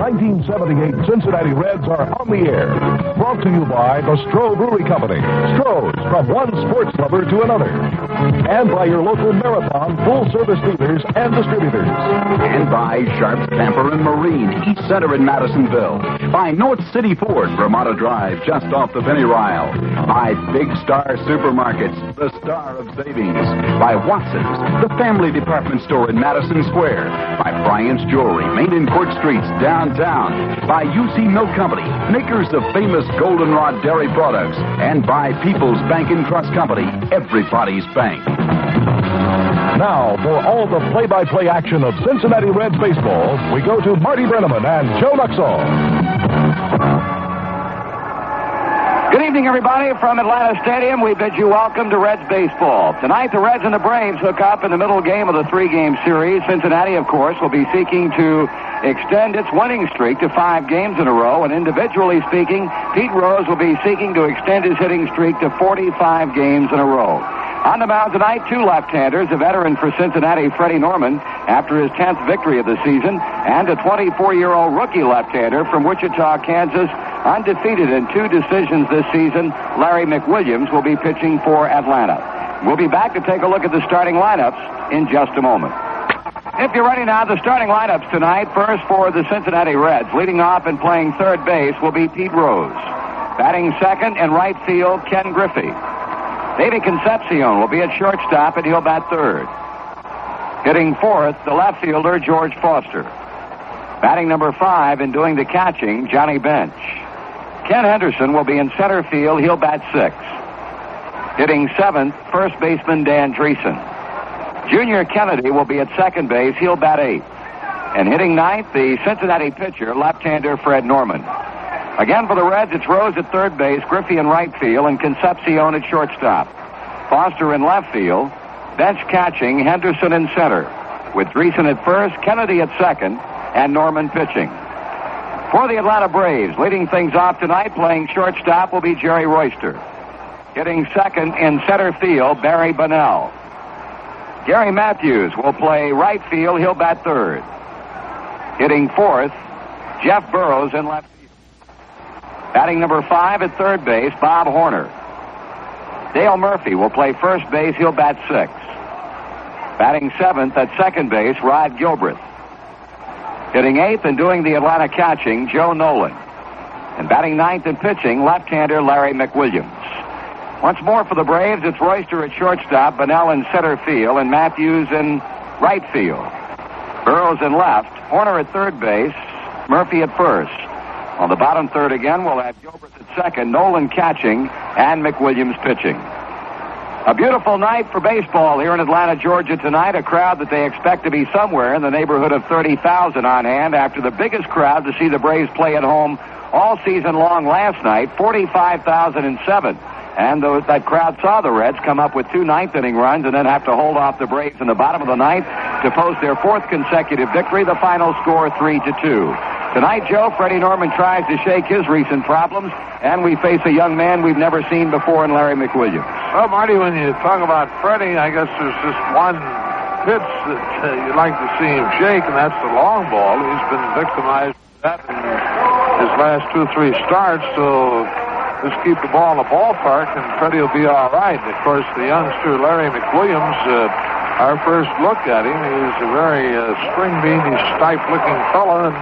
1978 Cincinnati Reds are on the air. Brought to you by the Stroh Brewery Company. Stroh's, from one sports lover to another. And by your local Marathon full-service dealers and distributors. And by Sharps Camper and Marine, East Center in Madisonville. By North City Ford, Vermont Drive, just off the Penny Ryle. By Big Star Supermarkets, the star of savings. By Watson's, the family department store in Madison Square. By Bryant's Jewelry, Main and Court Streets, downtown. By UC Milk Company, makers of famous Goldenrod dairy products. And by People's Bank and Trust Company, everybody's bank. Now, for all the play-by-play action of Cincinnati Reds baseball, we go to Marty Brenneman and Joe Nuxall. Good evening, everybody. From Atlanta Stadium, we bid you welcome to Reds baseball. Tonight, the Reds and the Braves hook up in the middle game of the three-game series. Cincinnati, of course, will be seeking to extend its winning streak to 5 games in a row. And individually speaking, Pete Rose will be seeking to extend his hitting streak to 45 games in a row. On the mound tonight, 2 left-handers, a veteran for Cincinnati, Freddie Norman, after his 10th victory of the season, and a 24-year-old rookie left-hander from Wichita, Kansas, undefeated in 2 decisions this season. Larry McWilliams will be pitching for Atlanta. We'll be back to take a look at the starting lineups in just a moment. If you're ready now, the starting lineups tonight. First for the Cincinnati Reds. Leading off and playing third base will be Pete Rose. Batting second in right field, Ken Griffey. Davey Concepcion will be at shortstop, and he'll bat third. Hitting fourth, the left fielder, George Foster. Batting number 5 and doing the catching, Johnny Bench. Ken Henderson will be in center field. He'll bat 6th. Hitting 7th, first baseman Dan Dreesen. Junior Kennedy will be at second base. He'll bat 8th. And hitting 9th, the Cincinnati pitcher, left-hander Fred Norman. Again for the Reds, it's Rose at third base, Griffey in right field, and Concepcion at shortstop. Foster in left field, Bench catching, Henderson in center. With Dreesen at first, Kennedy at second, and Norman pitching. For the Atlanta Braves, leading things off tonight, playing shortstop will be Jerry Royster. Hitting second in center field, Barry Bonnell. Gary Matthews will play right field. He'll bat third. Hitting fourth, Jeff Burrows in left field. Batting number 5 at third base, Bob Horner. Dale Murphy will play first base. He'll bat 6th. Batting 7th at second base, Rod Gilbreth. Hitting 8th and doing the Atlanta catching, Joe Nolan. And batting 9th and pitching, left-hander Larry McWilliams. Once more for the Braves, it's Royster at shortstop, Bonnell in center field, and Matthews in right field. Burrows in left, Horner at third base, Murphy at first. On the bottom third again, we'll have Gilbert at second, Nolan catching, and McWilliams pitching. A beautiful night for baseball here in Atlanta, Georgia tonight. A crowd that they expect to be somewhere in the neighborhood of 30,000 on hand after the biggest crowd to see the Braves play at home all season long last night, 45,007. And that crowd saw the Reds come up with 2 ninth-inning runs and then have to hold off the Braves in the bottom of the ninth to post their 4th consecutive victory. The final score 3-2. Tonight, Joe, Freddie Norman tries to shake his recent problems, and we face a young man we've never seen before in Larry McWilliams. Well, Marty, when you talk about Freddie, I guess there's just one pitch that you'd like to see him shake, and that's the long ball. He's been victimized with that in his last 2-3 starts, so just keep the ball in the ballpark, and Freddie will be all right. Of course, the youngster, Larry McWilliams, our first look at him, he's a very string-beanie, stipe-looking fellow, and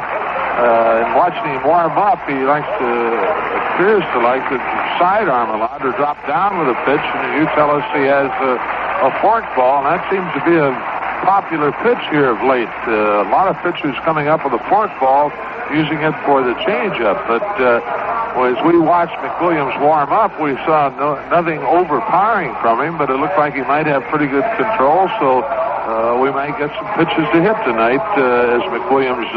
in watching him warm up, he appears to like to sidearm a lot or drop down with a pitch, and you tell us he has a fork ball, and that seems to be a popular pitch here of late. A lot of pitchers coming up with a fork ball, using it for the changeup, but as we watched McWilliams warm up, we saw nothing overpowering from him, but it looked like he might have pretty good control, so we might get some pitches to hit tonight as McWilliams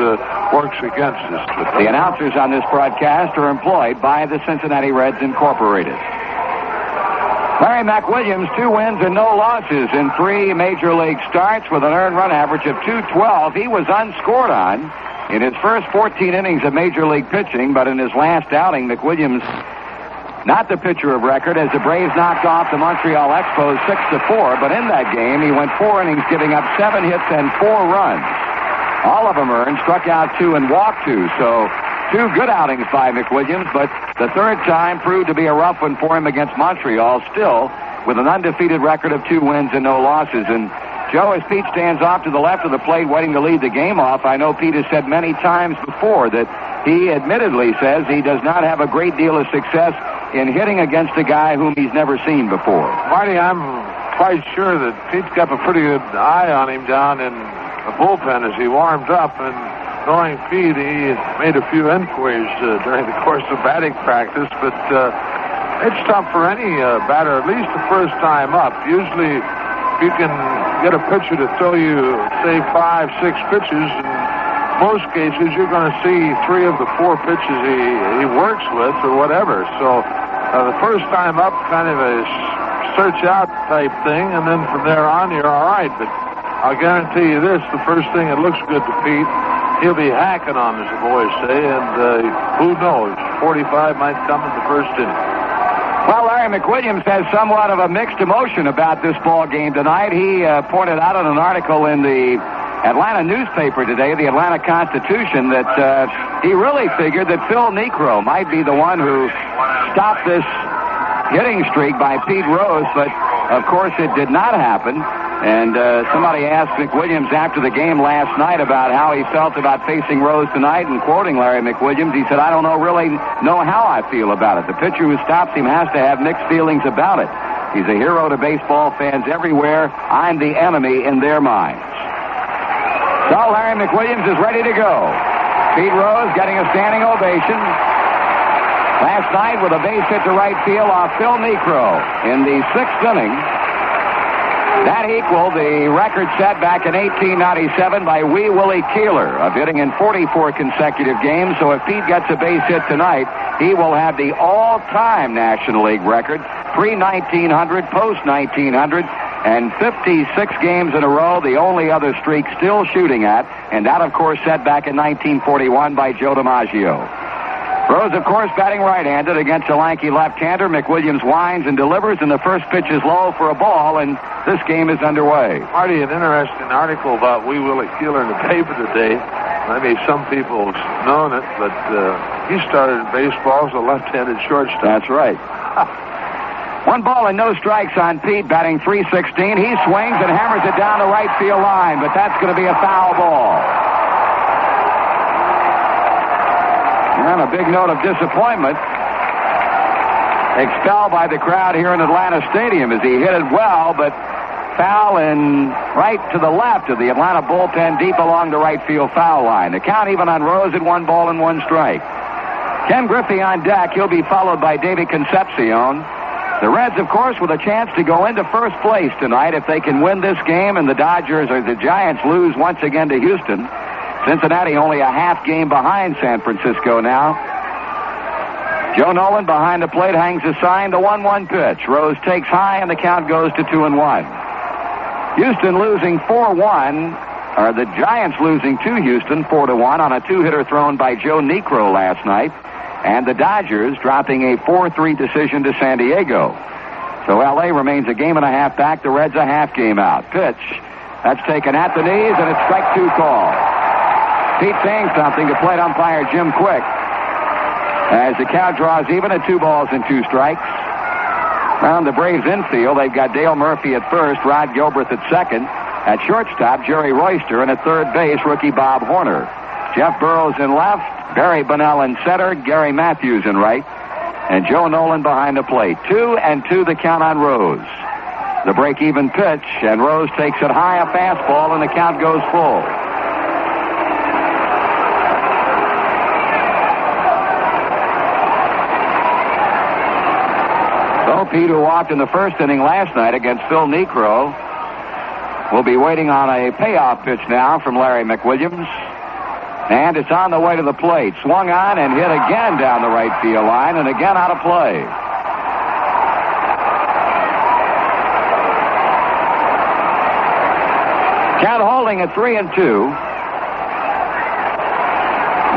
works against us. The announcers on this broadcast are employed by the Cincinnati Reds Incorporated. Larry McWilliams, 2 wins and no losses in 3 major league starts with an earned run average of .212. He was unscored on in his first 14 innings of major league pitching, but in his last outing, McWilliams not the pitcher of record as the Braves knocked off the Montreal Expos 6-4, but in that game he went 4 innings, giving up 7 hits and 4 runs. All of them earned, struck out 2 and walked 2. So 2 good outings by McWilliams, but the third time proved to be a rough one for him against Montreal, still with an undefeated record of 2 wins and no losses. And Joe, as Pete stands off to the left of the plate waiting to lead the game off, I know Pete has said many times before that he admittedly says he does not have a great deal of success in hitting against a guy whom he's never seen before. Marty, I'm quite sure that Pete's got a pretty good eye on him down in the bullpen as he warmed up, and knowing Pete, he made a few inquiries during the course of batting practice, but it's tough for any batter, at least the first time up. Usually you can get a pitcher to throw you, say, 5, 6 pitches, and most cases you're going to see 3 of the 4 pitches he works with or whatever. So the first time up, kind of a search out type thing, and then from there on you're all right. But I'll guarantee you this, the first thing that looks good to Pete, he'll be hacking on, as the boys say, and who knows, 45 might come in the first inning. Well, Larry McWilliams has somewhat of a mixed emotion about this ball game tonight. He pointed out in an article in the Atlanta newspaper today, the Atlanta Constitution, that he really figured that Phil Niekro might be the one who stopped this hitting streak by Pete Rose, but of course it did not happen. And somebody asked McWilliams after the game last night about how he felt about facing Rose tonight, and quoting Larry McWilliams, he said, "I don't really know how I feel about it. The pitcher who stops him has to have mixed feelings about it. He's a hero to baseball fans everywhere. I'm the enemy in their minds." So Larry McWilliams is ready to go. Pete Rose getting a standing ovation last night with a base hit to right field off Phil Niekro in the 6th inning. That equaled the record set back in 1897 by Wee Willie Keeler of hitting in 44 consecutive games. So if Pete gets a base hit tonight, he will have the all-time National League record, pre-1900, post-1900, and 56 games in a row, the only other streak still shooting at, and that, of course, set back in 1941 by Joe DiMaggio. Rose, of course, batting right-handed against a lanky left-hander. McWilliams winds and delivers, and the first pitch is low for a ball, and this game is underway. Marty, an interesting article about Wee Willie Keeler in the paper today. Maybe some people have known it, but he started baseball as a left-handed shortstop. That's right. 1 ball and no strikes on Pete, batting .316. He swings and hammers it down the right field line, but that's going to be a foul ball. And a big note of disappointment. Expelled by the crowd here in Atlanta Stadium as he hit it well, but foul and right to the left of the Atlanta bullpen, deep along the right field foul line. The count even on Rose at 1 ball and 1 strike. Ken Griffey on deck. He'll be followed by Davey Concepcion. The Reds, of course, with a chance to go into first place tonight if they can win this game and the Dodgers or the Giants lose once again to Houston. Cincinnati only a half game behind San Francisco now. Joe Nolan behind the plate hangs a sign, the 1-1 pitch. Rose takes high, and the count goes to 2-1. Houston losing 4-1, or the Giants losing to Houston 4-1 on a 2-hitter thrown by Joe Niekro last night, and the Dodgers dropping a 4-3 decision to San Diego. So L.A. remains a game and a half back. The Reds a half game out. Pitch. That's taken at the knees, and it's strike 2 call. Pete saying something to plate umpire Jim Quick as the count draws even at 2 balls and 2 strikes. Around the Braves infield, they've got Dale Murphy at first, Rod Gilbreth at second. At shortstop, Jerry Royster, and at third base, rookie Bob Horner. Jeff Burrows in left, Barry Bonnell in center, Gary Matthews in right, and Joe Nolan behind the plate. 2-2 the count on Rose. The break-even pitch, and Rose takes it high, a fastball, and the count goes full. Pete, who walked in the first inning last night against Phil Niekro, will be waiting on a payoff pitch now from Larry McWilliams. And it's on the way to the plate. Swung on and hit again down the right field line, and again out of play. Count holding at 3-2.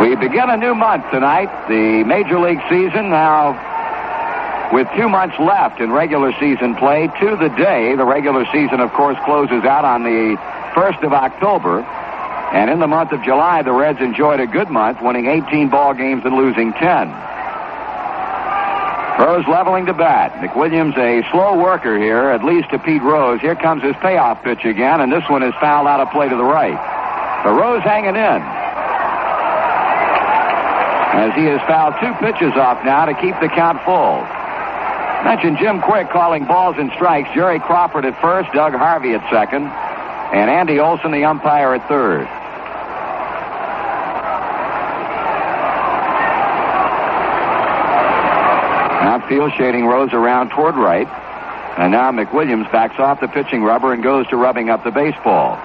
We begin a new month tonight, the Major League season now with 2 months left in regular season play to the day. The regular season, of course, closes out on the 1st of October. And in the month of July, the Reds enjoyed a good month, winning 18 ball games and losing 10. Rose leveling to bat. McWilliams a slow worker here, at least to Pete Rose. Here comes his payoff pitch again, and this one is fouled out of play to the right. But Rose hanging in, as he has fouled 2 pitches off now to keep the count full. Mentioned Jim Quick calling balls and strikes. Jerry Crawford at first, Doug Harvey at second, and Andy Olson, the umpire, at third. Outfield shading Rose around toward right. And now McWilliams backs off the pitching rubber and goes to rubbing up the baseball.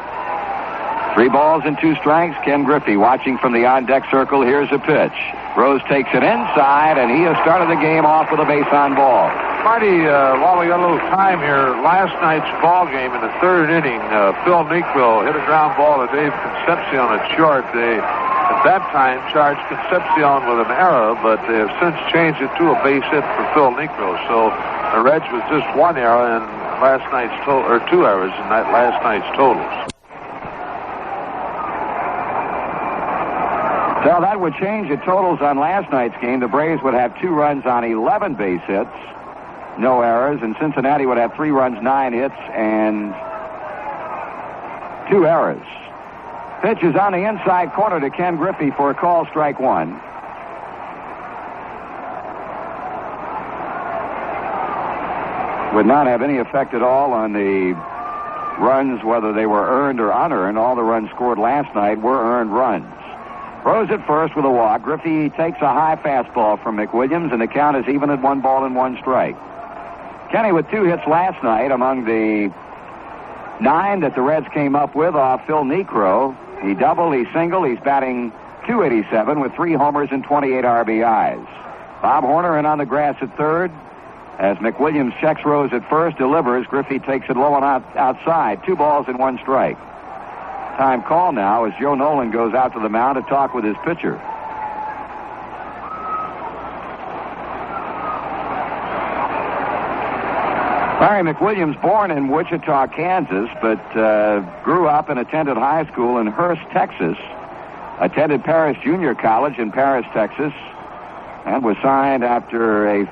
3 balls and 2 strikes. Ken Griffey watching from the on-deck circle. Here's a pitch. Rose takes it inside, and he has started the game off with a base on ball. Marty, while we got a little time here, last night's ball game in the 3rd inning, Phil Niekro hit a ground ball to Dave Concepcion at short. They, at that time, charged Concepcion with an error, but they have since changed it to a base hit for Phil Niekro. So the Reds was just 1 error in last night's or 2 errors in last night's totals. So that would change the totals on last night's game. The Braves would have 2 runs on 11 base hits, no errors, and Cincinnati would have 3 runs, 9 hits, and 2 errors. Pitch is on the inside corner to Ken Griffey for a call, strike 1. Would not have any effect at all on the runs, whether they were earned or unearned. All the runs scored last night were earned runs. Rose at first with a walk. Griffey takes a high fastball from McWilliams, and the count is even at 1 ball and 1 strike. Kenny with 2 hits last night among the 9 that the Reds came up with off Phil Niekro. He doubled, he singled, he's batting .287 with 3 homers and 28 RBIs. Bob Horner in on the grass at third. As McWilliams checks Rose at first, delivers. Griffey takes it low and outside. 2 balls and 1 strike. Time call now as Joe Nolan goes out to the mound to talk with his pitcher. Larry McWilliams, born in Wichita, Kansas, but grew up and attended high school in Hurst, Texas. Attended Paris Junior College in Paris, Texas, and was signed after a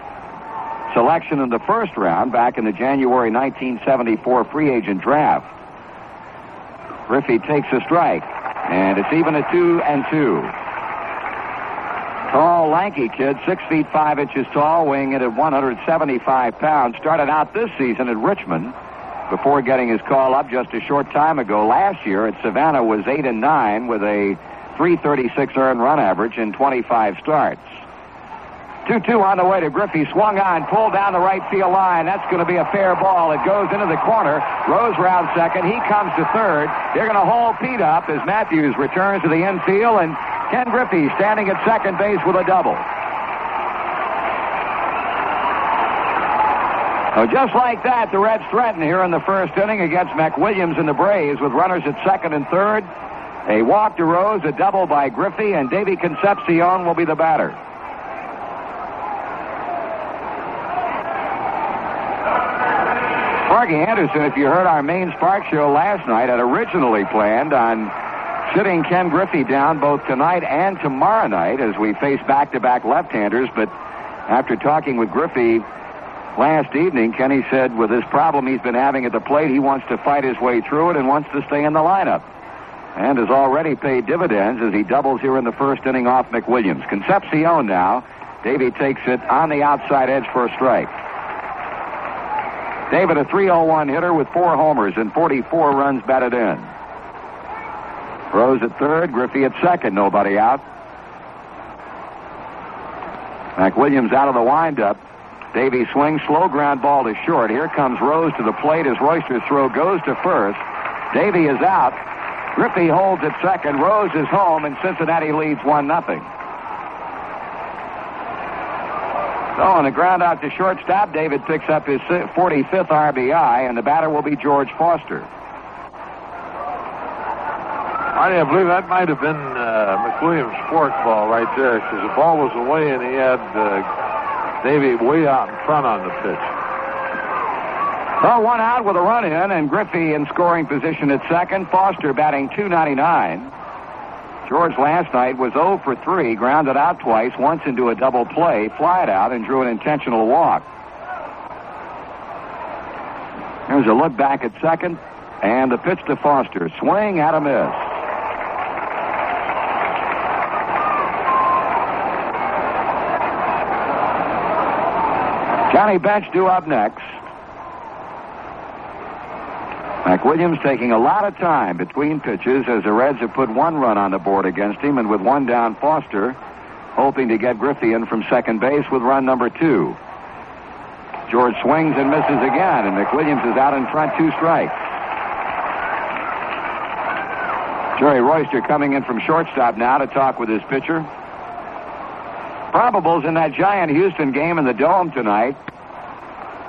selection in the first round back in the January 1974 free agent draft. Griffey takes a strike, and it's even at 2-2. Tall, lanky kid, 6 feet 5 inches tall, weighing in at 175 pounds. Started out this season at Richmond before getting his call up just a short time ago. Last year at Savannah was 8-9 with a .336 earned run average in 25 starts. 2-2 on the way to Griffey. Swung on, pulled down the right field line. That's going to be a fair ball. It goes into the corner. Rose round second. He comes to third. They're going to hold Pete up as Matthews returns to the infield, and Ken Griffey standing at second base with a double. So just like that, the Reds threaten here in the first inning against McWilliams and the Braves with runners at second and third. A walk to Rose, a double by Griffey, and Davey Concepcion will be the batter. Sparky Anderson, if you heard our main Spark show last night, had originally planned on sitting Ken Griffey down both tonight and tomorrow night as we face back-to-back left-handers, but after talking with Griffey last evening, Kenny said with this problem he's been having at the plate, he wants to fight his way through it and wants to stay in the lineup, and has already paid dividends as he doubles here in the first inning off McWilliams. Concepcion now. Davey takes it on the outside edge for a strike. David, a .301 hitter with 4 homers and 44 runs batted in. Rose at third, Griffey at second, nobody out. McWilliams out of the windup. Davey swings, slow ground ball to short. Here comes Rose to the plate as Royster's throw goes to first. Davey is out. Griffey holds at second. Rose is home, and Cincinnati leads 1-0. So on the ground out to shortstop, David picks up his 45th RBI, and the batter will be George Foster. I believe that might have been McWilliams' forkball right there, because the ball was away and he had Davey way out in front on the pitch. So 1 out with a run in, and Griffey in scoring position at second. Foster batting .299. George last night was 0 for 3, grounded out twice, once into a double play, flied out, and drew an intentional walk. There's a look back at second, and the pitch to Foster. Swing and a miss. Johnny Bench due up next. McWilliams taking a lot of time between pitches as the Reds have put 1 run on the board against him, and with 1 down, Foster hoping to get Griffey in from second base with run number 2. George swings and misses again, and McWilliams is out in front, 2 strikes. Jerry Royster coming in from shortstop now to talk with his pitcher. Probables in that Giant Houston game in the Dome tonight.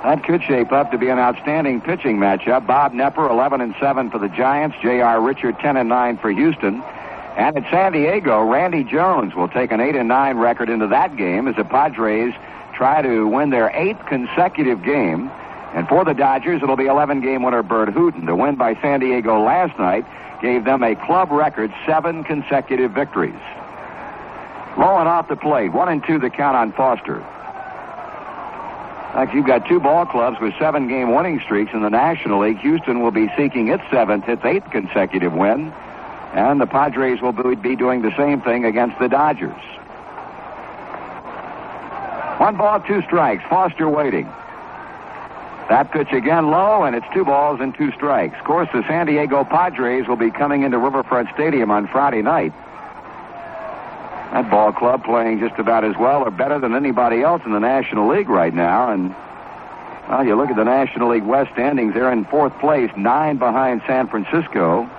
That could shape up to be an outstanding pitching matchup. Bob Nepper, 11-7 for the Giants. J.R. Richard, 10-9 for Houston. And at San Diego, Randy Jones will take an 8-9 record into that game as the Padres try to win their 8th consecutive game. And for the Dodgers, it'll be 11-game winner Bert Hooton. The win by San Diego last night gave them a club record 7 consecutive victories. Low and off the plate, 1-2 the count on Foster. You've got 2 ball clubs with 7-game winning streaks in the National League. Houston will be seeking its 8th consecutive win, and the Padres will be doing the same thing against the Dodgers. 1 ball, 2 strikes. Foster waiting. That pitch again low, and it's 2 balls and 2 strikes. Of course, the San Diego Padres will be coming into Riverfront Stadium on Friday night. That ball club playing just about as well or better than anybody else in the National League right now. And, well, you look at the National League West standings, they're in 4th place, 9 behind San Francisco,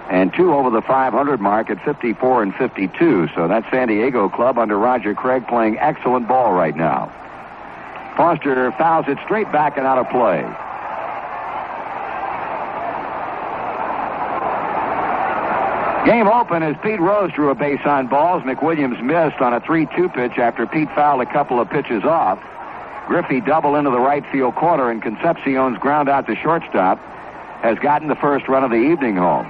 and 2 over the 500 mark at 54 and 52. So that San Diego club under Roger Craig playing excellent ball right now. Foster fouls it straight back and out of play. Game open as Pete Rose drew a base on balls. McWilliams missed on a 3-2 pitch after Pete fouled a couple of pitches off. Griffey doubled into the right field corner, and Concepcion's ground out to shortstop has gotten the first run of the evening home.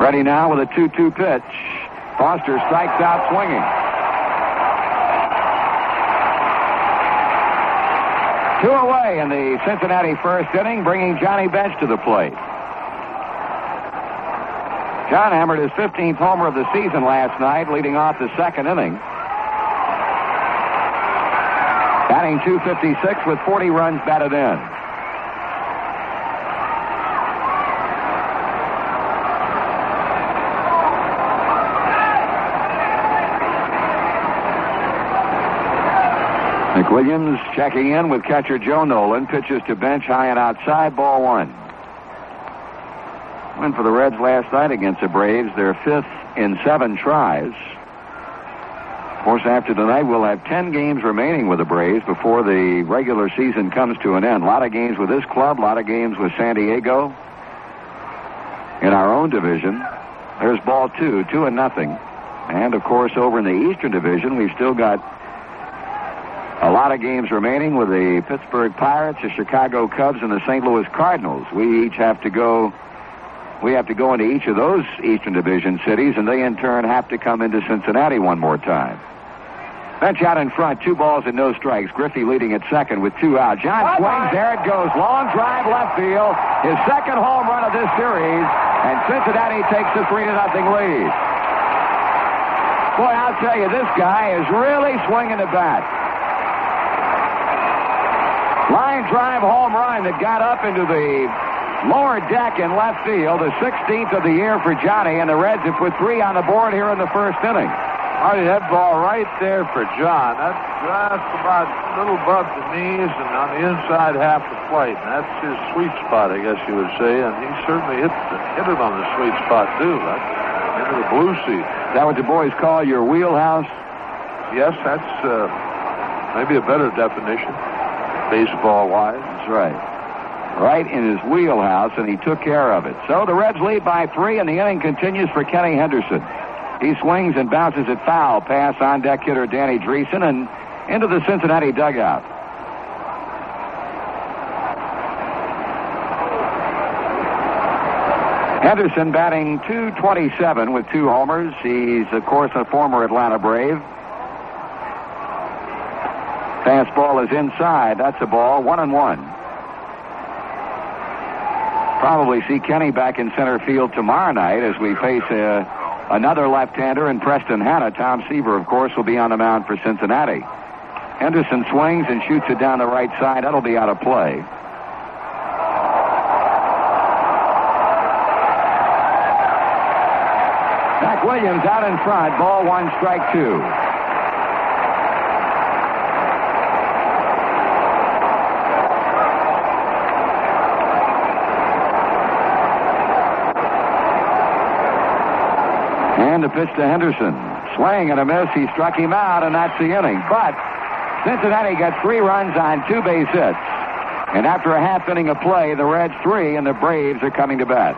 Ready now with a 2-2 pitch. Foster strikes out swinging. 2 away in the Cincinnati first inning, bringing Johnny Bench to the plate. John hammered his 15th homer of the season last night, leading off the second inning. Batting .256 with 40 runs batted in. McWilliams checking in with catcher Joe Nolan. Pitches to Bench, high and outside, ball 1. Win for the Reds last night against the Braves, their 5th in 7 tries. Of course, after tonight, we'll have 10 games remaining with the Braves before the regular season comes to an end. A lot of games with this club, a lot of games with San Diego. In our own division, there's ball 2, 2-0. And, of course, over in the Eastern Division, we've still got a lot of games remaining with the Pittsburgh Pirates, the Chicago Cubs, and the St. Louis Cardinals. We have to go into each of those Eastern Division cities, and they in turn have to come into Cincinnati one more time. Bench out in front, 2 balls and no strikes. Griffey leading at second with 2 out. John swings, there it goes. Long drive left field. His second home run of this series, and Cincinnati takes a 3-0 lead. Boy, I'll tell you, this guy is really swinging the bat. Line drive home run that got up into the lower deck in left field, the 16th of the year for Johnny, and the Reds have put 3 on the board here in the first inning. Marty, that ball right there for John. That's just about a little above the knees and on the inside half the plate. And that's his sweet spot, I guess you would say. And he certainly hit it on the sweet spot, too. That's into the blue seat. Is that what the boys call your wheelhouse? Yes, that's maybe a better definition, baseball-wise. That's right. Right in his wheelhouse, and he took care of it. So the Reds lead by 3, and the inning continues for Kenny Henderson. He swings and bounces it foul. Pass on deck hitter Danny Dreesen and into the Cincinnati dugout. Henderson batting .227 with 2 homers. He's, of course, a former Atlanta Brave. Fastball is inside. That's a ball. 1-1. Probably see Kenny back in center field tomorrow night as we face another left-hander in Preston Hanna. Tom Seaver, of course, will be on the mound for Cincinnati. Henderson swings and shoots it down the right side. That'll be out of play. Zach Williams out in front. Ball 1, strike 2. And the pitch to Henderson. Swing and a miss. He struck him out, and that's the inning. But Cincinnati got 3 runs on 2 base hits. And after a half inning of play, the Reds 3 and the Braves are coming to bat.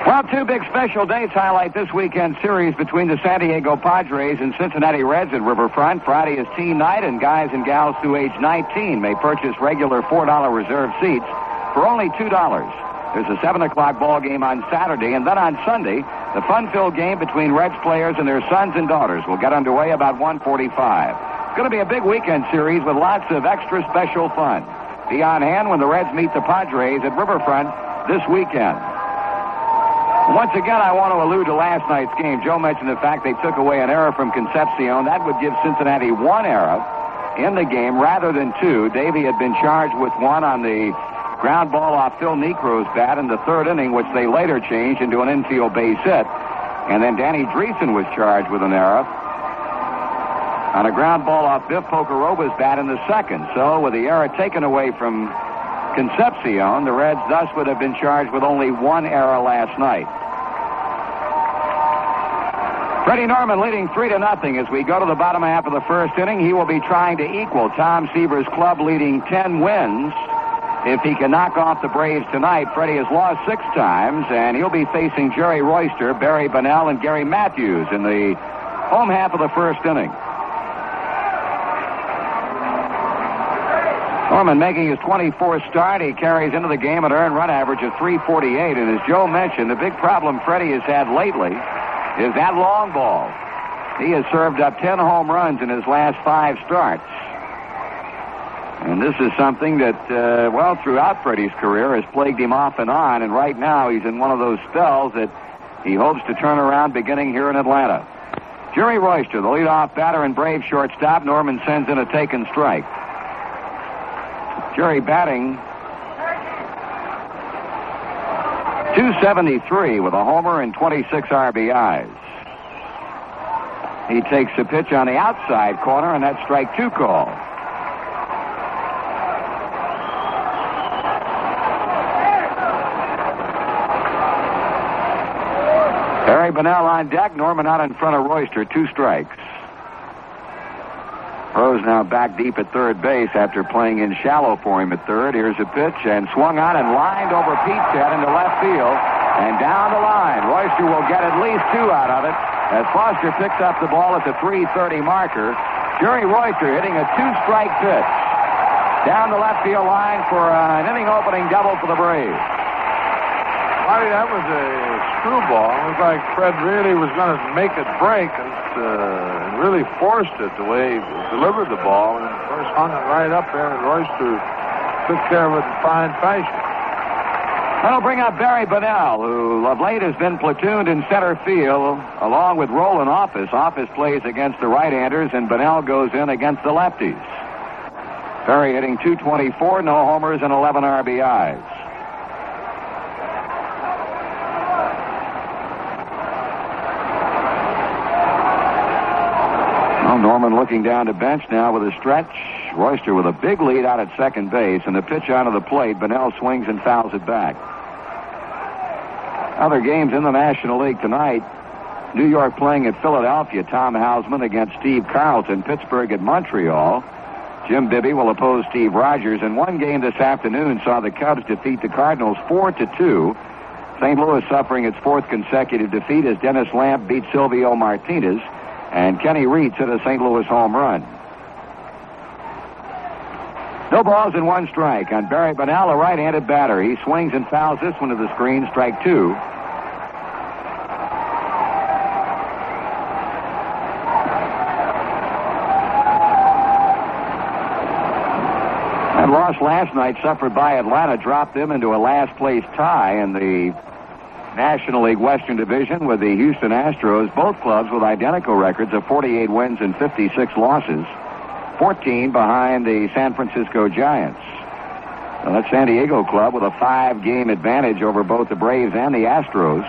Well, 2 big special dates highlight this weekend series between the San Diego Padres and Cincinnati Reds at Riverfront. Friday is teen night, and guys and gals through age 19 may purchase regular $4 reserve seats for only $2. There's a 7 o'clock ball game on Saturday, and then on Sunday, the fun-filled game between Reds players and their sons and daughters will get underway about 1:45. It's going to be a big weekend series with lots of extra special fun. Be on hand when the Reds meet the Padres at Riverfront this weekend. Once again, I want to allude to last night's game. Joe mentioned the fact they took away an error from Concepcion. That would give Cincinnati 1 error in the game rather than 2. Davey had been charged with 1 on the ground ball off Phil Necro's bat in the 3rd inning, which they later changed into an infield base hit. And then Danny Dreesen was charged with an error on a ground ball off Biff Pocoroba's bat in the 2nd. So with the error taken away from Concepcion, the Reds thus would have been charged with only 1 error last night. Freddie Norman leading 3-0 as we go to the bottom half of the 1st inning. He will be trying to equal Tom Seaver's club leading 10 wins. If he can knock off the Braves tonight. Freddie has lost 6 times, and he'll be facing Jerry Royster, Barry Bonnell, and Gary Matthews in the home half of the 1st inning. Norman making his 24th start. He carries into the game an earned run average of .348, and as Joe mentioned, the big problem Freddie has had lately is that long ball. He has served up 10 home runs in his last 5 starts. And this is something that, throughout Freddie's career has plagued him off and on, and right now he's in one of those spells that he hopes to turn around beginning here in Atlanta. Jerry Royster, the leadoff batter and Brave shortstop. Norman sends in a taken strike. Jerry batting .273 with a homer and 26 RBIs. He takes a pitch on the outside corner, and that's strike 2 call. Barry Bonnell on deck. Norman out in front of Royster. 2 strikes. Rose now back deep at 3rd base after playing in shallow for him at 3rd. Here's a pitch, and swung on and lined over Pete's head into left field. And down the line. Royster will get at least 2 out of it as Foster picks up the ball at the .330 marker. Jerry Royster hitting a 2-strike pitch down the left field line for an inning-opening double for the Braves. Marty, that was a screwball. It was like Fred really was going to make it break and really forced it the way he delivered the ball. And first hung it right up there, and Royster took care of it in fine fashion. That'll bring up Barry Bonnell, who of late has been platooned in center field along with Roland Office. Office plays against the right-handers, and Bonnell goes in against the lefties. Barry hitting .224, no homers, and 11 RBIs. Norman looking down to bench now with a stretch. Royster with a big lead out at 2nd base, and the pitch onto the plate. Bonnell swings and fouls it back. Other games in the National League tonight. New York playing at Philadelphia. Tom Hausman against Steve Carlton. Pittsburgh at Montreal. Jim Bibby will oppose Steve Rogers. And one game this afternoon saw the Cubs defeat the Cardinals 4-2. St. Louis suffering its 4th consecutive defeat as Dennis Lamp beat Silvio Martinez. And Kenny Reitz hit a St. Louis home run. No balls and 1 strike on Barry Bunnell, a right-handed batter. He swings and fouls this one to the screen, strike 2. That loss last night suffered by Atlanta dropped them into a last-place tie in the National League Western Division with the Houston Astros, both clubs with identical records of 48 wins and 56 losses. 14 behind the San Francisco Giants. So that San Diego club with a 5-game advantage over both the Braves and the Astros.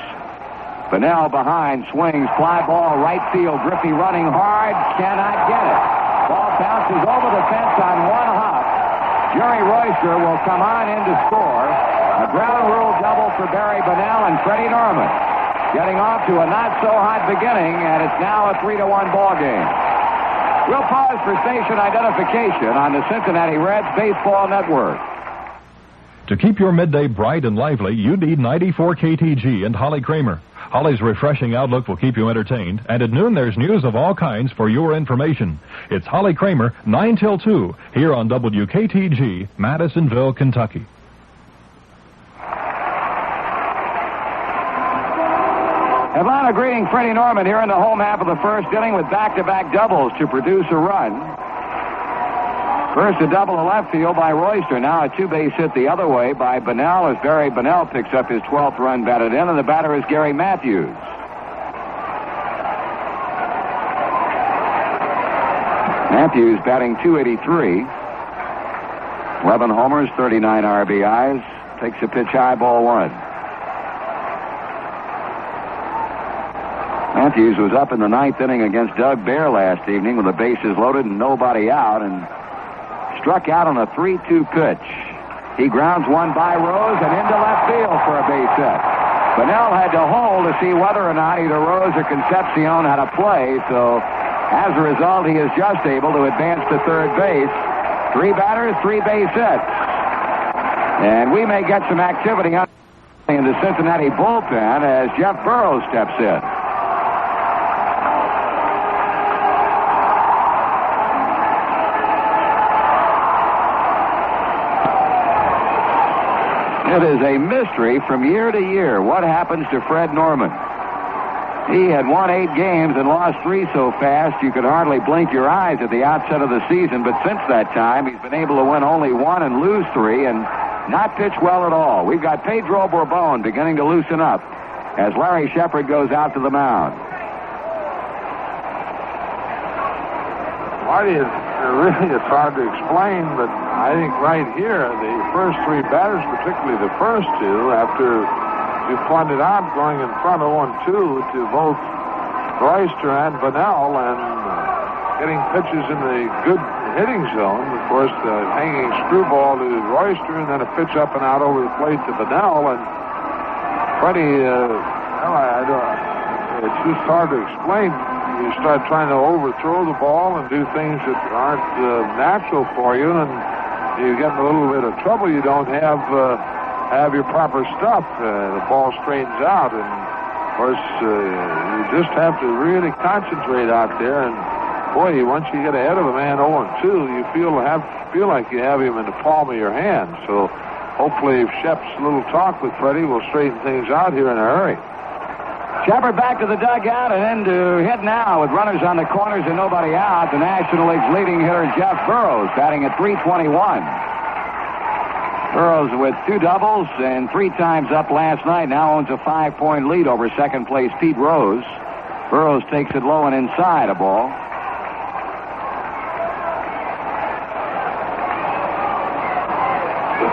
Bunnell behind, swings, fly ball, right field. Griffey running hard, cannot get it. Ball bounces over the fence on 1 hop. Jerry Royster will come on in to score. A ground rule double for Barry Bunnell and Freddie Norman. Getting off to a not-so-hot beginning, and it's now a 3-1 ball game. We'll pause for station identification on the Cincinnati Reds Baseball Network. To keep your midday bright and lively, you need 94 KTG and Holly Kramer. Holly's refreshing outlook will keep you entertained, and at noon there's news of all kinds for your information. It's Holly Kramer, 9 till 2, here on WKTG, Madisonville, Kentucky. Atlanta greeting Freddie Norman here in the home half of the first inning with back-to-back doubles to produce a run. First a double to left field by Royster. Now a 2-base hit the other way by Bunnell as Barry Bunnell picks up his 12th run batted in, and the batter is Gary Matthews. Matthews batting .283. 11 homers, 39 RBIs. Takes a pitch high, ball 1. Matthews was up in the 9th inning against Doug Bear last evening with the bases loaded and nobody out, and struck out on a 3-2 pitch. He grounds one by Rose and into left field for a base hit. Bunnell had to hold to see whether or not either Rose or Concepcion had a play, so as a result, he is just able to advance to third base. 3 batters, 3 base hits. And we may get some activity in the Cincinnati bullpen as Jeff Burroughs steps in. It is a mystery from year to year what happens to Fred Norman. He had won 8 games and lost 3 so fast you could hardly blink your eyes at the outset of the season, but since that time he's been able to win only 1 and lose 3 and not pitch well at all. We've got Pedro Bourbon beginning to loosen up as Larry Shepard goes out to the mound. Marty, it's hard to explain, but I think right here, the first 3 batters, particularly the first 2, after you pointed out going in front 0-2 to both Royster and Bunnell and getting pitches in the good hitting zone. Of course, the hanging screwball to Royster and then a pitch up and out over the plate to Bunnell. And Freddie, it's just hard to explain. You start trying to overthrow the ball and do things that aren't natural for you, and you get in a little bit of trouble. You don't have your proper stuff. The ball straightens out, and of course you just have to really concentrate out there. And boy, once you get ahead of a man 0-2, you feel like you have him in the palm of your hand. So hopefully, if Shep's little talk with Freddie will straighten things out here in a hurry. Shepard back to the dugout and into hit now with runners on the corners and nobody out. The National League's leading hitter, Jeff Burroughs, batting at .321. Burroughs with 2 doubles and 3 times up last night. Now owns a 5-point lead over second place Pete Rose. Burroughs takes it low and inside a ball.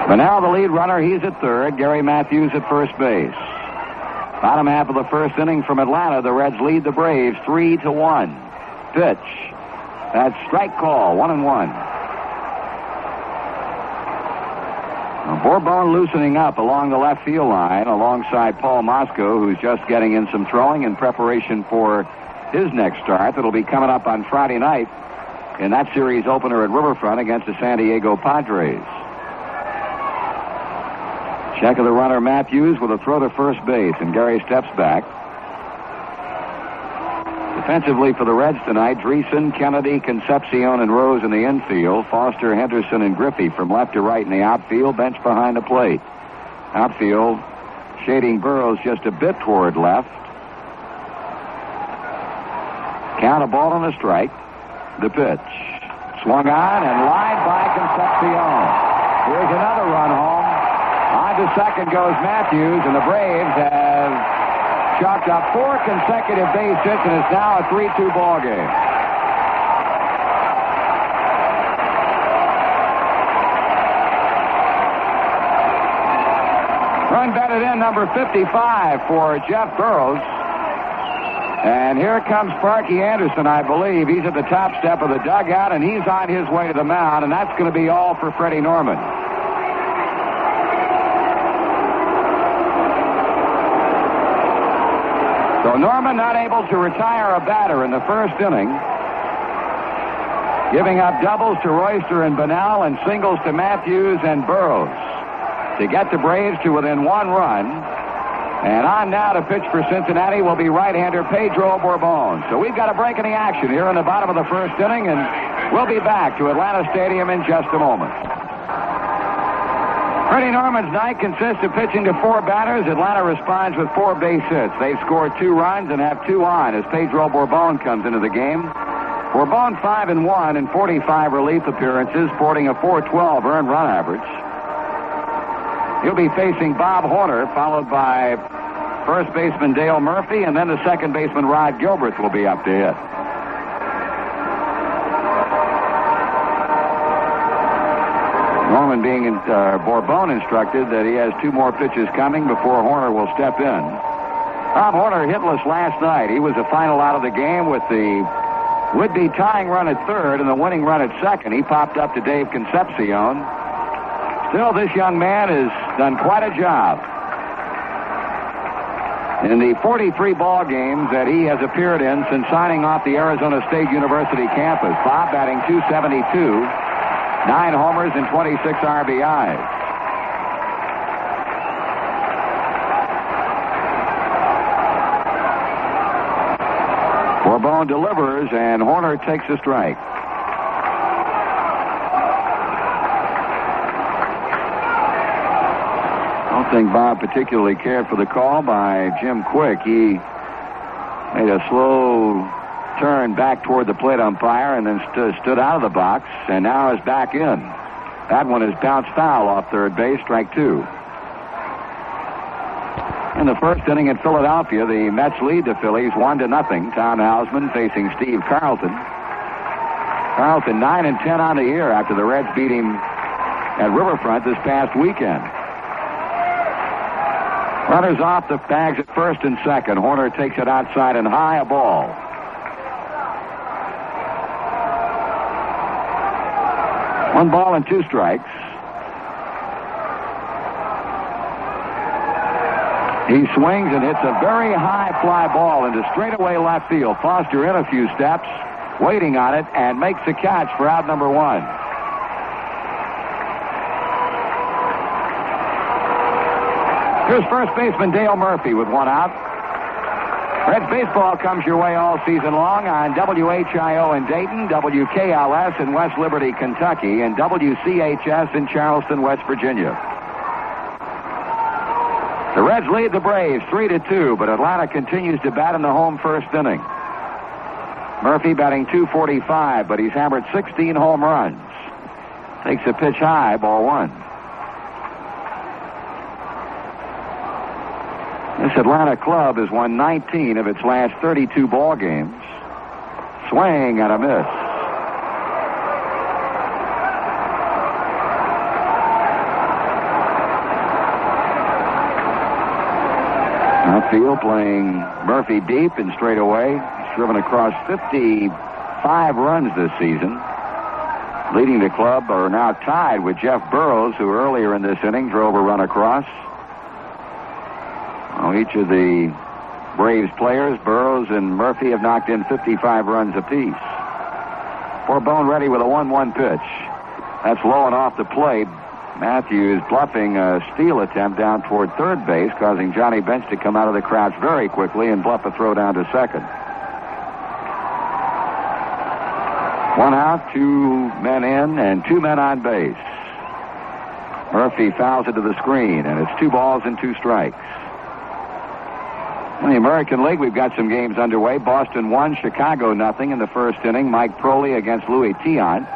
But now the lead runner, he's at third. Gary Matthews at first base. Bottom half of the first inning from Atlanta, the Reds lead the Braves 3-1. Pitch. That's strike call, 1-1. Now, Bourbon loosening up along the left field line alongside Paul Mosco, who's just getting in some throwing in preparation for his next start that'll be coming up on Friday night in that series opener at Riverfront against the San Diego Padres. Check of the runner Matthews with a throw to first base, and Gary steps back. The Defensively for the Reds tonight, Dreesen, Kennedy, Concepcion, and Rose in the infield. Foster, Henderson, and Griffey from left to right in the outfield, bench behind the plate. Outfield, shading Burroughs just a bit toward left. Count, a ball and a strike. The pitch. Swung on and lined by Concepcion. Here's another run home. On to second goes Matthews, and the Braves have chalked up 4 consecutive base hits, and it's now a 3-2 ball game. Run batted in, number 55 for Jeff Burroughs. And here comes Sparky Anderson, I believe. He's at the top step of the dugout, and he's on his way to the mound, and that's going to be all for Freddie Norman. So Norman not able to retire a batter in the first inning, giving up doubles to Royster and Bunnell and singles to Matthews and Burroughs to get the Braves to within 1 run. And on now to pitch for Cincinnati will be right-hander Pedro Bourbon. So we've got a break in the action here in the bottom of the first inning, and we'll be back to Atlanta Stadium in just a moment. Freddie Norman's night consists of pitching to 4 batters. Atlanta responds with 4 base hits. They've scored 2 runs and have 2 on as Pedro Bourbon comes into the game. Bourbon 5-1 in 45 relief appearances, sporting a .412 earned run average. He'll be facing Bob Horner, followed by first baseman Dale Murphy, and then the second baseman Rod Gilbert will be up to hit. Norman Bourbon instructed that he has 2 more pitches coming before Horner will step in. Bob Horner hitless last night. He was the final out of the game with the would-be tying run at third and the winning run at second. He popped up to Dave Concepcion. Still, this young man has done quite a job. In the 43 ball games that he has appeared in since signing off the Arizona State University campus, Bob batting .272, 9 homers and 26 RBIs. Bourbon delivers, and Horner takes a strike. I don't think Bob particularly cared for the call by Jim Quick. He made a slow turn back toward the plate umpire and then stood out of the box and now is back in. That one is bounced foul off third base, strike 2. In the first inning in Philadelphia, the Mets lead the Phillies 1-0. Tom Hausman facing Steve Carlton. Carlton 9-10 on the year after the Reds beat him at Riverfront this past weekend. Runners off, the bags at first and second. Horner takes it outside and high, a ball. One ball and 2 strikes. He swings and hits a very high fly ball into straightaway left field. Foster in a few steps, waiting on it, and makes the catch for out number 1. Here's first baseman Dale Murphy with 1 out. Reds baseball comes your way all season long on WHIO in Dayton, WKLS in West Liberty, Kentucky, and WCHS in Charleston, West Virginia. The Reds lead the Braves 3-2, but Atlanta continues to bat in the home first inning. Murphy batting .245, but he's hammered 16 home runs. Takes a pitch high, ball 1. This Atlanta club has won 19 of its last 32 ball games. Swing and a miss. Outfield playing Murphy deep and straight away. He's driven across 55 runs this season. Leading the club are now tied with Jeff Burroughs, who earlier in this inning drove a run across. Each of the Braves players, Burroughs and Murphy, have knocked in 55 runs apiece. Bourbon ready with a 1-1 pitch. That's low and off the plate. Matthews bluffing a steal attempt down toward third base, causing Johnny Bench to come out of the crouch very quickly and bluff a throw down to second. One out, 2 men in, and 2 men on base. Murphy fouls it to the screen, and it's 2 balls and 2 strikes. In the American League, we've got some games underway. Boston 1, Chicago 0 in the first inning. Mike Proley against Louis Tiant.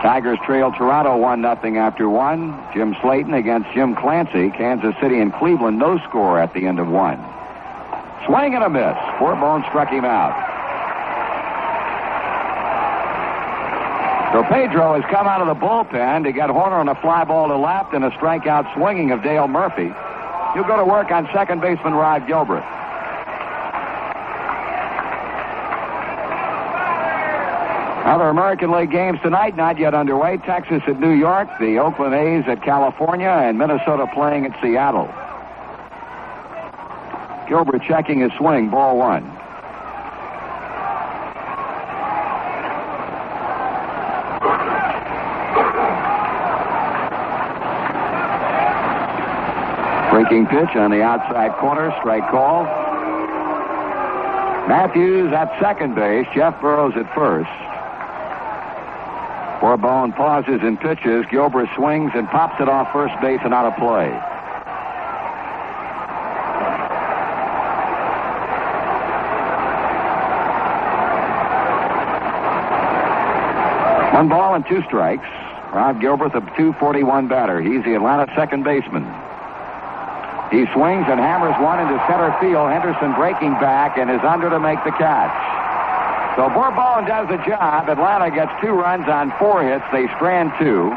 Tigers trail Toronto 1-0 after 1. Jim Slayton against Jim Clancy. Kansas City and Cleveland, no score at the end of 1. Swing and a miss. Bourbon struck him out. So Pedro has come out of the bullpen to get Horner on a fly ball to left and a strikeout swinging of Dale Murphy. He'll go to work on second baseman Rod Gilbert. Other American League games tonight, not yet underway. Texas at New York, the Oakland A's at California, and Minnesota playing at Seattle. Gilbert checking his swing, ball 1. Breaking pitch on the outside corner, strike call. Matthews at second base, Jeff Burrows at first. Bourbon pauses and pitches. Gilbert swings and pops it off first base and out of play. One ball and 2 strikes. Rod Gilbert, the .241 batter. He's the Atlanta second baseman. He swings and hammers one into center field. Henderson breaking back and is under to make the catch. So Bourbon does the job. Atlanta gets 2 runs on 4 hits. They strand 2.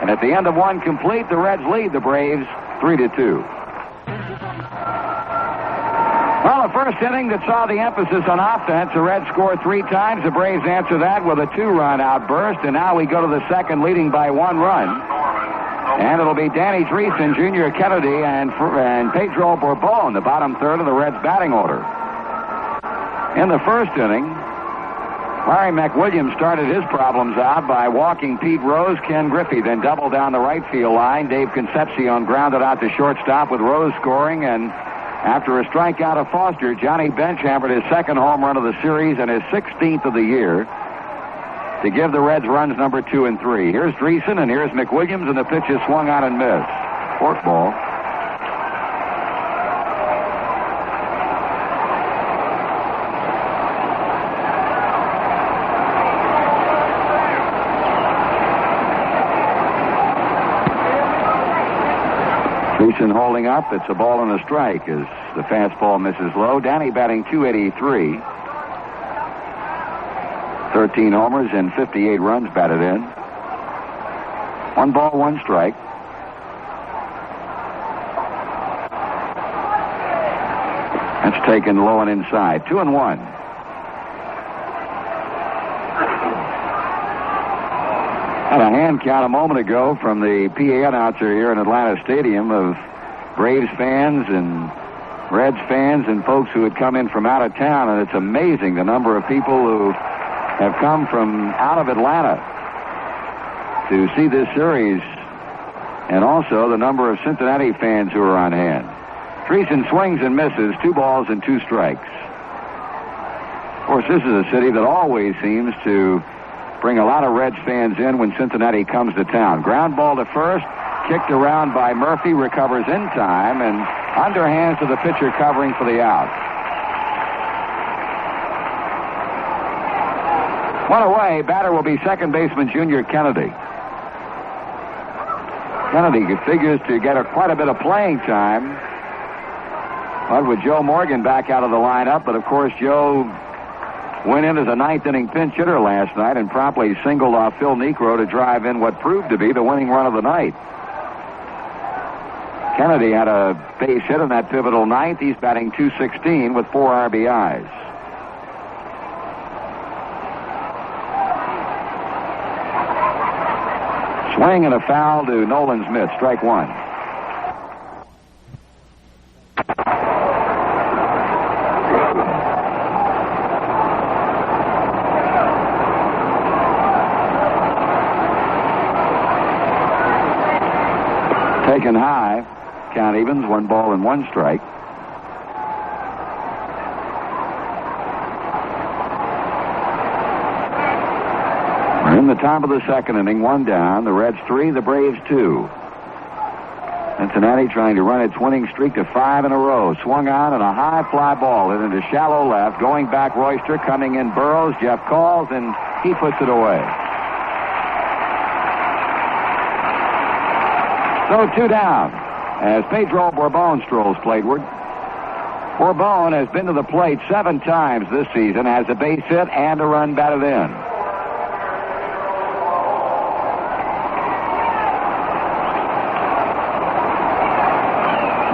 And at the end of 1 complete, the Reds lead the Braves 3-2. Well, the first inning that saw the emphasis on offense, the Reds scored 3 times. The Braves answer that with a 2-run outburst. And now we go to the second, leading by 1 run. And it'll be Danny Dreesen, Junior Kennedy, and Pedro Bourbon, the bottom third of the Reds' batting order. In the first inning, Larry McWilliams started his problems out by walking Pete Rose. Ken Griffey then doubled down the right field line. Dave Concepcion grounded out to shortstop with Rose scoring. And after a strikeout of Foster, Johnny Bench hammered his second home run of the series and his 16th of the year to give the Reds runs number 2 and 3. Here's Dreesen and here's McWilliams, and the pitch is swung on and missed. Fork ball. Dreesen holding up. It's a ball and a strike as the fastball misses low. Danny batting .283. 13 homers and 58 runs batted in. 1 ball, 1 strike. That's taken low and inside. 2-1. Had a hand count a moment ago from the PA announcer here in Atlanta Stadium of Braves fans and Reds fans and folks who had come in from out of town, and it's amazing the number of people who have come from out of Atlanta to see this series, and also the number of Cincinnati fans who are on hand. Dreesen swings and misses, 2 balls and 2 strikes. Of course, this is a city that always seems to bring a lot of Reds fans in when Cincinnati comes to town. Ground ball to first, kicked around by Murphy, recovers in time, and underhands to the pitcher covering for the out. One away, batter will be second baseman Junior Kennedy. Kennedy figures to get quite a bit of playing time. But with Joe Morgan back out of the lineup, but of course Joe went in as a 9th inning pinch hitter last night and promptly singled off Phil Niekro to drive in what proved to be the winning run of the night. Kennedy had a base hit in that pivotal 9th. He's batting .216 with 4 RBIs. Swing and a foul to Nolan Smith, strike 1. Taken high, count evens, 1 ball and 1 strike. In the top of the second inning, 1 down. The Reds 3, the Braves 2. Cincinnati trying to run its winning streak to 5 in a row. Swung on and a high fly ball hit into shallow left. Going back, Royster. Coming in, Burroughs. Jeff calls, and he puts it away. So 2 down as Pedro Bourbon strolls plateward. Bourbon has been to the plate 7 times this season, has a base hit and a run batted in.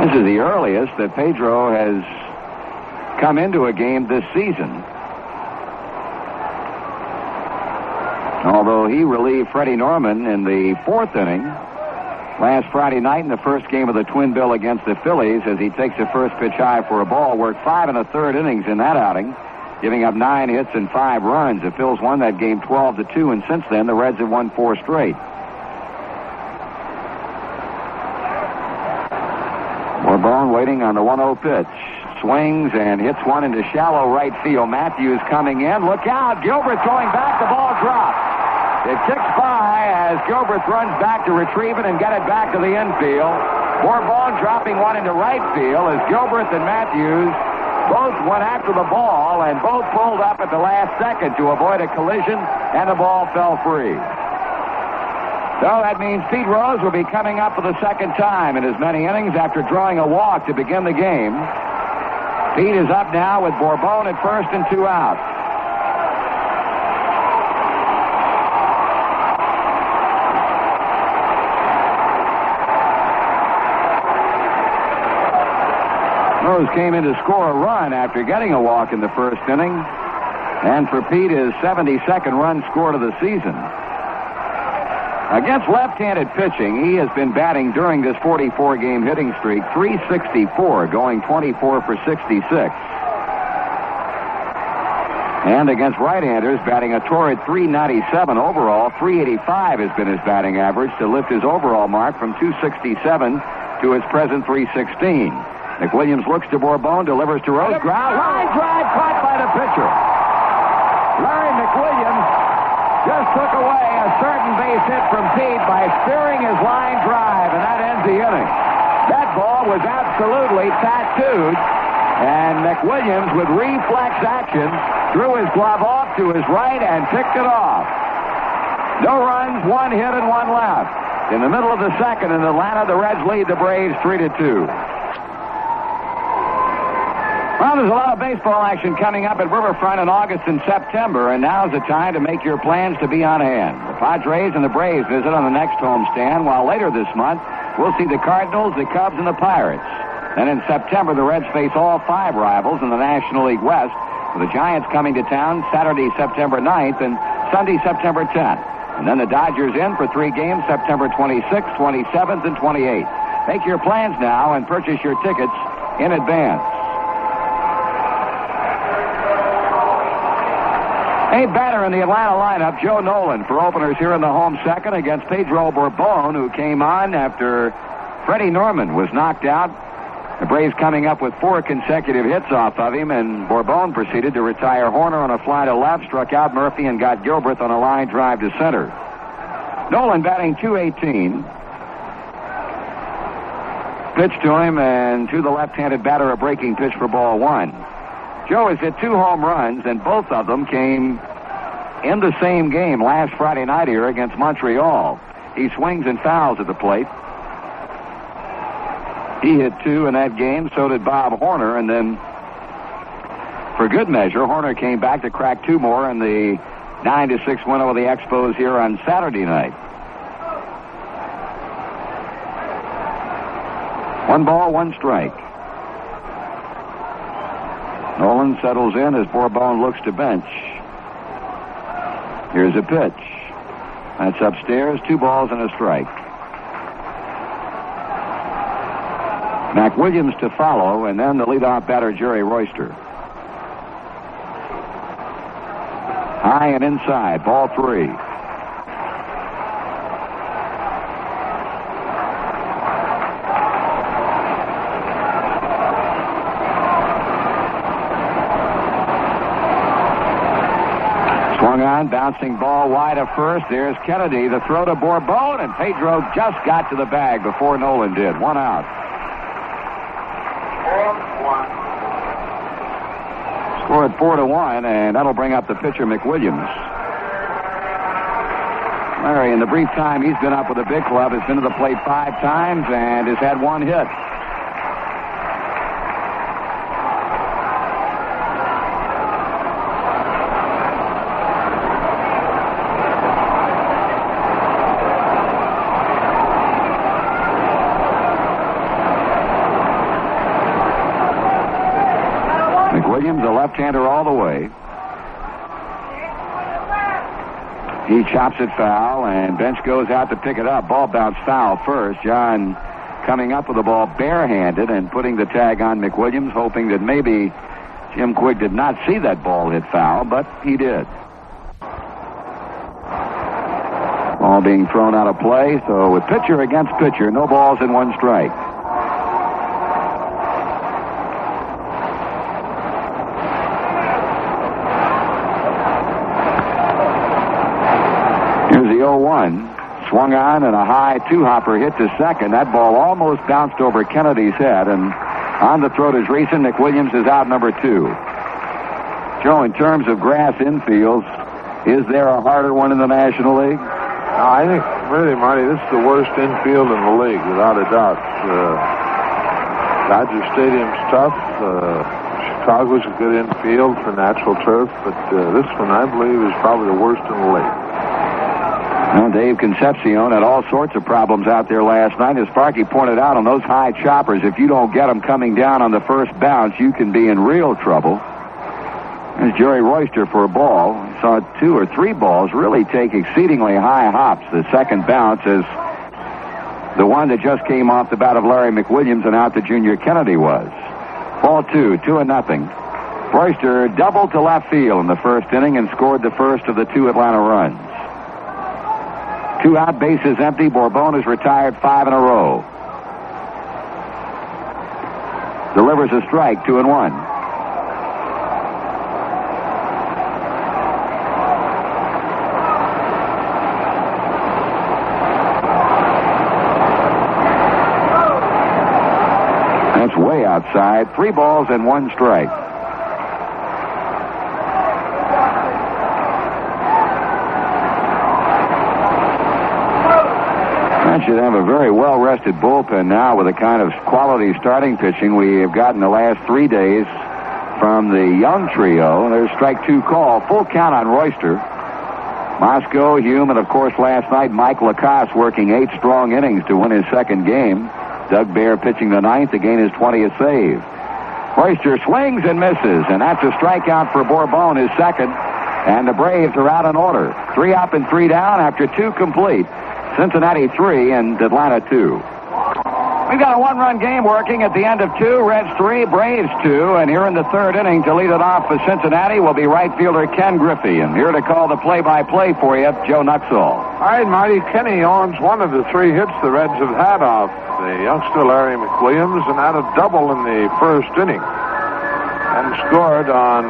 This is the earliest that Pedro has come into a game this season. Although he relieved Freddie Norman in the 4th inning last Friday night in the first game of the Twin Bill against the Phillies, as he takes the first pitch high for a ball, worked 5 1/3 innings in that outing, giving up 9 hits and 5 runs. The Phils won that game 12-2, and since then the Reds have won 4 straight. Bourbon waiting on the 1-0 pitch. Swings and hits one into shallow right field. Matthews coming in. Look out. Gilbert throwing back. The ball dropped. It ticks by as Gilbert runs back to retrieve it and get it back to the infield. Bourbon dropping one into right field as Gilbert and Matthews both went after the ball and both pulled up at the last second to avoid a collision, and the ball fell free. So that means Pete Rose will be coming up for the second time in as many innings after drawing a walk to begin the game. Pete is up now with Bourbon at first and 2 out. Rose came in to score a run after getting a walk in the first inning. And for Pete, his 72nd run scored of the season. Against left-handed pitching, he has been batting during this 44-game hitting streak, .364, going 24 for 66. And against right-handers, batting a torrid .397 overall, .385 has been his batting average to lift his overall mark from .267 to his present .316. McWilliams looks to Bourbon, delivers to Rose. Ground line drive caught by the pitcher. Larry McWilliams just took away a certain base hit from Pete by spearing his line drive, and that ends the inning. That ball was absolutely tattooed, and McWilliams, with reflex action, threw his glove off to his right and picked it off. No runs, 1 hit, and 1 left. In the middle of the second in Atlanta, the Reds lead the Braves 3-2. Well, there's a lot of baseball action coming up at Riverfront in August and September, and now's the time to make your plans to be on hand. The Padres and the Braves visit on the next homestand, while later this month, we'll see the Cardinals, the Cubs, and the Pirates. Then in September, the Reds face all 5 rivals in the National League West, with the Giants coming to town Saturday, September 9th, and Sunday, September 10th. And then the Dodgers in for 3 games, September 26th, 27th, and 28th. Make your plans now and purchase your tickets in advance. A batter in the Atlanta lineup, Joe Nolan, for openers here in the home second against Pedro Bourbon, who came on after Freddie Norman was knocked out. The Braves coming up with 4 consecutive hits off of him, and Bourbon proceeded to retire Horner on a fly to left, struck out Murphy, and got Gilbert on a line drive to center. Nolan batting .218. Pitch to him, and to the left-handed batter, a breaking pitch for ball 1. Joe has hit 2 home runs, and both of them came in the same game last Friday night here against Montreal. He swings and fouls at the plate. He hit 2 in that game, so did Bob Horner, and then for good measure, Horner came back to crack 2 more in the 9-6 win over the Expos here on Saturday night. 1 ball, 1 strike. Nolan settles in as Bourbon looks to bench. Here's a pitch. That's upstairs, 2 balls and a strike. McWilliams to follow, and then the leadoff batter, Jerry Royster. High and inside, ball 3. one. Bouncing ball wide of first. There's Kennedy. The throw to Bourbon, and Pedro just got to the bag before Nolan did. 1 out. 4-1. Score at 4-1, and that'll bring up the pitcher, McWilliams. Larry, in the brief time he's been up with the big club, has been to the plate 5 times and has had 1 hit. McWilliams, a left-hander all the way. He chops it foul, and Bench goes out to pick it up. Ball bounced foul first. John coming up with the ball barehanded and putting the tag on McWilliams, hoping that maybe Jim Quigg did not see that ball hit foul, but he did. Ball being thrown out of play, so with pitcher against pitcher, no balls and 1 strike. Here's the 0-1. Swung on and a high 2-hopper hit to second. That ball almost bounced over Kennedy's head, and on the throw to Dreesen, McWilliams is out number 2. Joe, in terms of grass infields, is there a harder one in the National League? I think, really, Marty, this is the worst infield in the league, without a doubt. Dodger Stadium's tough. Chicago's a good infield for natural turf, but this one, I believe, is probably the worst in the league. Well, Dave Concepcion had all sorts of problems out there last night. As Sparky pointed out, on those high choppers, if you don't get them coming down on the first bounce, you can be in real trouble. There's Jerry Royster for a ball. Saw 2 or 3 balls really take exceedingly high hops. The second bounce is the one that just came off the bat of Larry McWilliams and out to Junior Kennedy was. Ball 2, 2-0. Royster doubled to left field in the first inning and scored the first of the 2 Atlanta runs. 2 out, bases empty. Bourbon is retired 5 in a row. Delivers a strike, 2-1. That's way outside. 3 balls and 1 strike. Should have a very well-rested bullpen now with the kind of quality starting pitching we have gotten the last 3 days from the Young trio. There's strike 2 call. Full count on Royster. Moscow, Hume, and of course last night Mike Lacasse working 8 strong innings to win his second game. Doug Bear pitching the 9th to gain his 20th save. Royster swings and misses, and that's a strikeout for Bourbon, his second. And the Braves are out in order. 3 up and 3 down after 2 complete. Cincinnati 3 and Atlanta 2. We've got a 1-run game working at the end of 2. Reds 3, Braves 2. And here in the 3rd inning to lead it off for Cincinnati will be right fielder Ken Griffey. And here to call the play-by-play for you, Joe Nuxall. All right, Marty. Kenny owns one of the 3 hits the Reds have had off the youngster Larry McWilliams, and had a double in the first inning. And scored on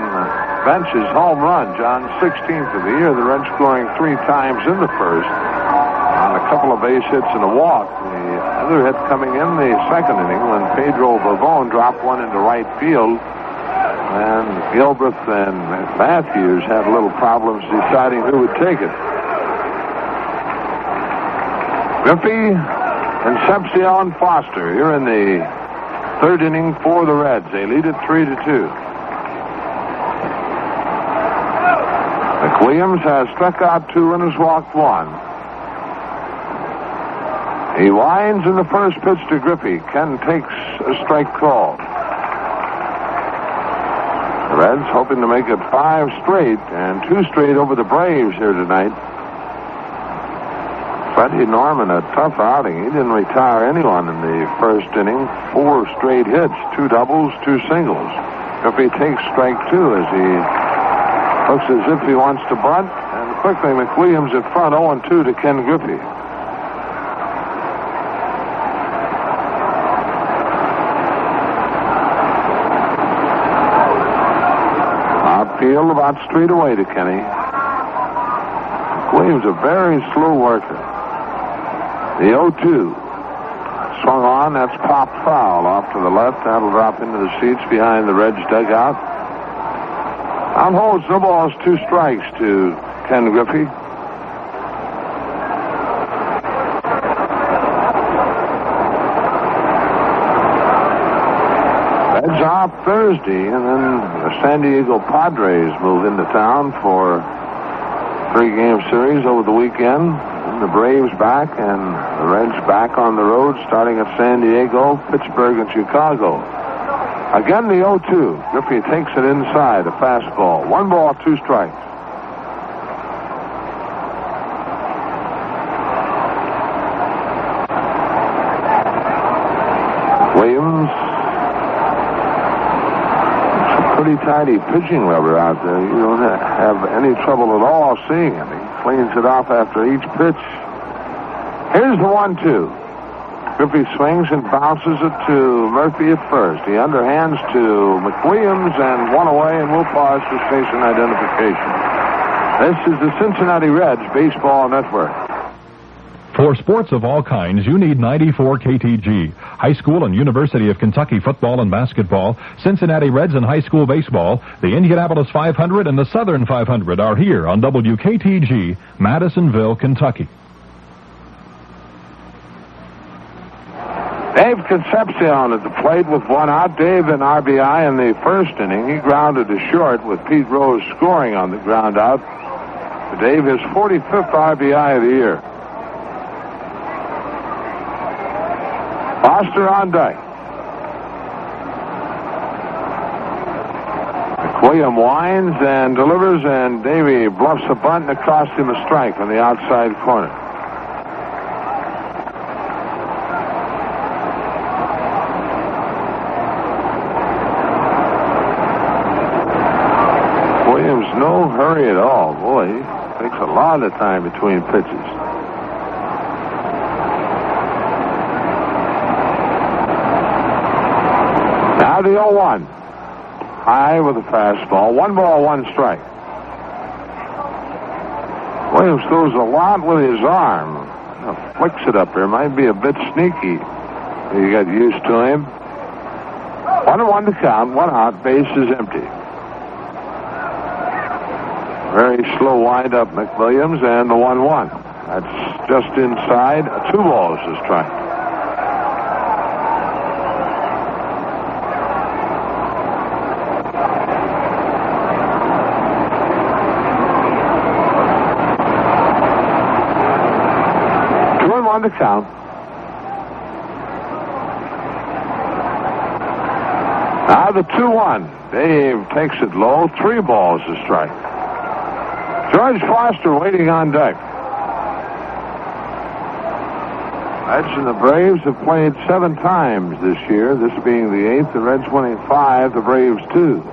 Bench's home run, John's 16th of the year. The Reds scoring 3 times in the first. On a couple of base hits and a walk. The other hit coming in the second inning when Pedro Bourbon dropped one into right field. And Gilbreth and Matthews had little problems deciding who would take it. Griffey, Concepcion, Foster here in the 3rd inning for the Reds. They lead it 3-2. McWilliams has struck out 2 and has walked 1. He winds in the first pitch to Griffey. Ken takes a strike call. The Reds hoping to make it 5 straight and 2 straight over the Braves here tonight. Freddie Norman, a tough outing. He didn't retire anyone in the first inning. 4 straight hits, 2 doubles, 2 singles. Griffey takes strike 2 as he looks as if he wants to bunt. And quickly McWilliams at front, 0-2 to Ken Griffey. Field about straight away to Kenny. Williams, a very slow worker. The 0-2. Swung on. That's popped foul off to the left. That'll drop into the seats behind the Reds dugout. On holds, no balls, 2 strikes to Ken Griffey. Reds off Thursday, and then the San Diego Padres move into town for 3-game series over the weekend. And the Braves back, and the Reds back on the road, starting at San Diego, Pittsburgh, and Chicago. Again, the 0-2. Griffey takes it inside, a fastball. 1 ball, 2 strikes. Williams. Pretty tidy pitching rubber out there. You don't have any trouble at all seeing it. He cleans it off after each pitch. Here's the 1-2. Griffey swings and bounces it to Murphy at first. He underhands to McWilliams and 1 away, and we'll pause for station identification. This is the Cincinnati Reds Baseball Network. For sports of all kinds, you need 94 KTG. High school and University of Kentucky football and basketball, Cincinnati Reds and high school baseball, the Indianapolis 500 and the Southern 500 are here on WKTG, Madisonville, Kentucky. Dave Concepcion at the plate with 1 out. Dave an RBI in the first inning. He grounded to short with Pete Rose scoring on the ground out. Dave, his 45th RBI of the year. Foster on deck. McWilliam winds and delivers, and Davey bluffs a bunt, and it cost him a strike on the outside corner. Williams, no hurry at all. Boy, he takes a lot of time between pitches. Now the 0-1. High with a fastball. 1 ball, 1 strike. Williams throws a lot with his arm. Flicks it up there. Might be a bit sneaky. You got used to him. 1-1 to count. 1 out. Base is empty. Very slow wind-up McWilliams, and the 1-1. That's just inside. 2 balls to strike. On the count. Now the 2-1. Dave takes it low. 3 balls to strike. George Foster waiting on deck. Reds and the Braves have played 7 times this year, this being the 8th. The Reds winning 5, the Braves 2.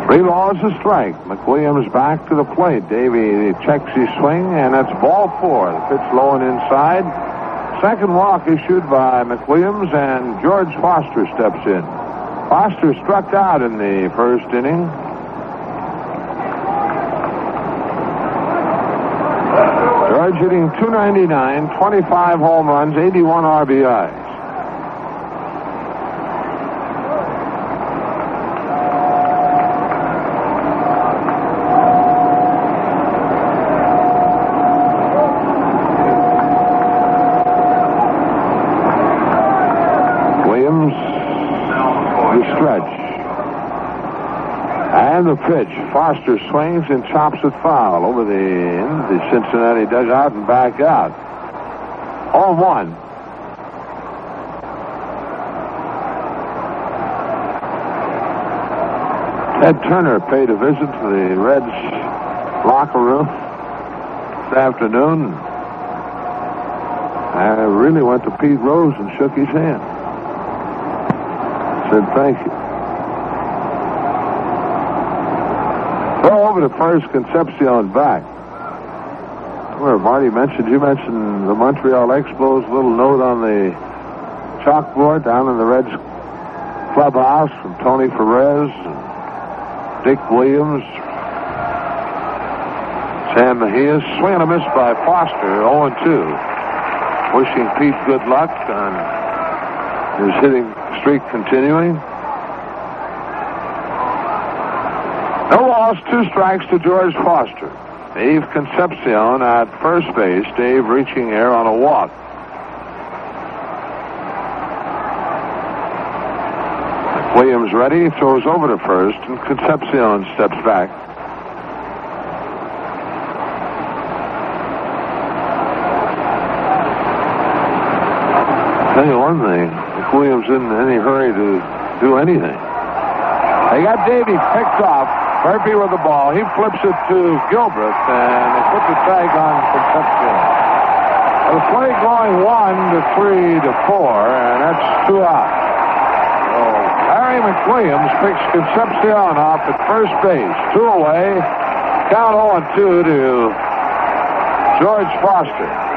3 balls to strike. McWilliams back to the plate. Davey checks his swing, and that's ball 4. The pitch low and inside. Second walk issued by McWilliams, and George Foster steps in. Foster struck out in the first inning. George hitting .299, 25 home runs, 81 RBIs. And the pitch. Foster swings and chops it foul over the Cincinnati dugout and back out. 0-1. Ted Turner paid a visit to the Reds locker room this afternoon. I really went to Pete Rose and shook his hand. Said thank you. Throw over to first, Concepcion back. Where Marty mentioned, you mentioned the Montreal Expos little note on the chalkboard down in the Reds clubhouse from Tony Perez. Dick Williams, Sam Mejia. Swing and a miss by Foster, 0-2. Wishing Pete good luck on his hitting streak continuing. No loss, 2 strikes to George Foster. Dave Concepcion at first base. Dave reaching there on a walk. Williams ready, throws over to first, and Concepcion steps back. I'll tell you one thing, Williams isn't in any hurry to do anything. They got Davey picked off. Murphy with the ball. He flips it to Gilbreth, and they put the tag on Concepcion. The play going 1-3-4, and that's 2 out. So Harry McWilliams picks Concepcion off at first base. 2 away. Count 0-2 to George Foster.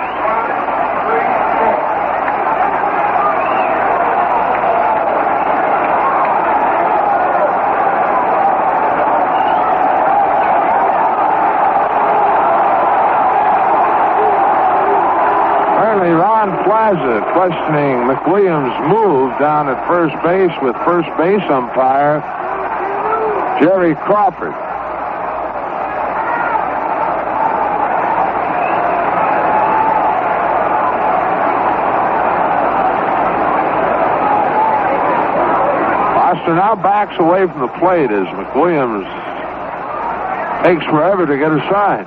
Plaza questioning McWilliams' move down at first base with first base umpire Jerry Crawford. Foster now backs away from the plate as McWilliams takes forever to get a sign.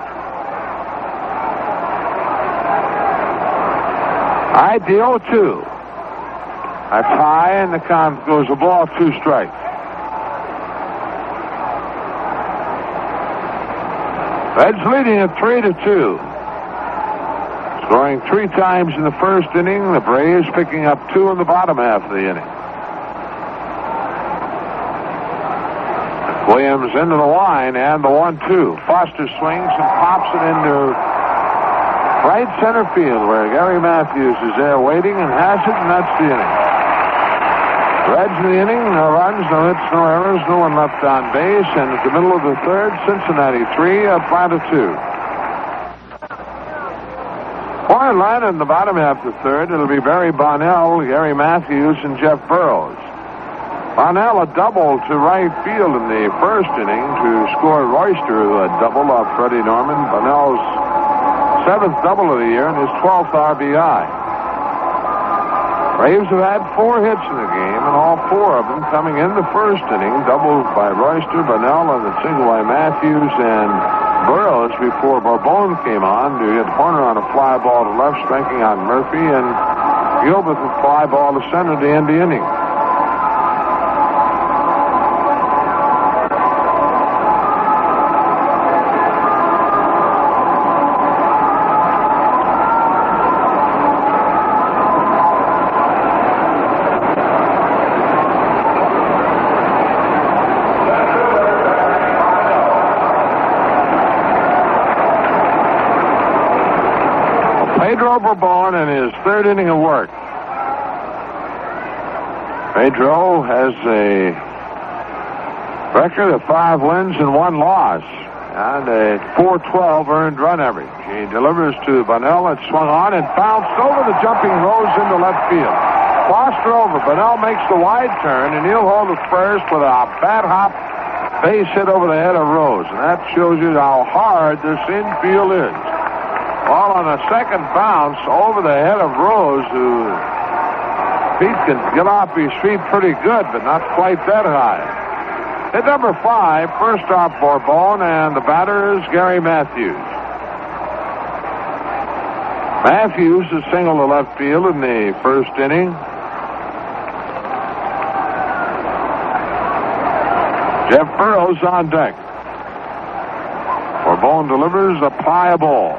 All right, the 0-2. That's high, and the count goes a ball, 2 strikes. Reds leading at 3-2. Scoring 3 times in the first inning. The Braves picking up 2 in the bottom half of the inning. Williams into the line and the 1-2. Foster swings and pops it into right center field where Gary Matthews is there waiting and has it, and that's the inning. Reds in the inning, no runs, no hits, no errors, no one left on base, and at the middle of the third, Cincinnati 3, Atlanta 2. Point line in the bottom half of the third, it'll be Barry Bonnell, Gary Matthews, and Jeff Burroughs. Bonnell a double to right field in the first inning to score Royster, who had double off Freddie Norman. Bonnell's 7th double of the year and his 12th RBI. Braves have had 4 hits in the game, and all 4 of them coming in the first inning. Doubled by Royster, Bonnell, and a single by Matthews and Burroughs before Bourbon came on to hit Horner on a fly ball to left, striking on Murphy, and Gilbert a fly ball to center to end the inning. Pedro Bourbon in his 3rd inning of work. Pedro has a record of 5 wins and 1 loss and a .412 earned run average. He delivers to Bonnell. It's swung on and bounced over the jumping Rose into left field. Foster over. Bonnell makes the wide turn, and he'll hold it first with a bat hop base hit over the head of Rose. And that shows you how hard this infield is. Ball on a second bounce over the head of Rose, who Pete can get off his feet pretty good, but not quite that high. Hit number 5, first off Bourbon, and the batter is Gary Matthews. Matthews is single to left field in the first inning. Jeff Burroughs on deck. Bourbon delivers a fly ball.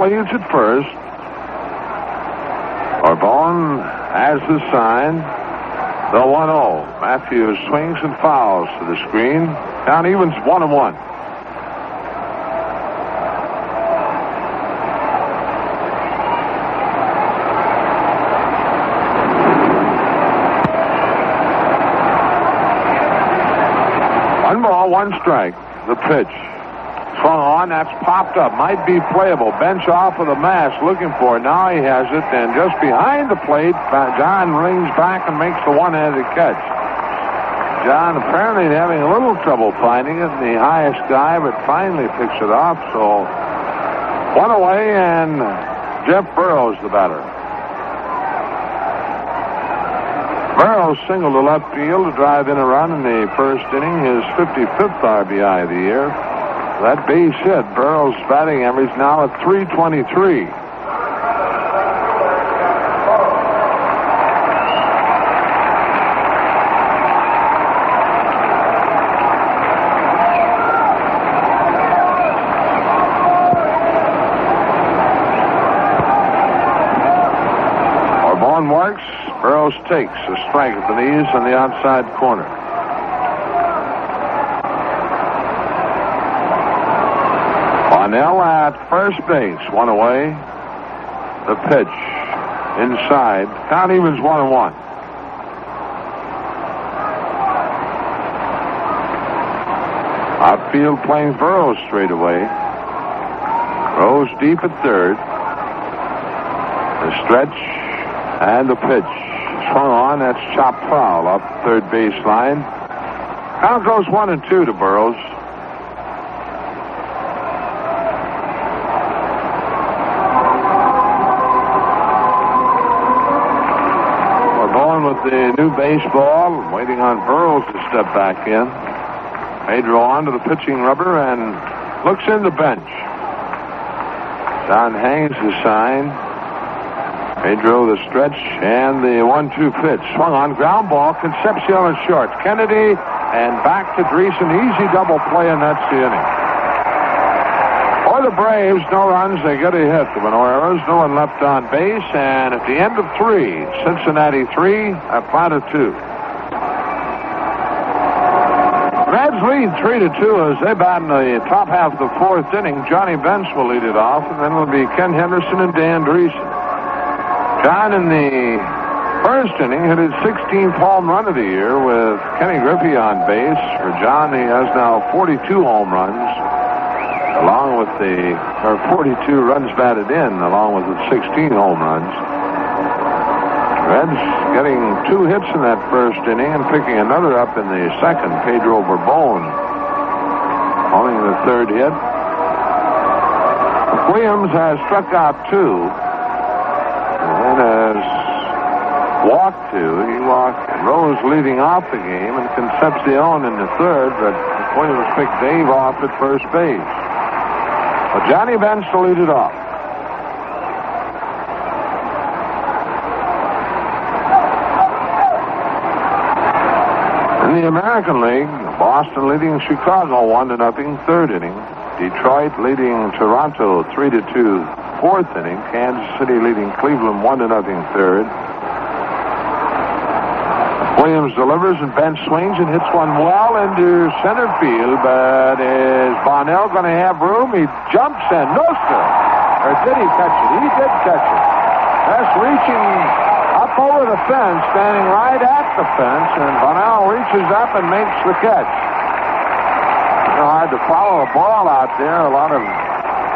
Leads at first. Bourbon has the sign. The 1-0. Matthews swings and fouls to the screen. Count evens 1-1. One ball, one strike. The pitch. Swung on. That's popped up. Might be playable. Bench off of the mask looking for it. Now he has it. And just behind the plate, John rings back and makes the one-handed catch. John apparently having a little trouble finding it in the highest guy, but finally picks it off. So one away, and Jeff Burroughs the batter. Burroughs singled to left field to drive in a run in the first inning, his 55th RBI of the year. That base hit, Burroughs' batting average now at .323. Orban works. Burroughs takes a strike at the knees on the outside corner. Bonnell at first base, one away. The pitch inside. Count evens 1-1. Outfield playing Burroughs straight away. Rose deep at third. The stretch and the pitch. Swung on. That's chopped foul up third baseline. Count goes 1-2 to Burroughs. With the new baseball, waiting on Burroughs to step back in. Pedro onto the pitching rubber and looks in the bench. John hangs the sign. Pedro the stretch and the 1-2 pitch. Swung on, ground ball. Concepcion is short. Kennedy and back to Dreesen. Easy double play, and that's the inning. For the Braves, no runs, they get a hit. The Manoeras, no one left on base, and at the end of 3, Cincinnati 3, Atlanta 2. Reds lead 3-2 as they bat in the top half of the fourth inning. Johnny Bench will lead it off, and then it'll be Ken Henderson and Dan Dreesen. John in the first inning hit his 16th home run of the year with Kenny Griffey on base. For John, he has now 42 home runs. Along with 42 runs batted in, along with the 16 home runs. Reds getting 2 hits in that first inning and picking another up in the second. Pedro Borbon owning the third hit. Williams has struck out 2 and has walked 2. He walked Rose leading off the game and Concepcion in the third, but Williams picked Dave off at first base. But Johnny Bench to lead it off. In the American League, Boston leading Chicago 1-0 third inning. Detroit leading Toronto 3-2 fourth inning. Kansas City leading Cleveland 1-0 third. Williams delivers and Bench swings and hits one well into center field, but is Bonnell going to have room? He jumps in. No, sir. Or did he catch it? He did catch it. That's reaching up over the fence, standing right at the fence, and Bonnell reaches up and makes the catch. It's hard to follow a ball out there. A lot of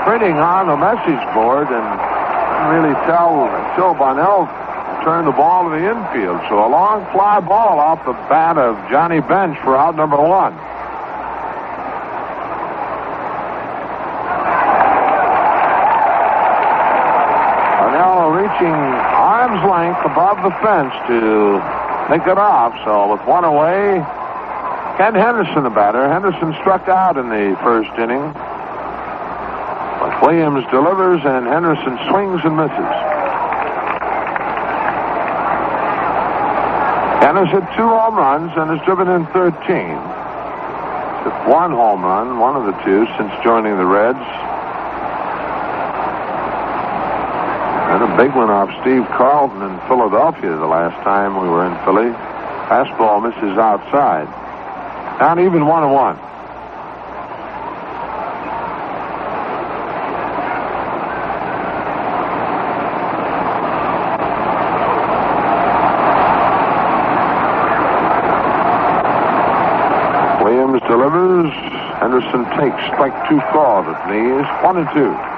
printing on the message board, and couldn't really tell until Bonnell turned the ball to the infield. So a long fly ball off the bat of Johnny Bench for out number 1. Bonnell reaching arm's length above the fence to pick it off. So with 1 away, Ken Henderson the batter. Henderson struck out in the first inning. But Williams delivers and Henderson swings and misses. Ken has hit 2 home runs and has driven in 13. Hit 1 home run, one of the 2 since joining the Reds. And a big one off Steve Carlton in Philadelphia the last time we were in Philly. Fastball misses outside. Down even 1-1. Williams delivers. Henderson takes strike 2 called at knees. 1-2.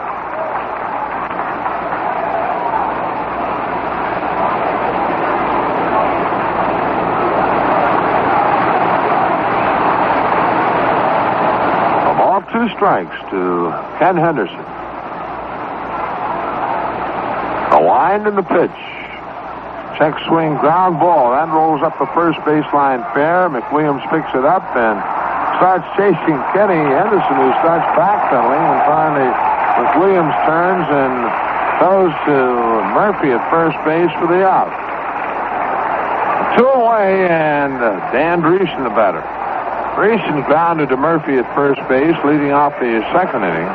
Two strikes to Ken Henderson. A wind in the pitch. Check swing, ground ball. That rolls up the first baseline fair. McWilliams picks it up and starts chasing Kenny Henderson, who starts backpedaling. And finally, McWilliams turns and goes to Murphy at first base for the out. 2 away, and Dan Dreesen the batter. Dreesen grounded to Murphy at first base, leading off the second inning.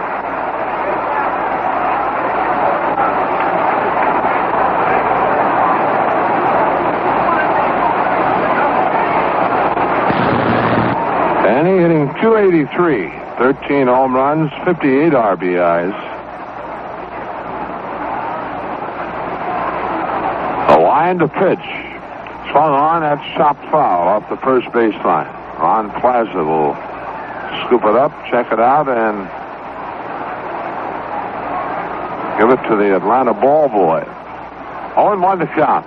Danny hitting .283, 13 home runs, 58 RBIs. A wind to pitch. Swung on, that's chopped foul off the first baseline. Ron Plaza will scoop it up, check it out, and give it to the Atlanta ball boy. 0-1 to count.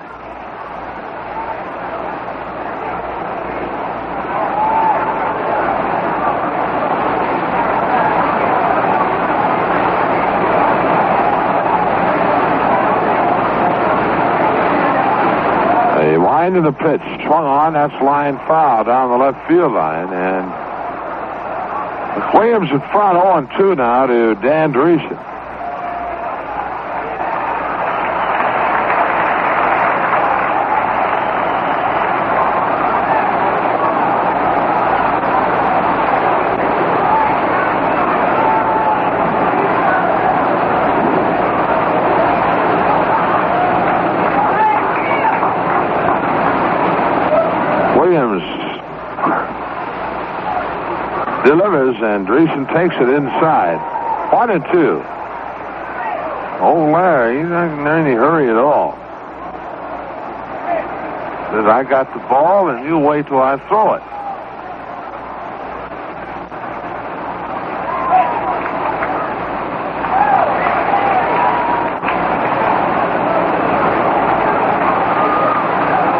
Into the pitch, swung on, that's line foul down the left field line, and McWilliams in front, 0-2 now to Dan Dreesen. Delivers, and Dreesen takes it inside. 1-2. Old Larry, he's not in any hurry at all. Says, I got the ball, and you wait till I throw it.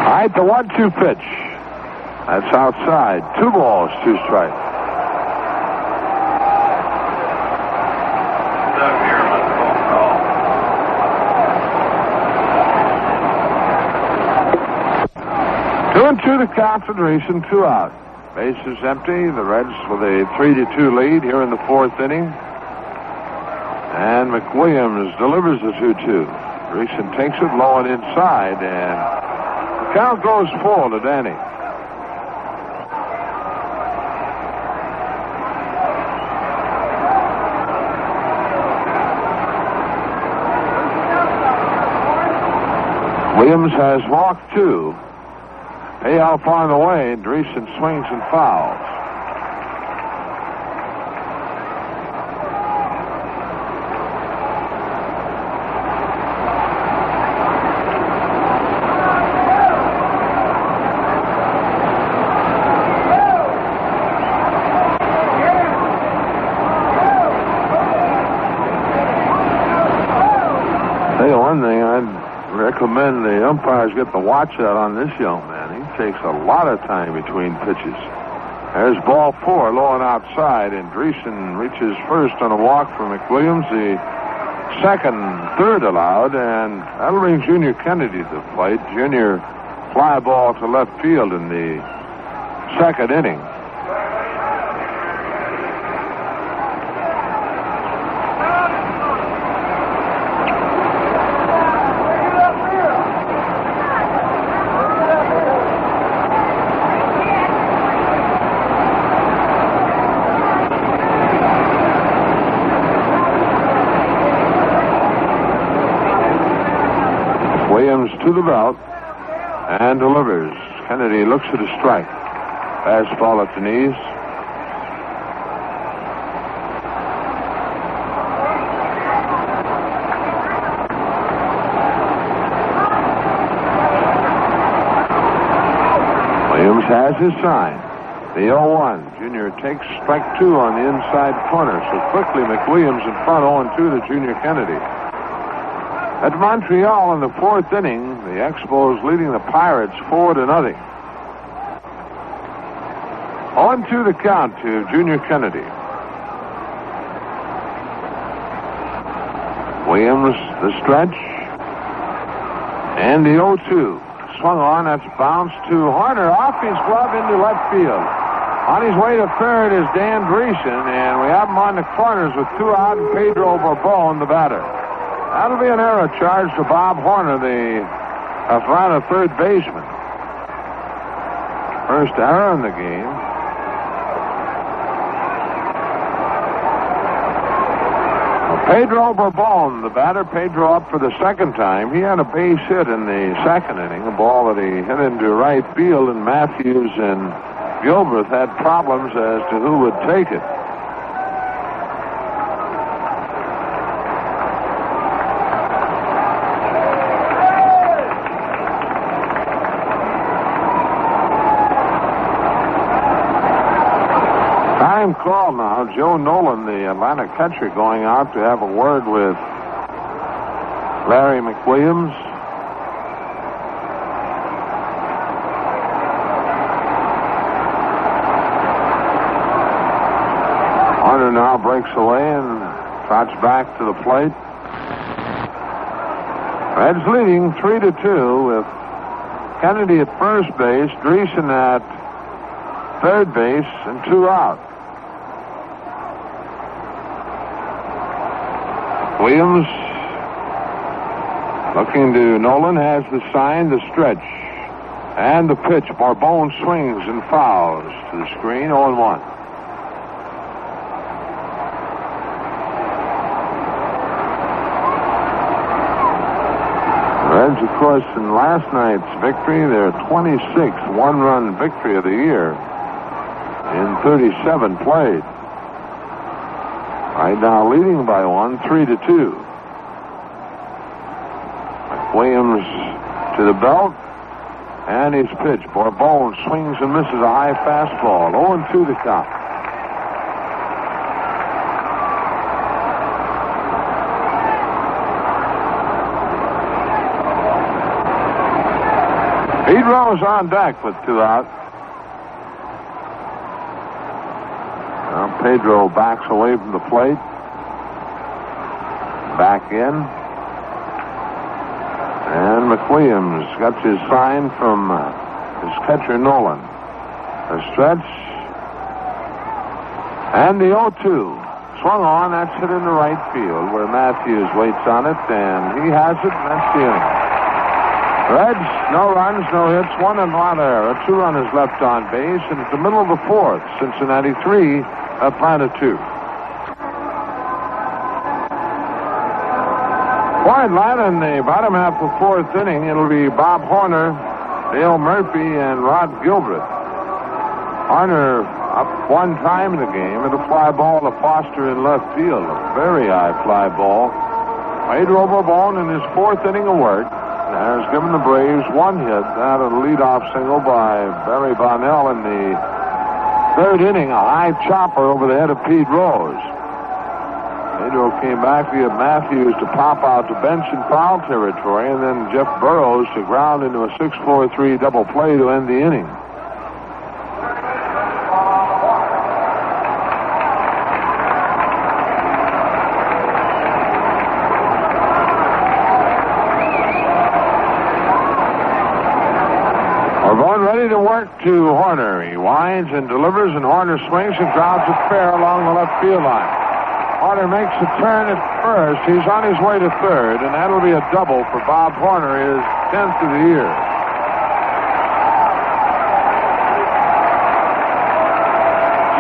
All right, the 1-2 pitch. That's outside. 2 balls, 2 strikes. To the count for Dreesen, 2 out. Bases empty. The Reds with a 3-2 lead here in the 4th inning. And McWilliams delivers the 2-2. Dreesen takes it low and inside, and the count goes full to Danny. Williams has walked 2. Payoff on the way. Dreesen swings and fouls. Tell you one thing, I'd recommend the umpires get the watch out on this young man. Takes a lot of time between pitches. There's ball 4, low and outside, and Dreesen reaches first on a walk for McWilliams. The second, third allowed, and that'll bring Junior Kennedy to the plate. Junior fly ball to left field in the second inning. To the belt. and delivers. Kennedy looks at a strike. Fastball at the knees. Williams has his sign. The 0-1. Junior takes strike 2 on the inside corner. So quickly McWilliams in front 0-2 to Junior Kennedy. At Montreal in the 4th inning, the Expos leading the Pirates 4-0. 0-2 the count to Junior Kennedy. Williams the stretch. And the 0-2. Swung on, that's bounced to Horner. Off his glove into left field. On his way to third is Dan Dreesen, and we have him on the corners with 2 out and Pedro Bourbon, the batter. That'll be an error charge to Bob Horner, the Atlanta third baseman. First error in the game. Pedro Bourbon, the batter. Pedro up for the second time. He had a base hit in the second inning, a ball that he hit into right field, and Matthews and Gilbreth had problems as to who would take it. Time call now. Joe Nolan, the Atlanta catcher, going out to have a word with Larry McWilliams. Hunter now breaks away and trots back to the plate. Reds leading 3-2 with Kennedy at first base, Dreesen at third base, and 2 out. Williams looking to Nolan, has the sign, the stretch, and the pitch. Bourbon swings and fouls to the screen, 0-1. Reds, of course, in last night's victory, their 26th one-run victory of the year in 37 played. Right now leading by 1, 3-2. Williams to the belt, and his pitch. Bourbon swings and misses a high fastball. 0-2 the count. Pedro's on deck with 2 out. Now Pedro backs away from the plate. Back in. And McWilliams got his sign from his catcher Nolan. A stretch. And the 0-2. Swung on. That's hit in the right field where Matthews waits on it. And he has it. And that's the inning. Reds, no runs, no hits, 1 Atlanta error. 2 runners left on base. And it's the middle of the 4th. Cincinnati 3, Atlanta 2. For Atlanta in the bottom half of the 4th inning, it'll be Bob Horner, Dale Murphy, and Rod Gilbreth. Horner up 1 time in the game with a fly ball to Foster in left field. A very high fly ball. Pedro Bourbon in his 4th inning of work has given the Braves 1 hit. That a leadoff single by Barry Bonnell in the 3rd inning. A high chopper over the head of Pete Rose. Pedro came back via Matthews to pop out to bench in foul territory, and then Jeff Burrows to ground into a 6-4-3 double play to end the inning. Ready to work to Horner. He winds and delivers, and Horner swings and grounds it fair along the left field line. Horner makes a turn at first. He's on his way to third, and that'll be a double for Bob Horner, his 10th of the year.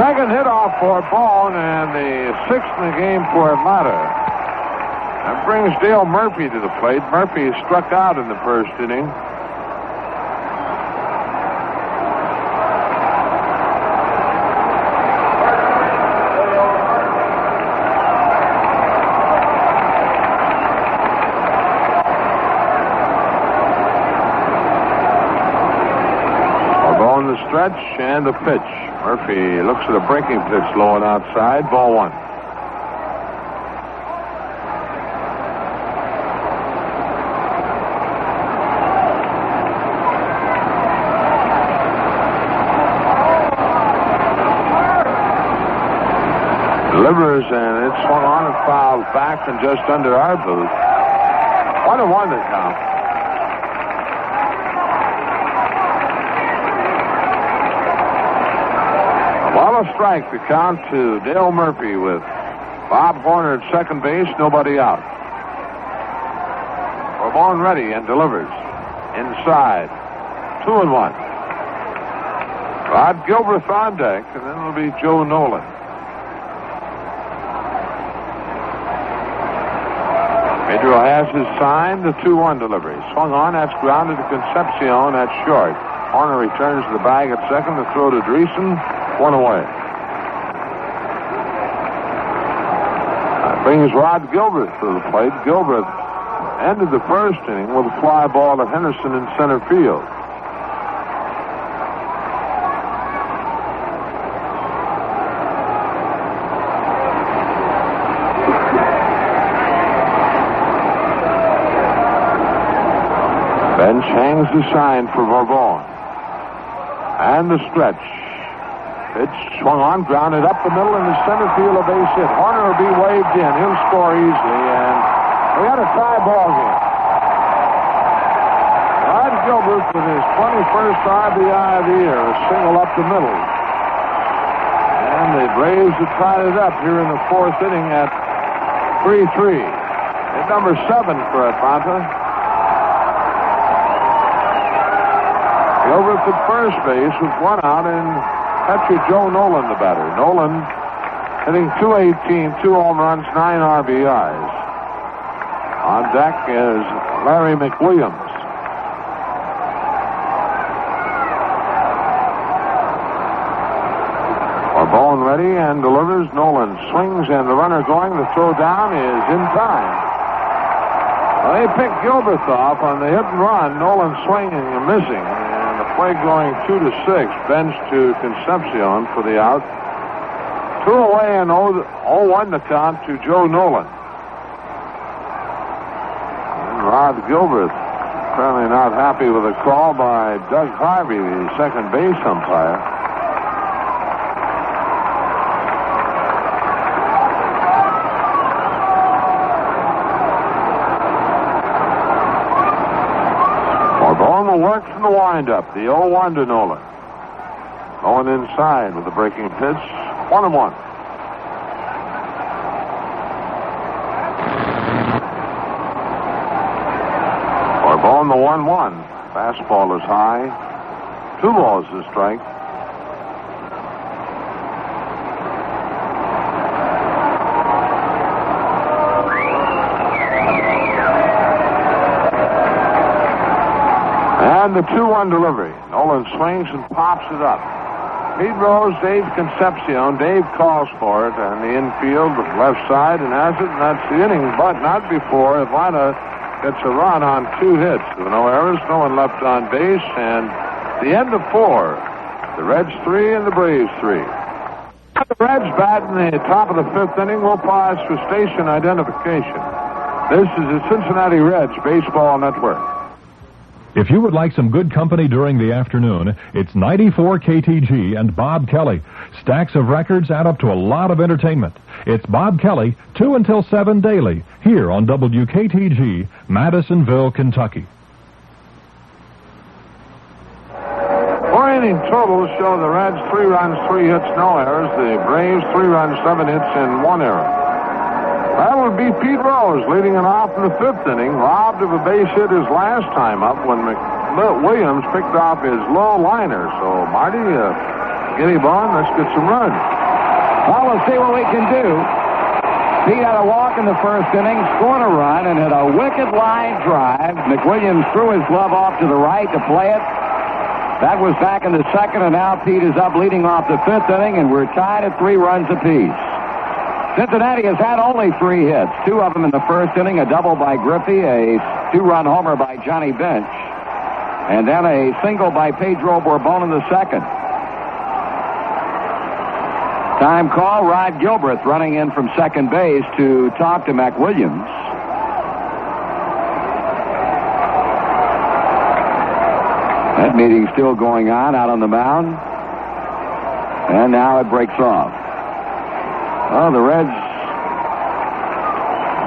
Second hit off for Bone, and the 6th in the game for Atlanta. That brings Dale Murphy to the plate. Murphy struck out in the 1st inning. stretch and the pitch. Murphy looks at a breaking pitch low and outside. Ball one. Delivers, and it swung on and fouled back and just under our booth. 1-1 the count. A strike to count to Dale Murphy with Bob Horner at second base, nobody out. Ball ready and delivers. Inside. 2-1. Rod Gilbert on deck, and then it'll be Joe Nolan. Pedro has his sign, the 2-1 delivery. Swung on, that's grounded to Concepcion, that's short. Horner returns to the bag at second to throw to Dreesen. 1 away. That brings Rod Gilbert to the plate. Gilbert ended the first inning with a fly ball to Henderson in center field. Bench hangs the sign for Bourbon. And the stretch. Pitch swung on, grounded up the middle in the center field, a base hit. Horner will be waved in. He'll score easily, and we had a tie ball game. Rod Gilbert with his 21st RBI of the year, a single up the middle. And the Braves have tied it up here in the fourth inning at 3-3. At number 7 for Atlanta. Gilbert at first base with one out, and catcher Joe Nolan, the batter. Nolan hitting .218, 2 home runs, 9 RBIs. On deck is Larry McWilliams. Ball ready and delivers. Nolan swings, and the runner going to throw down is in time. Well, they picked Gilbert off on the hit and run. Nolan swinging and missing. And the play going 2-6. Bench to Concepcion for the out. 2 away and 0-1 the count to Joe Nolan. And Rod Gilbert apparently not happy with a call by Doug Harvey, the second base umpire. Ball works from the windup. The 0-1 to Nolan. Going inside with the breaking pitch. 1-1. Or ball in the 1-1. Fastball is high. 2 balls to strike. And the 2-1 delivery. Nolan swings and pops it up. Pete Rose, Dave Concepcion. Dave calls for it on the infield, the left side, and has it, and that's the inning, but not before Atlanta gets a run on 2 hits. There were no errors, no one left on base, and the end of 4. The Reds 3 and the Braves 3. The Reds bat in the top of the 5th inning. We'll pause for station identification. This is the Cincinnati Reds Baseball Network. If you would like some good company during the afternoon, it's 94 KTG and Bob Kelly. Stacks of records add up to a lot of entertainment. It's Bob Kelly, 2 until 7 daily, here on WKTG, Madisonville, Kentucky. 4 inning totals show the Reds 3 runs, 3 hits, no errors. The Braves 3 runs, 7 hits, and 1 error. That would be Pete Rose leading it off in the 5th inning, robbed of a base hit his last time up when Williams picked off his low liner. So, Marty, get him on. Let's get some runs. Well, let's see what we can do. Pete had a walk in the 1st inning, scored a run, and hit a wicked line drive. McWilliams threw his glove off to the right to play it. That was back in the 2nd, and now Pete is up leading off the 5th inning, and we're tied at 3 runs apiece. Cincinnati has had only 3 hits, 2 of them in the 1st inning, a double by Griffey, a 2-run homer by Johnny Bench, and then a single by Pedro Bourbon in the 2nd. Time call, Rod Gilbreth running in from second base to talk to McWilliams. That meeting's still going on out on the mound. And now it breaks off. Oh, the Reds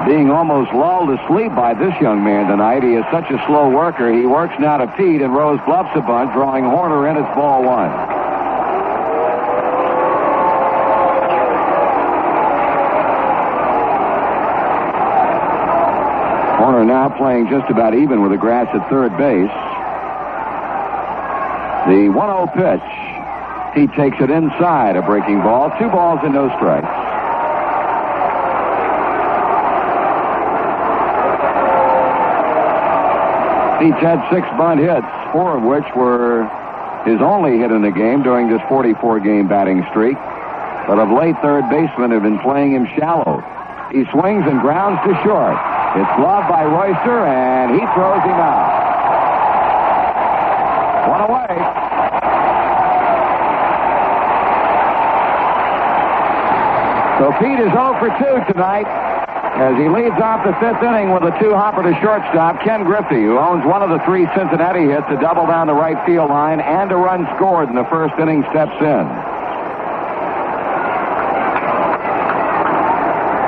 being almost lulled to sleep by this young man tonight. He is such a slow worker. He works now to Pete, and Rose bluffs a bunt, drawing Horner in. It's ball one. Horner now playing just about even with the grass at third base. The 1-0 pitch. Pete takes it inside, a breaking ball. 2 balls and no strikes. Pete's had 6 bunt hits, 4 of which were his only hit in the game during this 44-game batting streak. But of late, third basemen have been playing him shallow. He swings and grounds to short. It's gloved by Royster, and he throws him out. 1 away. So Pete is 0 for 2 tonight as he leads off the 5th inning with a 2-hopper to shortstop. Ken Griffey, who owns one of the 3 Cincinnati hits, a double down the right field line, and a run scored in the first inning, steps in.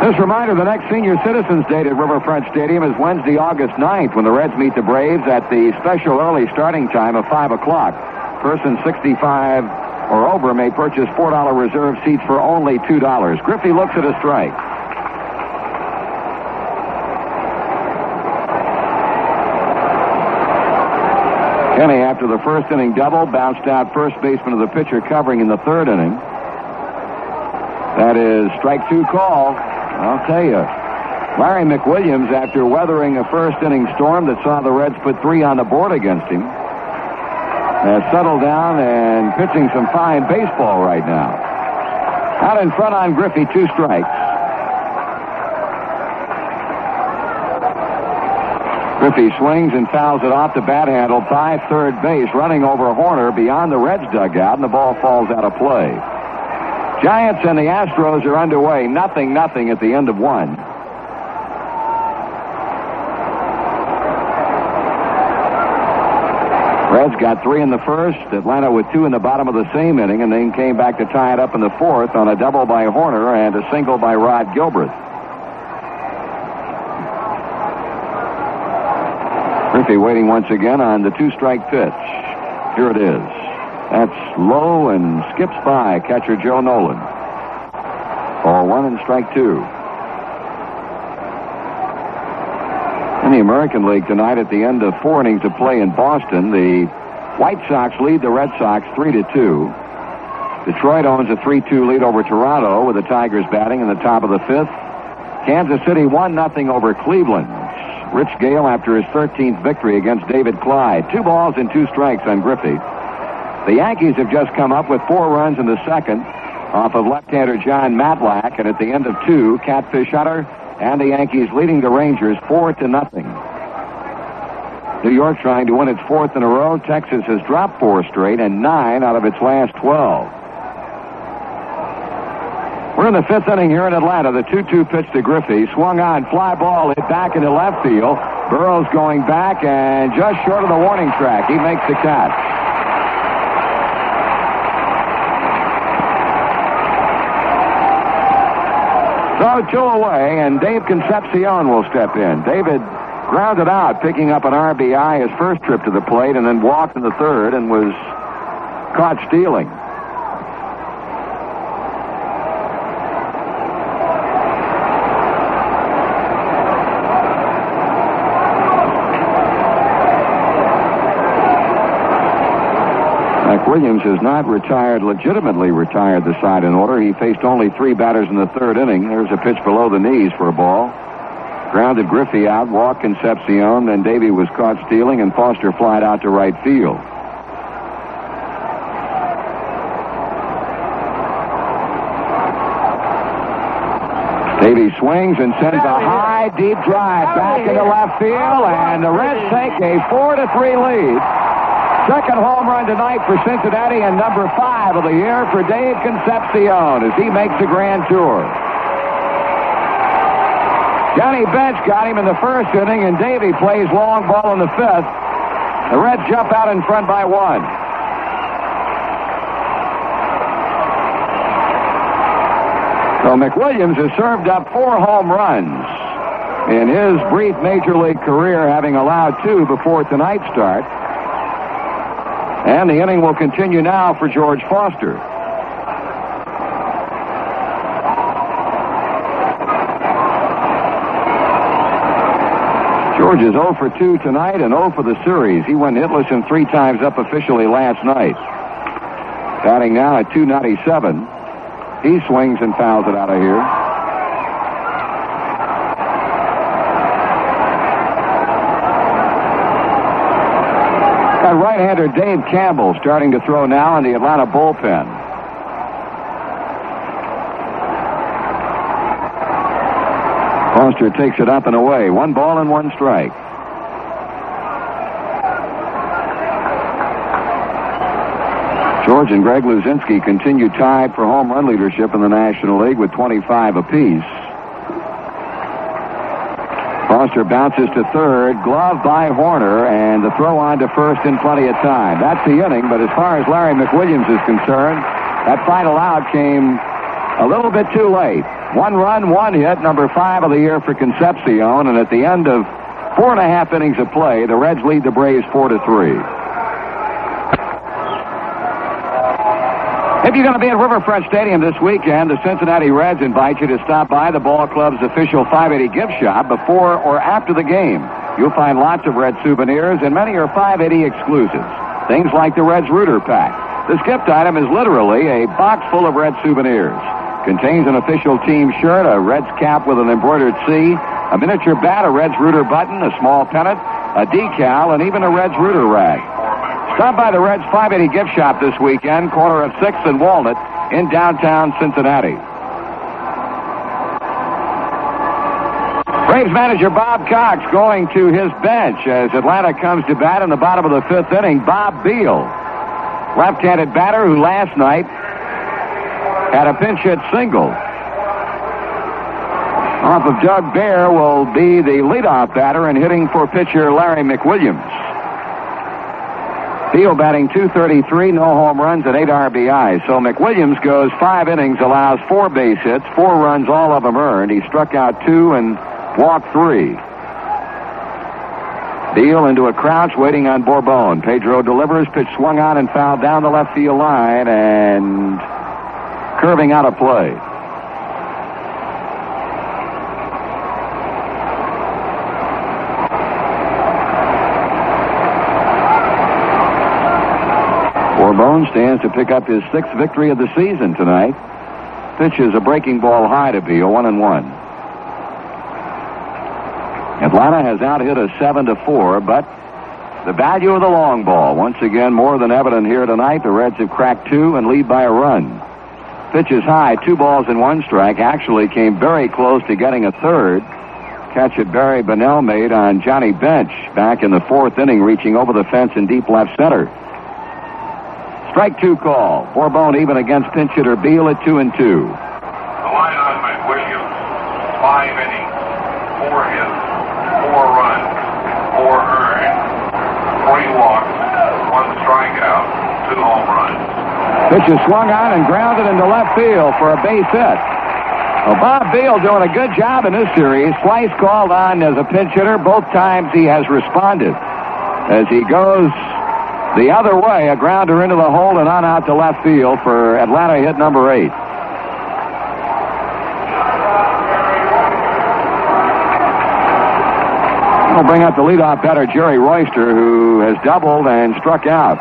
This reminder, the next Senior Citizens Day at Riverfront Stadium is Wednesday, August 9th, when the Reds meet the Braves at the special early starting time of 5 o'clock. Persons 65 or over may purchase $4 reserve seats for only $2. Griffey looks at a strike. Kenny, after the first inning double, bounced out first baseman of the pitcher covering in the 3rd inning. That is strike 2 call. I'll tell you. Larry McWilliams, after weathering a first inning storm that saw the Reds put 3 on the board against him, has settled down and pitching some fine baseball right now. Out in front on Griffey, 2 strikes. Griffey swings and fouls it off the bat handle by third base, running over Horner beyond the Reds dugout, and the ball falls out of play. Giants and the Astros are underway, 0-0 at the end of 1. Reds got 3 in the first, Atlanta with 2 in the bottom of the same inning, and then came back to tie it up in the 4th on a double by Horner and a single by Rod Gilbreth. Griffey waiting once again on the 2-strike pitch. Here it is. That's low and skips by catcher Joe Nolan. Ball 1 and strike 2. In the American League tonight, at the end of 4 innings of play in Boston, the White Sox lead the Red Sox 3-2. Detroit owns a 3-2 lead over Toronto with the Tigers batting in the top of the 5th. Kansas City 1-0 over Cleveland. Rich Gale after his 13th victory against David Clyde. 2 balls and 2 strikes on Griffey. The Yankees have just come up with 4 runs in the 2nd off of left-hander John Matlack, and at the end of 2, Catfish Hunter and the Yankees leading the Rangers 4-0. New York trying to win its 4th in a row. Texas has dropped 4 straight and 9 out of its last 12. We're in the 5th inning here in Atlanta. The 2-2 pitch to Griffey. Swung on, fly ball hit back into left field. Burrows going back and just short of the warning track. He makes the catch. So 2 away, and Dave Concepcion will step in. David grounded out, picking up an RBI his first trip to the plate, and then walked in the 3rd and was caught stealing. Williams has not legitimately retired the side in order. He faced only 3 batters in the 3rd inning. There's a pitch below the knees for a ball. Grounded Griffey out, walked Concepcion, then Davey was caught stealing, and Foster flied out to right field. Davey swings and sends a high, deep drive back into left field, and the Reds take a 4-3 lead. Second home run tonight for Cincinnati and number 5 of the year for Dave Concepcion as he makes the grand tour. Johnny Bench got him in the first inning, and Davey plays long ball in the 5th. The Reds jump out in front by 1. So McWilliams has served up 4 home runs in his brief Major League career, having allowed 2 before tonight's start. And the inning will continue now for George Foster. George is 0 for 2 tonight and 0 for the series. He went hitless and 3 times up officially last night. Batting now at .297. He swings and fouls it out of here. Got right-hander Dave Campbell starting to throw now in the Atlanta bullpen. Foster takes it up and away. 1 ball and 1 strike. George and Greg Luzinski continue tied for home run leadership in the National League with 25 apiece. Foster bounces to third, glove by Horner, and the throw on to first in plenty of time. That's the inning, but as far as Larry McWilliams is concerned, that final out came a little bit too late. 1 run, 1 hit, number 5 of the year for Concepcion, and at the end of 4.5 innings of play, the Reds lead the Braves 4-3. If you're going to be at Riverfront Stadium this weekend, the Cincinnati Reds invite you to stop by the ball club's official 580 gift shop before or after the game. You'll find lots of Red souvenirs, and many are 580 exclusives. Things like the Reds Rooter Pack. This gift item is literally a box full of Red souvenirs. Contains an official team shirt, a Reds cap with an embroidered C, a miniature bat, a Reds Rooter button, a small pennant, a decal, and even a Reds Rooter rag. Stop by the Reds 580 gift shop this weekend, corner of 6th and Walnut in downtown Cincinnati. Braves manager Bob Cox going to his bench as Atlanta comes to bat in the bottom of the 5th inning. Bob Beal, left-handed batter who last night had a pinch hit single. Off of Doug Bear will be the leadoff batter and hitting for pitcher Larry McWilliams. Beal batting .233, no home runs and 8 RBIs. So McWilliams goes 5 innings, allows 4 base hits, 4 runs, all of them earned. He struck out 2 and walked 3. Beal into a crouch, waiting on Bourbon. Pedro delivers, pitch swung on and fouled down the left field line and curving out of play. Bourbon stands to pick up his 6th victory of the season tonight. Pitches a breaking ball high to Beal, 1-1. Atlanta has out-hit us 7-4, but the value of the long ball, once again, more than evident here tonight. The Reds have cracked 2 and lead by a run. Pitches high, 2 balls and 1 strike. Actually came very close to getting a third. Catch that Barry Bonnell made on Johnny Bench back in the 4th inning, reaching over the fence in deep left center. Strike 2 call. Bourbon even against pinch hitter Beal at 2-2. The line on McWilliams, 5 innings, 4 hits, 4 runs, 4 earned, 3 walks, 1 strikeout, 2 home runs. Pitch is swung on and grounded into left field for a base hit. Well, Bob Beal doing a good job in this series. Twice called on as a pinch hitter. Both times he has responded. As he goes the other way, a grounder into the hole and on out to left field for Atlanta hit number 8. We'll bring up the leadoff batter, Jerry Royster, who has doubled and struck out.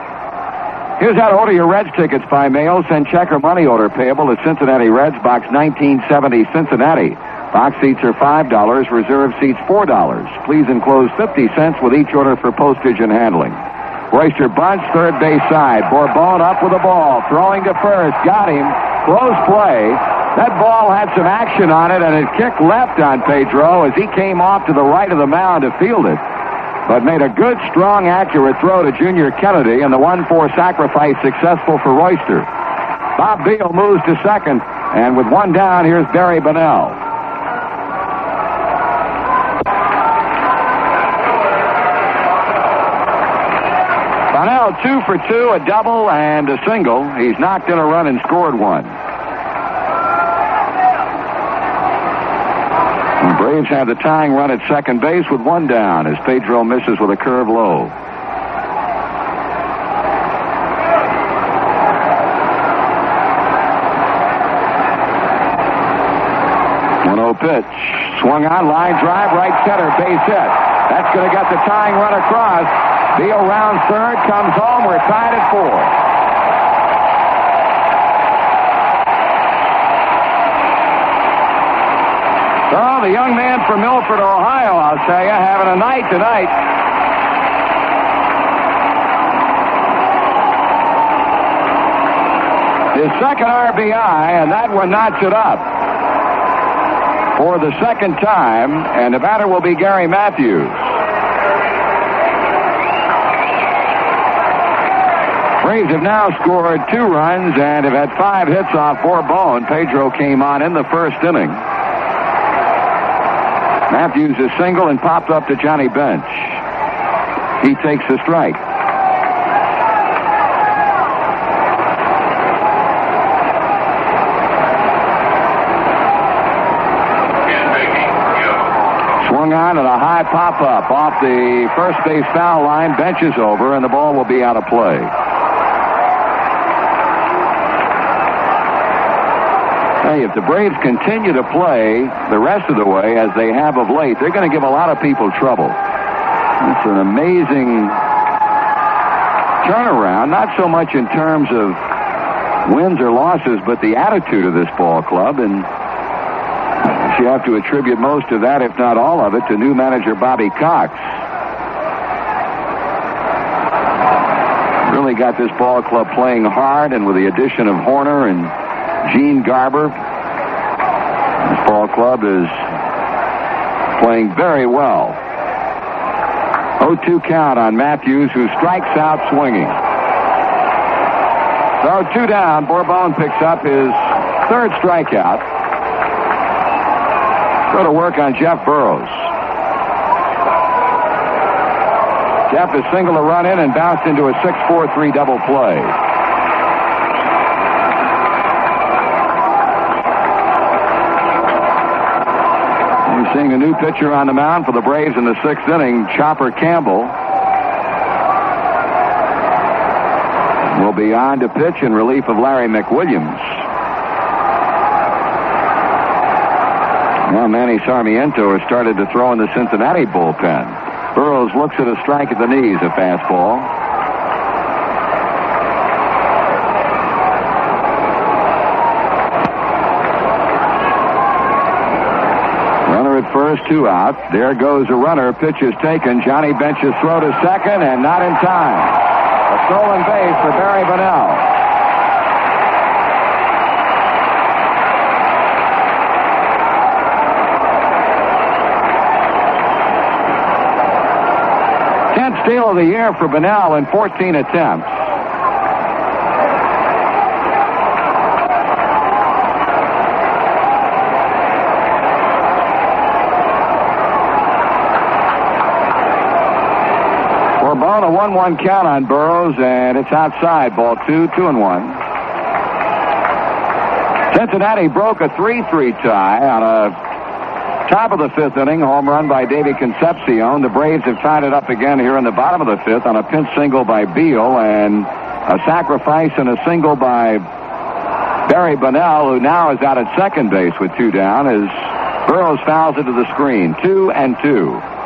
Here's how to order your Reds tickets by mail. Send check or money order payable to Cincinnati Reds, Box 1970, Cincinnati. Box seats are $5, reserve seats $4. Please enclose 50 cents with each order for postage and handling. Royster bunts, third base side. Bourbon up with the ball, throwing to first. Got him. Close play. That ball had some action on it, and it kicked left on Pedro as he came off to the right of the mound to field it. but made a good, strong, accurate throw to Junior Kennedy, and the 1-4 sacrifice successful for Royster. Bob Beal moves to second, and with one down, here's Barry Bonnell. Bonnell 2 for 2, a double and a single. He's knocked in a run and scored one. The Braves have the tying run at second base with one down as Pedro misses with a curve low. Pitch. Swung on, line drive, right center, base hit. That's going to get the tying run across. Beal rounds third, comes home. We're tied at 4. So the young man from Milford, Ohio, I'll tell you, having a night tonight. His second RBI, and that one knocks it up for the second time, and the batter will be Gary Matthews. Braves have now scored 2 runs and have had 5 hits off Bourbon. Pedro came on in the first inning. Matthews is single and popped up to Johnny Bench. He takes the strike. On and a high pop-up off the first base foul line. Bench is over, and the ball will be out of play. Hey, if the Braves continue to play the rest of the way as they have of late, they're going to give a lot of people trouble. It's an amazing turnaround, not so much in terms of wins or losses, but the attitude of this ball club, and you have to attribute most of that, if not all of it, to new manager Bobby Cox. Really got this ball club playing hard, and with the addition of Horner and Gene Garber, this ball club is playing very well. 0-2 count on Matthews, who strikes out swinging. So 2 down. Bourbon picks up his 3rd strikeout. Go to work on Jeff Burroughs. Jeff has singled a run in and bounced into a 6-4-3 double play. You're seeing a new pitcher on the mound for the Braves in the 6th inning, Chopper Campbell. Will be on to pitch in relief of Larry McWilliams. Well, Manny Sarmiento has started to throw in the Cincinnati bullpen. Burroughs looks at a strike at the knees, a fastball. Runner at first, 2 out. There goes a runner. Pitch is taken. Johnny Bench's throw to second, and not in time. A stolen base for Barry Bonnell. Steal of the year for Bonnell in 14 attempts. Bourbon, a 1-1 count on Burroughs, and it's outside. Ball 2, 2-1. Cincinnati broke a 3-3 tie on a top of the 5th inning, home run by Davey Concepcion. The Braves have tied it up again here in the bottom of the 5th on a pinch single by Beal, and a sacrifice and a single by Barry Bonnell, who now is out at second base with 2 down, as Burroughs fouls it to the screen. 2-2.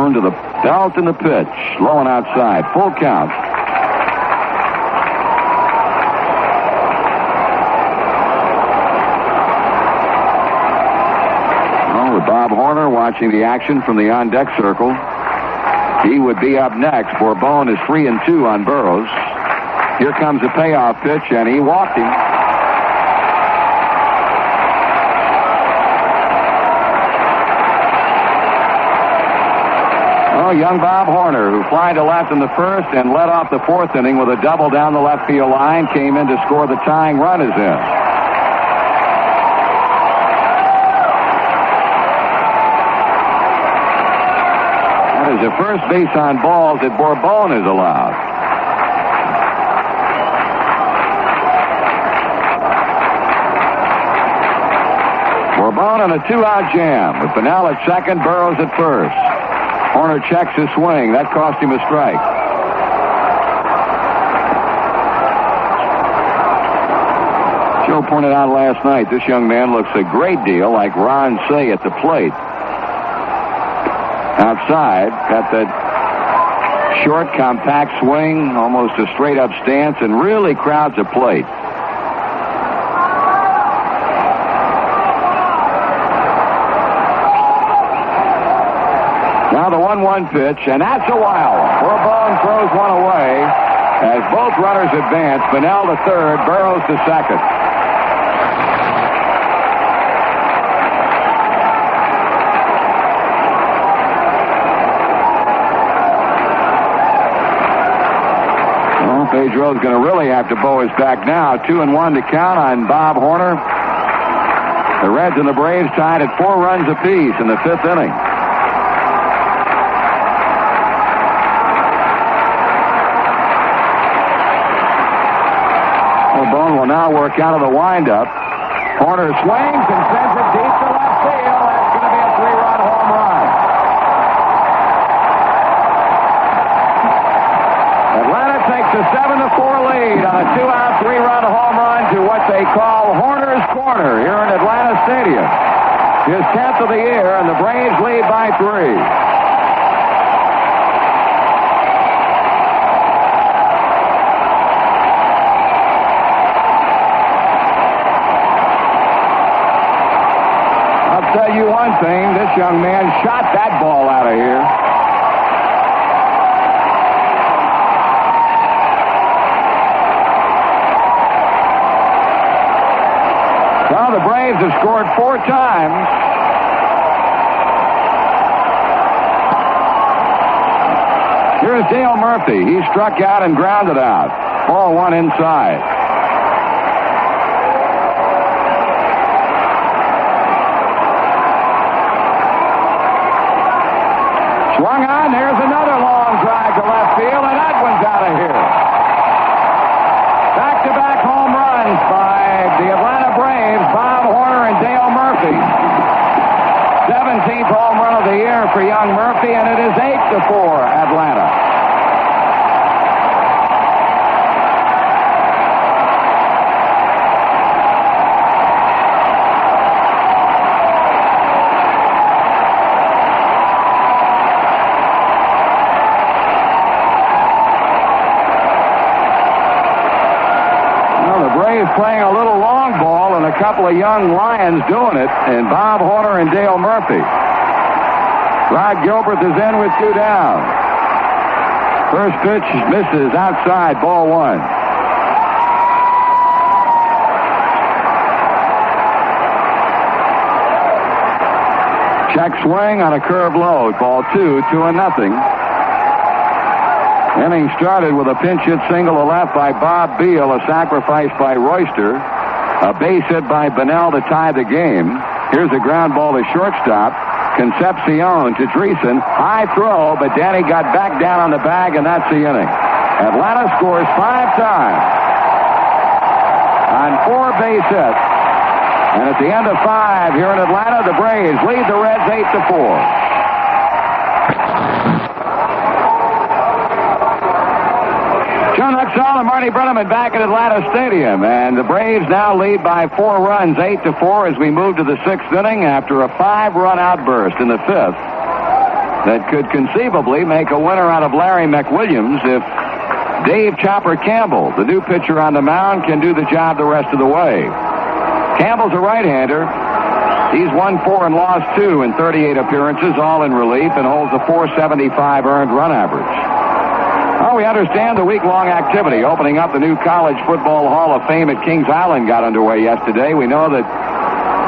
To the belt and the pitch. Low and outside. Full count. Well, with Bob Horner watching the action from the on-deck circle. He would be up next. Bourbon is 3-2 on Burroughs. Here comes a payoff pitch, and he walked him. Oh, young Bob Horner, who flied to left in the first and led off the fourth inning with a double down the left field line, came in to score the tying run is in. That is the first base on balls that Bourbon is allowed. Bourbon on a 2-out jam with Bunnell at second, Burroughs at first. Horner checks his swing. That cost him a strike. Joe pointed out last night, this young man looks a great deal like Ron Cey at the plate. Outside, got that short, compact swing, almost a straight-up stance, and really crowds the plate. Now the 1-1 pitch, and that's a wild one. Bourbon throws one away as both runners advance. Bunnell to third, Burroughs to second. Well, Pedro's going to really have to bow his back now. 2-1 to count on Bob Horner. The Reds and the Braves tied at 4 runs apiece in the 5th inning. Bourbon will now work out of the windup. Horner swings and sends it deep to left field. That's going to be a 3-run home run. Atlanta takes a 7-4 lead on a 2-out, 3-run home run to what they call Horner's Corner here in Atlanta Stadium. His 10th of the year, and the Braves lead by 3. Tell you one thing, this young man shot that ball out of here. Well, the Braves have scored 4 times. Here's Dale Murphy. He struck out and grounded out. Ball 1 inside. Swung on, there's another long drive to left field, and that one's out of here. Back-to-back home runs by the Atlanta Braves, Bob Horner and Dale Murphy. 17th home run of the year for young Murphy, and it is 8-4 Atlanta. Playing a little long ball, and a couple of young Lions doing it, and Bob Horner and Dale Murphy. Rod Gilbert is in with 2 down. First pitch misses outside, ball 1. Check swing on a curve low, ball 2, 2-0. Inning started with a pinch hit single to left by Bob Beal, a sacrifice by Royster, a base hit by Bunnell to tie the game. Here's a ground ball to shortstop. Concepcion to Dreesen. High throw, but Danny got back down on the bag, and that's the inning. Atlanta scores 5 times on 4 base hits. And at the end of 5 here in Atlanta, the Braves lead the Reds 8-4. Joe Nuxhall and Marty Brenneman back at Atlanta Stadium, and the Braves now lead by 4 runs, 8-4, as we move to the 6th inning after a 5-run outburst in the 5th that could conceivably make a winner out of Larry McWilliams if Dave Chopper Campbell, the new pitcher on the mound, can do the job the rest of the way. Campbell's a right-hander. He's won 4 and lost 2 in 38 appearances, all in relief, and holds a .475 earned run average. Well, we understand the week-long activity opening up the new College Football Hall of Fame at Kings Island got underway yesterday. We know that,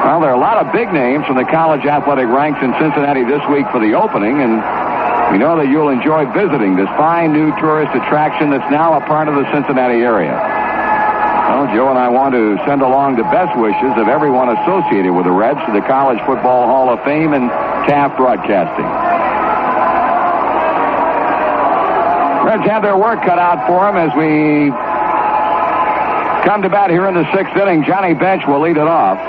well, there are a lot of big names from the college athletic ranks in Cincinnati this week for the opening, and we know that you'll enjoy visiting this fine new tourist attraction that's now a part of the Cincinnati area. Well, Joe and I want to send along the best wishes of everyone associated with the Reds to the College Football Hall of Fame and Taft Broadcasting. Reds have their work cut out for them as we come to bat here in the 6th inning. Johnny Bench will lead it off.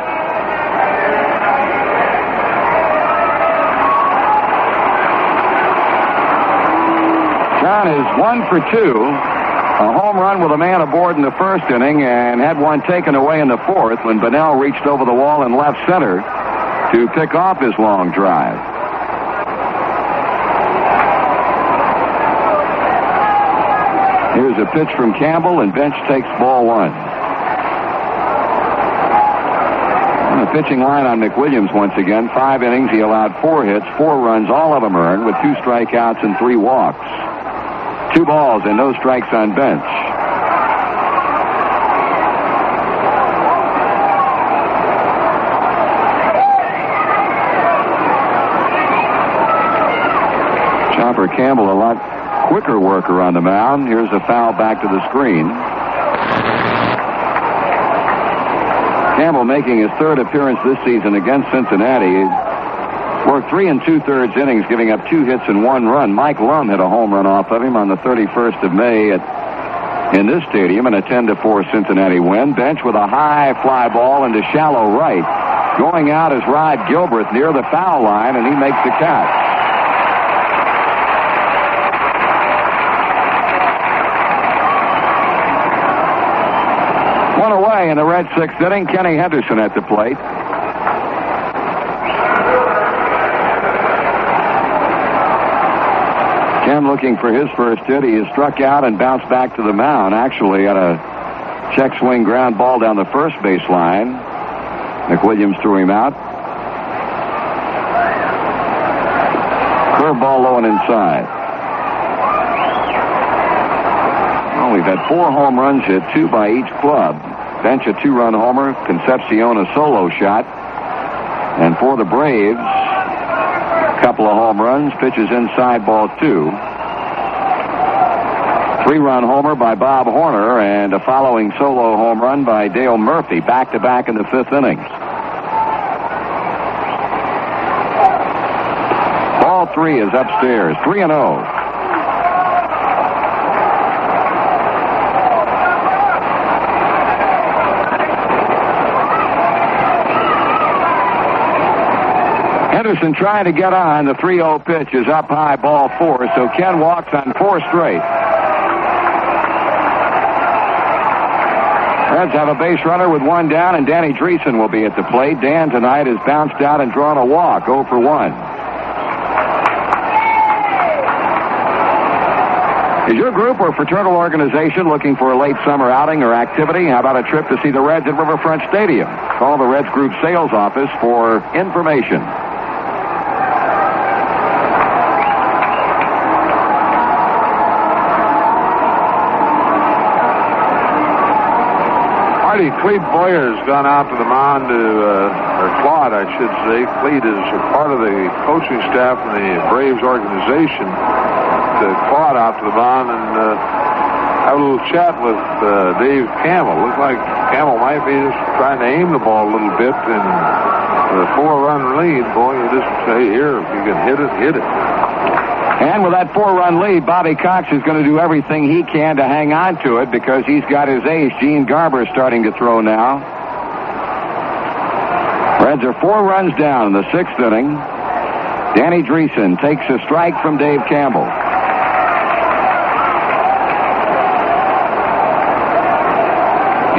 John is 1 for 2. A home run with a man aboard in the 1st inning and had one taken away in the 4th when Bunnell reached over the wall in left center to pick off his long drive. Here's a pitch from Campbell, and Bench takes ball 1. On the pitching line on McWilliams once again. 5 innings. He allowed 4 hits, 4 runs, all of them earned, with 2 strikeouts and 3 walks. 2 balls and no strikes on Bench. Chopper Campbell, a lot quicker worker on the mound. Here's a foul back to the screen. Campbell making his 3rd appearance this season against Cincinnati. Worked 3 2/3 innings, giving up 2 hits and 1 run. Mike Lum hit a home run off of him on the 31st of May in this stadium in a 10-4 Cincinnati win. Bench with a high fly ball into shallow right. Going out is Rod Gilbreth near the foul line, and he makes the catch. One away in the Red 6th inning. Kenny Henderson at the plate. Ken looking for his first hit. He is struck out and bounced back to the mound. Actually, at a check swing ground ball down the first baseline. McWilliams threw him out. Curveball low and inside. Well, we've had 4 home runs hit, 2 by each club. Bench a 2-run homer, Concepcion a solo shot. And for the Braves, a couple of home runs, pitches inside, ball 2. 3-run homer by Bob Horner and a following solo home run by Dale Murphy, back-to-back in the 5th innings. Ball 3 is upstairs, 3-0. Henderson trying to get on. The 3-0 pitch is up high, ball 4, so Ken walks on 4 straight. Reds have a base runner with 1 down, and Danny Dreesen will be at the plate. Dan tonight has bounced out and drawn a walk, 0 for 1. Is your group or fraternal organization looking for a late summer outing or activity? How about a trip to see the Reds at Riverfront Stadium? Call the Reds Group sales office for information. Marty, Clete Boyer's gone out to the mound or Claude, I should say. Clete is a part of the coaching staff in the Braves organization. Claude out to the mound and have a little chat with Dave Campbell. Looks like Campbell might be just trying to aim the ball a little bit. And with a 4-run lead, boy, you just say, here, if you can hit it, hit it. And with that 4-run lead, Bobby Cox is going to do everything he can to hang on to it because he's got his ace, Gene Garber, starting to throw now. Reds are 4 runs down in the 6th inning. Danny Dreesen takes a strike from Dave Campbell.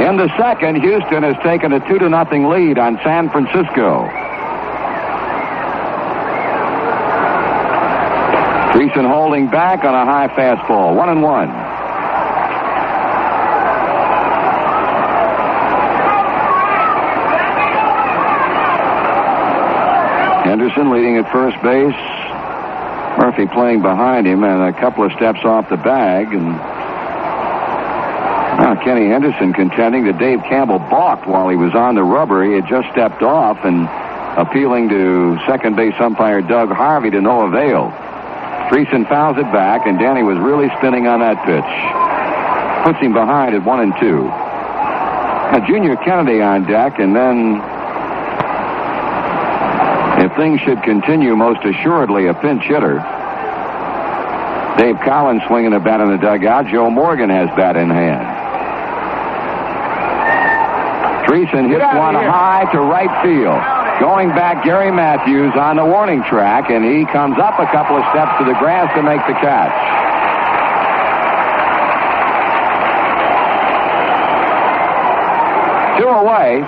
In the 2nd, Houston has taken a 2-0 lead on San Francisco. Dreesen holding back on a high fastball. 1-1. Henderson leading at first base. Murphy playing behind him and a couple of steps off the bag. And now Kenny Henderson contending that Dave Campbell balked while he was on the rubber. He had just stepped off and appealing to second base umpire Doug Harvey to no avail. Treason fouls it back, and Danny was really spinning on that pitch. Puts him behind at 1-2. Now Junior Kennedy on deck, and then if things should continue, most assuredly a pinch hitter. Dave Collins swinging a bat in the dugout. Joe Morgan has bat in hand. Treason hits one high to right field. Going back, Gary Matthews on the warning track, and he comes up a couple of steps to the grass to make the catch. Two away.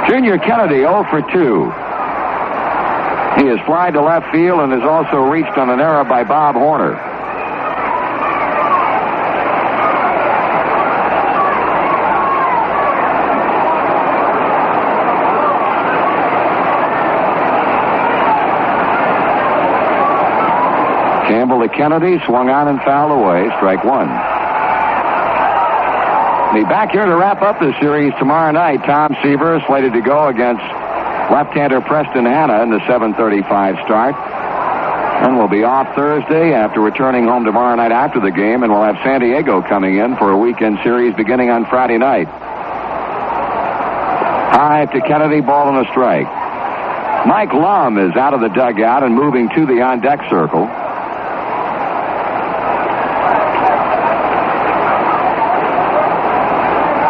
Junior Kennedy 0 for 2. He has flied to left field and has also reached on an error by Bob Horner. Campbell to Kennedy, swung on and fouled away, strike one. Be back here to wrap up the series tomorrow night. Tom Seaver slated to go against left-hander Preston Hanna in the 7:35 start. And we'll be off Thursday after returning home tomorrow night after the game, and we'll have San Diego coming in for a weekend series beginning on Friday night. High to Kennedy, ball and a strike. Mike Lum is out of the dugout and moving to the on-deck circle.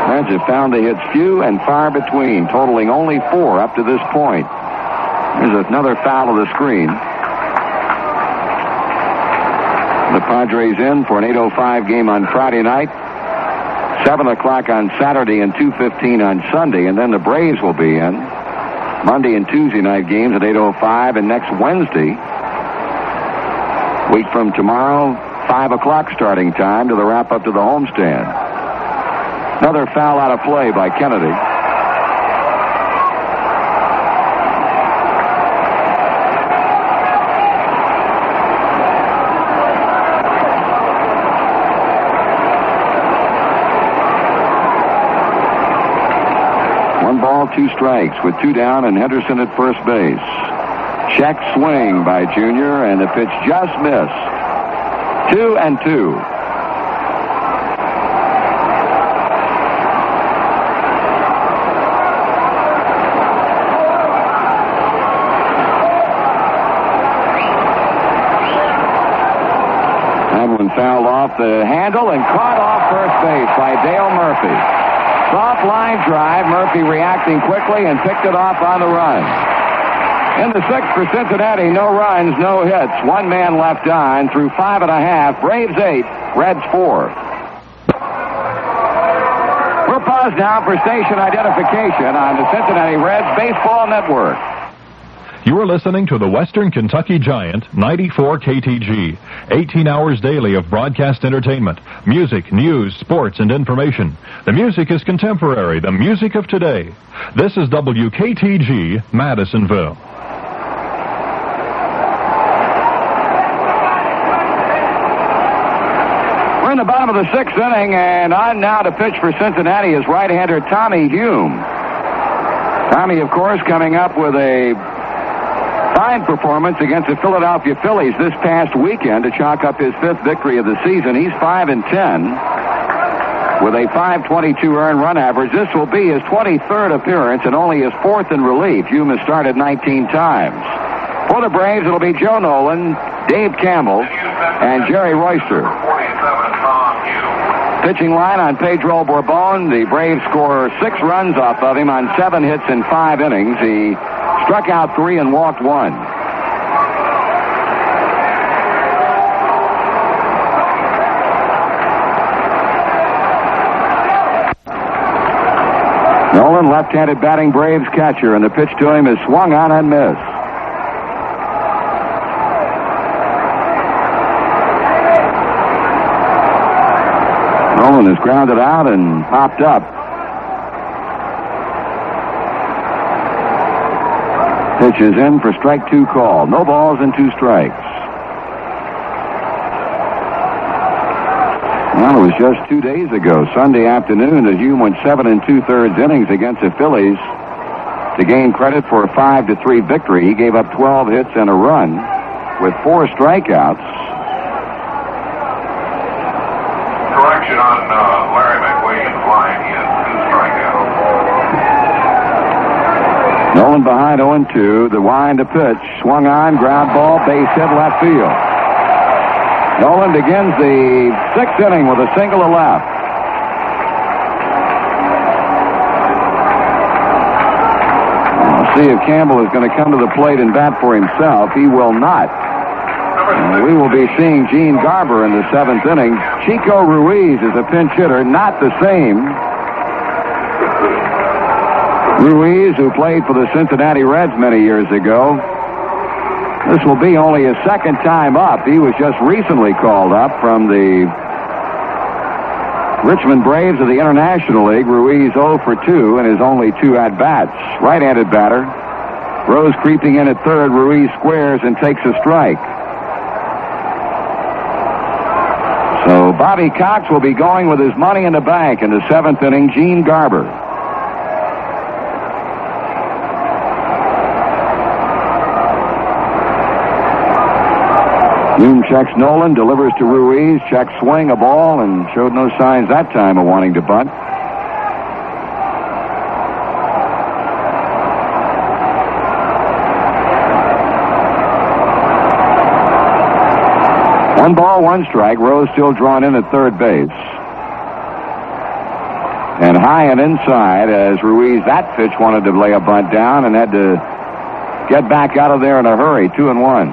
Reds have found the hits few and far between, totaling only 4 up to this point. There's another foul of the screen. The Padres in for an 8:05 game on Friday night, 7 o'clock on Saturday and 2:15 on Sunday, and then the Braves will be in Monday and Tuesday night games at 8:05, and next Wednesday, week from tomorrow, 5 o'clock starting time to the wrap-up to the homestand. Another foul out of play by Kennedy. One ball, 2 strikes with 2 down and Henderson at first base. Check swing by Junior, and the pitch just missed. 2-2. Fouled off the handle and caught off first base by Dale Murphy. Soft line drive, Murphy reacting quickly and picked it off on the run. In the 6th for Cincinnati, no runs, no hits. 1 man left on through 5 1/2. Braves 8, Reds 4. We'll pause now for station identification on the Cincinnati Reds Baseball Network. You are listening to the Western Kentucky Giant, 94 KTG. 18 hours daily of broadcast entertainment, music, news, sports, and information. The music is contemporary, the music of today. This is WKTG, Madisonville. We're in the bottom of the 6th inning, and on now to pitch for Cincinnati is right-hander Tommy Hume. Tommy, of course, coming up with a fine performance against the Philadelphia Phillies this past weekend to chalk up his 5th victory of the season. He's 5-10 with a .522 earned run average. This will be his 23rd appearance and only his 4th in relief. Hume has started 19 times. For the Braves, it'll be Joe Nolan, Dave Campbell, and Jerry Royster. Pitching line on Pedro Bourbon. The Braves score 6 runs off of him on 7 hits in 5 innings. He struck out 3 and walked 1. Nolan, left-handed batting Braves catcher, and the pitch to him is swung on and missed. Nolan is grounded out and popped up. Pitch is in for strike 2 call. No balls and 2 strikes. Well, it was just 2 days ago, Sunday afternoon, that Hume went 7 2/3 innings against the Phillies to gain credit for a 5-3 victory. He gave up 12 hits and a run with 4 strikeouts. Correction on Larry McWilliams' line. He has 2 strikeouts. Nolan behind 0-2. The wind to pitch. Swung on, ground ball, base hit, left field. Nolan begins the 6th inning with a single to left. We'll see if Campbell is going to come to the plate and bat for himself. He will not. We will be seeing Gene Garber in the 7th inning. Chico Ruiz is a pinch hitter, not the same Ruiz who played for the Cincinnati Reds many years ago. This will be only his 2nd time up. He was just recently called up from the Richmond Braves of the International League. Ruiz 0 for 2 in his only 2 at-bats. Right-handed batter. Rose creeping in at third. Ruiz squares and takes a strike. So Bobby Cox will be going with his money in the bank in the 7th inning. Gene Garber. Hume checks Nolan, delivers to Ruiz, checks swing, a ball, and showed no signs that time of wanting to bunt. One ball, 1 strike. Rose still drawn in at third base. And high and inside as Ruiz, that pitch, wanted to lay a bunt down and had to get back out of there in a hurry. 2-1.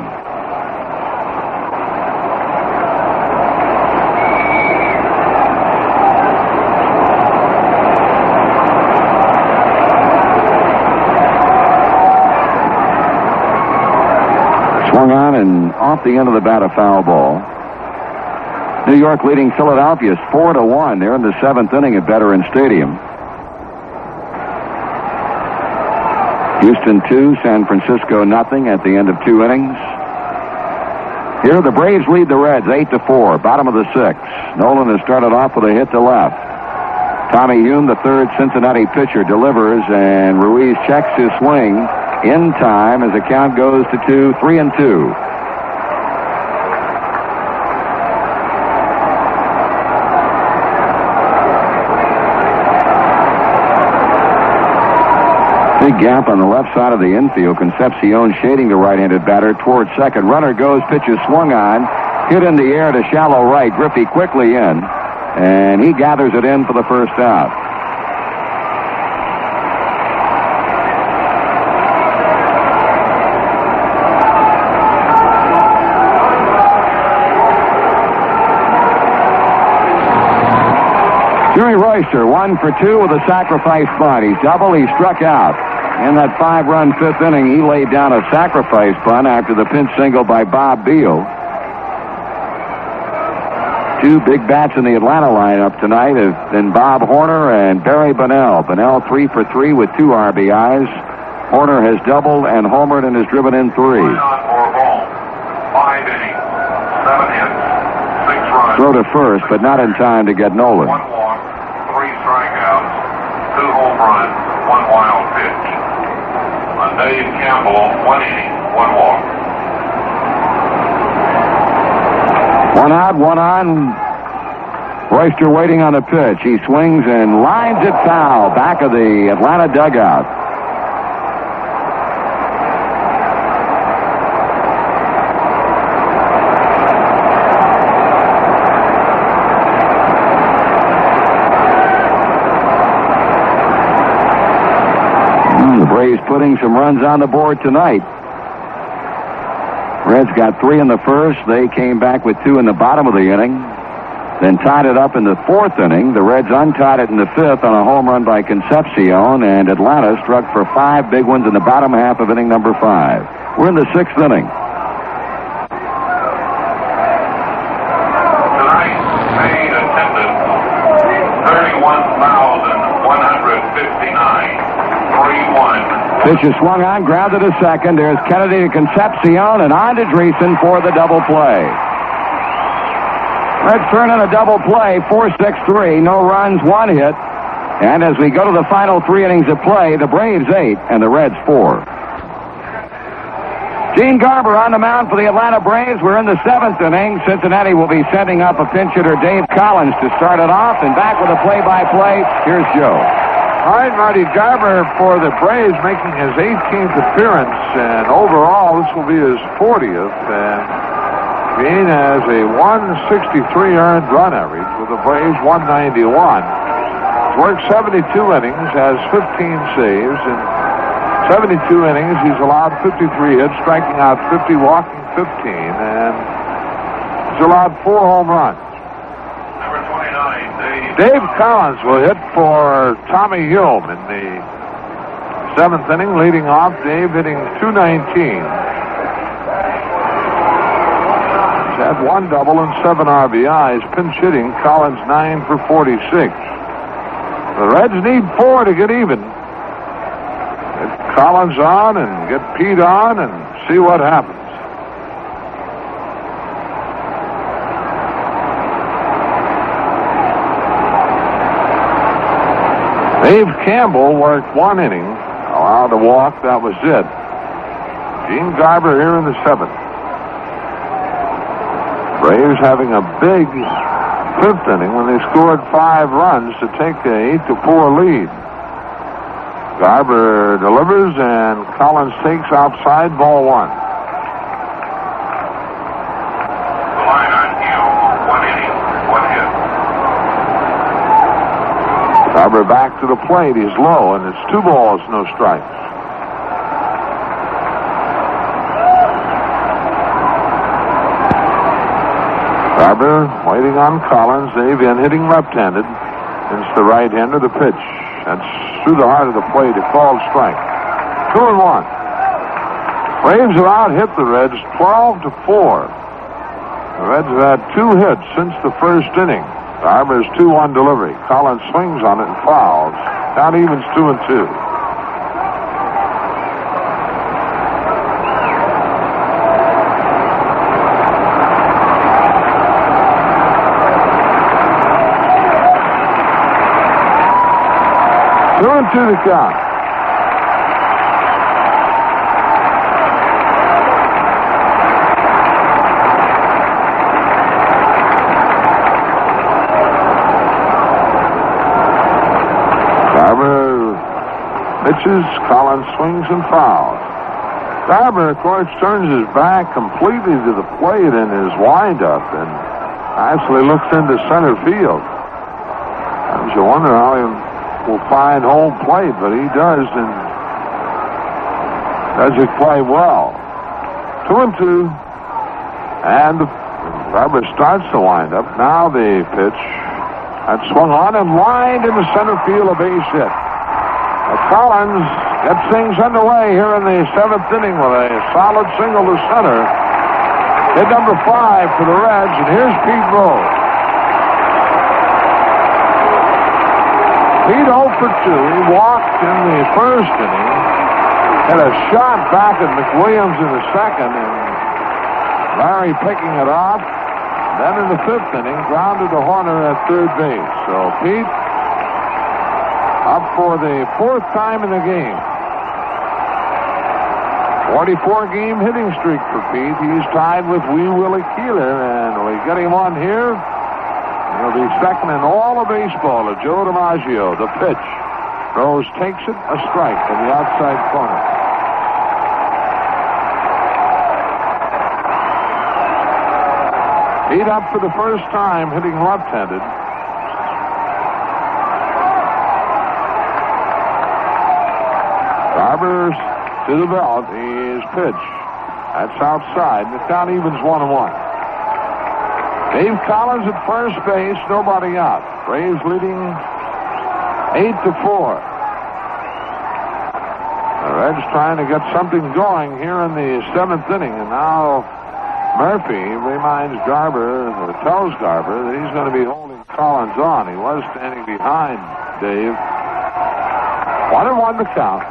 Swung on and off the end of the bat, a foul ball. New York leading Philadelphia 4-1. They're in the 7th inning at Veterans Stadium. Houston 2, San Francisco nothing at the end of 2 innings. Here the Braves lead the Reds 8-4, bottom of the 6th. Nolan has started off with a hit to left. Tommy Hume, the 3rd Cincinnati pitcher, delivers, and Ruiz checks his swing in time as the count goes to 2, 3-2. Big gap on the left side of the infield. Concepcion shading the right-handed batter towards second. Runner goes, pitch is swung on, hit in the air to shallow right. Griffey quickly in, and he gathers it in for the first out. Jerry Royster, 1 for 2 with a sacrifice bunt. He's double, he struck out. In that 5-run 5th inning, he laid down a sacrifice bunt after the pinch single by Bob Beal. 2 big bats in the Atlanta lineup tonight have been Bob Horner and Barry Bonnell. Bonnell 3 for 3 with 2 RBIs. Horner has doubled and homered and has driven in 3. 5 innings, 7 hits, 6 runs. Throw to first, but not in time to get Nolan. 1 walk, 3 strikeouts, 2 home runs, 1 wild pitch. On Dave Campbell, 1 inning, 1 walk. 1 out, 1 on. Royster waiting on the pitch. He swings and lines it foul back of the Atlanta dugout. The Braves putting some runs on the board tonight. Reds got 3 in the first. They came back with 2 in the bottom of the inning. Then tied it up in the 4th inning. The Reds untied it in the 5th on a home run by Concepcion, and Atlanta struck for 5 big ones in the bottom half of inning number 5. We're in the 6th inning. Tonight, paid attendance, 31,159. 3-1, Pitch is swung on, grounded to second. There's Kennedy to Concepcion, and on to Dreesen for the double play. Reds turn in a double play, 4-6-3, no runs, 1 hit. And as we go to the final 3 innings of play, the Braves 8 and the Reds 4. Gene Garber on the mound for the Atlanta Braves. We're in the 7th inning. Cincinnati will be sending up a pinch hitter, Dave Collins, to start it off. And back with a play-by-play, here's Joe. All right, Marty, Garber for the Braves making his 18th appearance, and overall this will be his 40th. And Gene has a 163 earned run average with the Braves 191. He's worked 72 innings, has 15 saves, and 72 innings, he's allowed 53 hits, striking out 50, walking 15, and he's allowed 4 home runs. Number 29, Dave Collins will hit for Tommy Hume in the 7th inning, leading off. Dave hitting .219. He's had 1 double and 7 RBIs. Pinch hitting, Collins 9 for 46. The Reds need 4 to get even. Get Collins on and get Pete on and see what happens. Dave Campbell worked 1 inning, allowed a walk, that was it. Gene Garber here in the 7th. Braves having a big 5th inning when they scored 5 runs to take the 8-4 lead. Garber delivers and Collins takes outside, ball 1. the line on Hume, 1 inning, 1 hit. Garber back to the plate, he's low, and it's 2 balls, no strikes. Garber waiting on Collins. They've been hitting left-handed. It's the right-hander, the pitch. That's through the heart of the plate, a called strike. 2-1. Braves have out-hit the Reds 12-4. The Reds have had 2 hits since the 1st inning. Garber's 2-1 delivery. Collins swings on it and fouls. Count evens 2-2. To the count. Garber pitches, Collins swings and fouls. Garber, of course, turns his back completely to the plate in his windup and actually looks into center field. You wonder how he will find home plate, but he does, and does it quite well. 2-2, and Garber starts the windup. Now the pitch. That's swung on and lined into center field, a base hit. Collins gets things underway here in the 7th inning with a solid single to center. Hit number 5 for the Reds, and here's Pete Rose. Pete 0 for 2. He walked in the 1st inning. Had a shot back at McWilliams in the 2nd, and Larry picking it off. Then in the 5th inning, grounded to Horner at 3rd base. So Pete up for the 4th time in the game. 44-game hitting streak for Pete. He's tied with Wee Willie Keeler, and we get him on here. He'll be second in all of baseball to Joe DiMaggio. The pitch. Rose takes it, a strike from the outside corner. Pete up for the first time, hitting left-handed. Garber to the belt. His pitch. That's outside. The count evens 1-1. Dave Collins at first base, nobody out. Braves leading 8-4. The Reds trying to get something going here in the 7th inning, and now Murphy reminds Garber, or tells Garber, that he's going to be holding Collins on. He was standing behind Dave. 1-1 the count.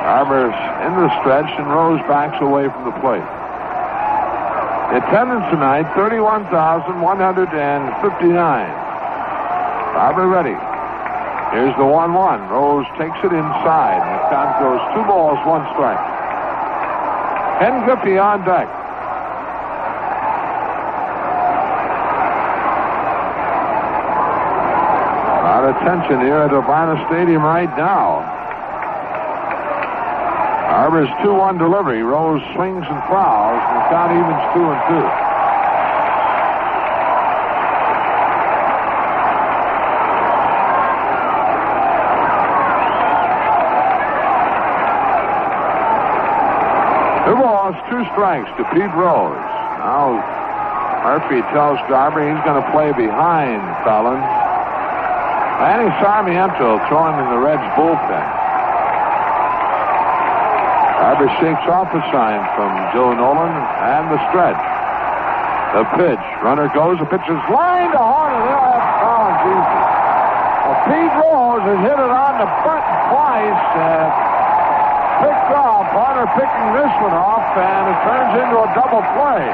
Garber's in the stretch, and Rose backs away from the plate. The attendance tonight, 31,159. Garber ready. Here's the 1-1. Rose takes it inside. The count goes 2 balls, 1 strike. Ken Griffey on deck. A lot of tension here at Urbana Stadium right now. Garber's 2-1 delivery. Rose swings and fouls, and the count evens 2-2. Two strikes to Pete Rose. Now Murphy tells Garber he's going to play behind Collins. Manny Sarmiento throwing in the Reds bullpen. Garber shakes off a sign from Joe Nolan and the stretch. The pitch. Runner goes. The pitch is lined to Horner. They'll have Collins easy. Well, Pete Rose has hit it on the button twice. Picked off. Horner picking this one off, and it turns into a double play.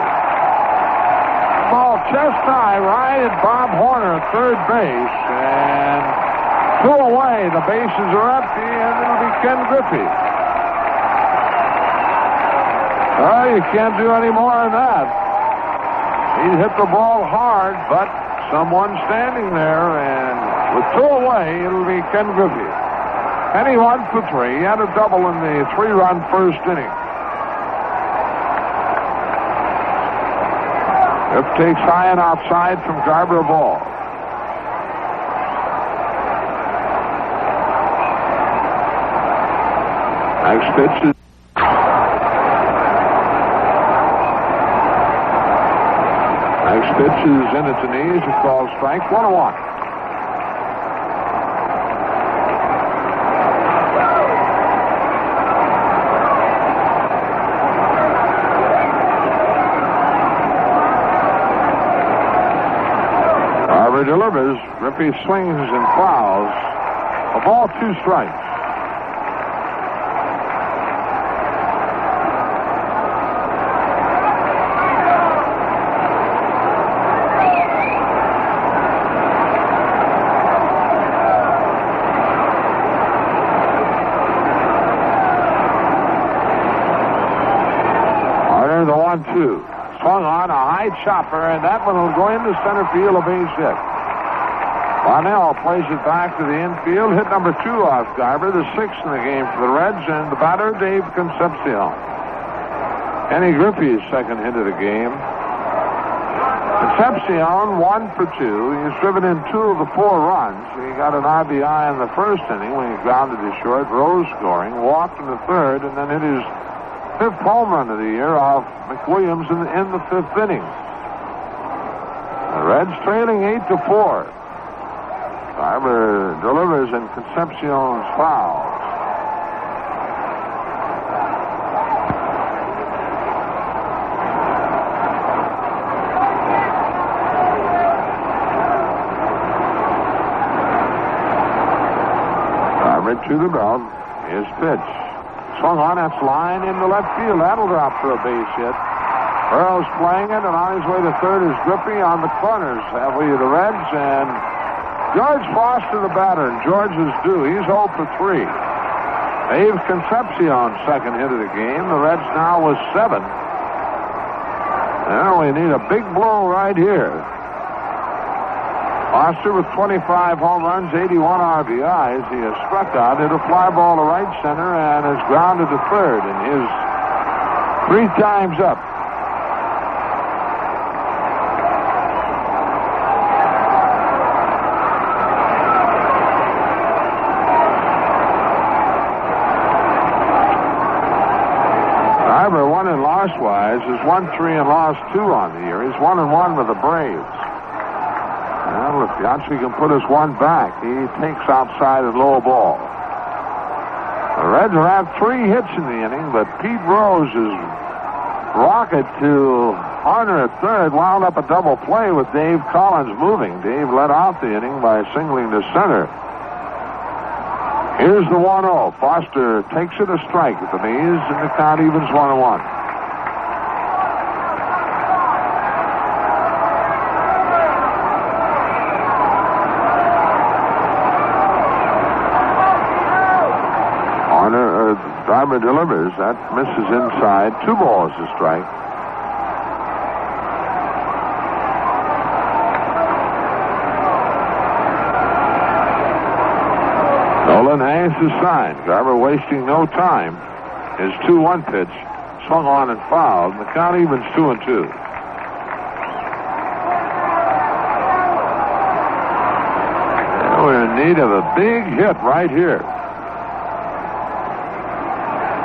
Ball chest high right at Bob Horner at third base, and 2 away. The bases are empty, and it'll be Ken Griffey. Well, you can't do any more than that. He hit the ball hard, but someone standing there, and with 2 away, it'll be Ken Griffey. And he 1 for 3. He had a double in the 3-run first inning. If takes high and outside from Garber ball. Next pitch is... Next pitch is in at the knees. It's called strike. 1-1. Delivers. Griffey swings and fouls. A ball, 2 strikes. Harder, the 1-2. Swung on a high chopper, and that one will go into center field, a base hit. Barnell plays it back to the infield. Hit number 2 off Garber, the 6th in the game for the Reds, and the batter, Dave Concepcion. Kenny Griffey's second hit of the game. Concepcion 1 for 2. He's driven in 2 of the 4 runs. He got an RBI in the first inning when he grounded his short. Rose scoring, walked in the 3rd, and then hit his 5th home run of the year off McWilliams in the 5th inning. The Reds trailing 8-4. Garber delivers and Concepcion's fouls. Garber to the belt. His pitch. Swung on, that's line into left field. That'll drop for a base hit. Burrow's playing it, and on his way to third is Griffey on the corners. Halfway to the Reds, and George Foster, the batter, and George is due. He's 0 for 3. Dave Concepcion, second hit of the game. The Reds now with 7. Now we need a big blow right here. Foster with 25 home runs, 81 RBIs. He has struck out, hit a fly ball to right center, and has grounded to third in his 3 times up. Wise is 1-3 and lost 2 on the year. He's 1-1 with the Braves. Well, if Yahtzee can put us 1 back, he takes outside at low ball. The Reds will have 3 hits in the inning, but Pete Rose's rocket to Horner at third wound up a double play with Dave Collins moving. Dave led off the inning by singling to center. Here's the 1-0. Foster takes it a strike at the knees, and the count evens 1-1. Driver delivers. That misses inside. 2 balls to strike. Nolan hangs his sign. Garver wasting no time. His 2-1 pitch swung on and fouled. And the count evens 2-2. And we're in need of a big hit right here.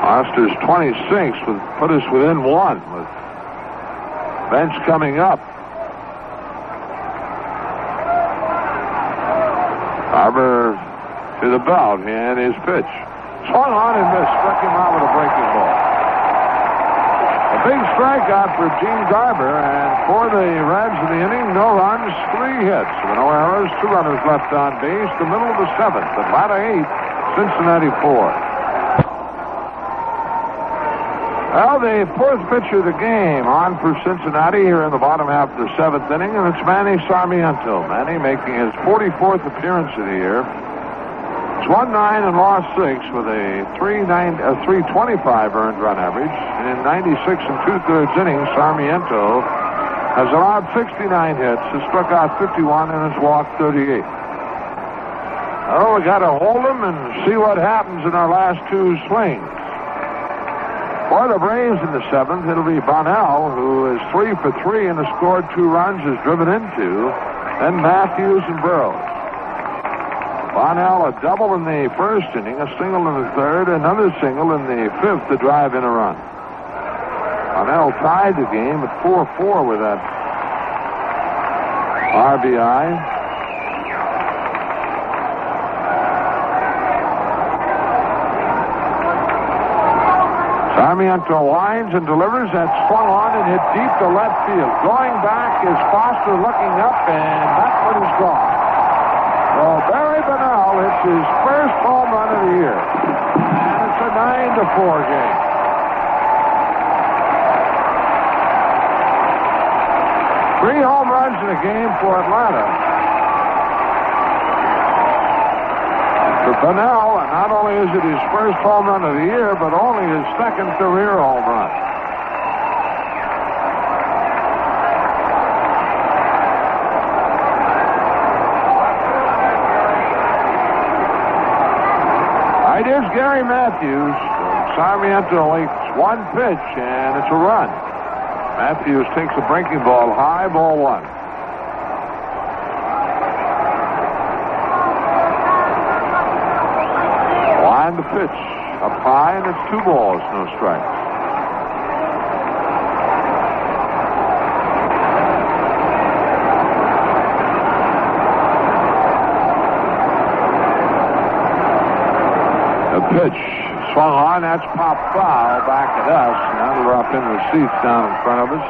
Foster's 26 would put us within 1 with bench coming up. Garver to the belt and his pitch. Swung on and missed. Struck him out with a breaking ball. A big strikeout for Gene Garver, and for the Reds in the inning, no runs, 3 hits. With no errors, 2 runners left on base. The middle of the 7th. Atlanta 8, Cincinnati 4. Well, the 4th pitcher of the game on for Cincinnati here in the bottom half of the 7th inning, and it's Manny Sarmiento. Manny making his 44th appearance of the year. It's won 9 and lost 6 with a 325 earned run average. And in 96 2/3 innings, Sarmiento has allowed 69 hits, has struck out 51, and has walked 38. Oh, we got to hold him and see what happens in our last 2 swings. For the Braves in the 7th, it'll be Bonnell, who is 3 for 3 and has scored 2 runs, is driven into. Then Matthews and Burroughs. Bonnell a double in the 1st inning, a single in the 3rd, another single in the 5th to drive in a run. Bonnell tied the game at 4-4 with that RBI. Sarmiento winds and delivers. That swung on and hit deep to left field. Going back is Foster looking up, and that one is gone. So Barry Bonnell hits his first home run of the year. And it's a 9-4 game. Three home runs in a game for Atlanta. For Bonnell, not only is it his first home run of the year, but only his 2nd career home run. Right, here's Gary Matthews. Sarmiento makes 1 pitch, and it's a run. Matthews takes a breaking ball high, ball 1. The pitch up high, and it's 2 balls, no strikes. The pitch swung on, that's pop foul back at us. Now we're up in the seats down in front of us.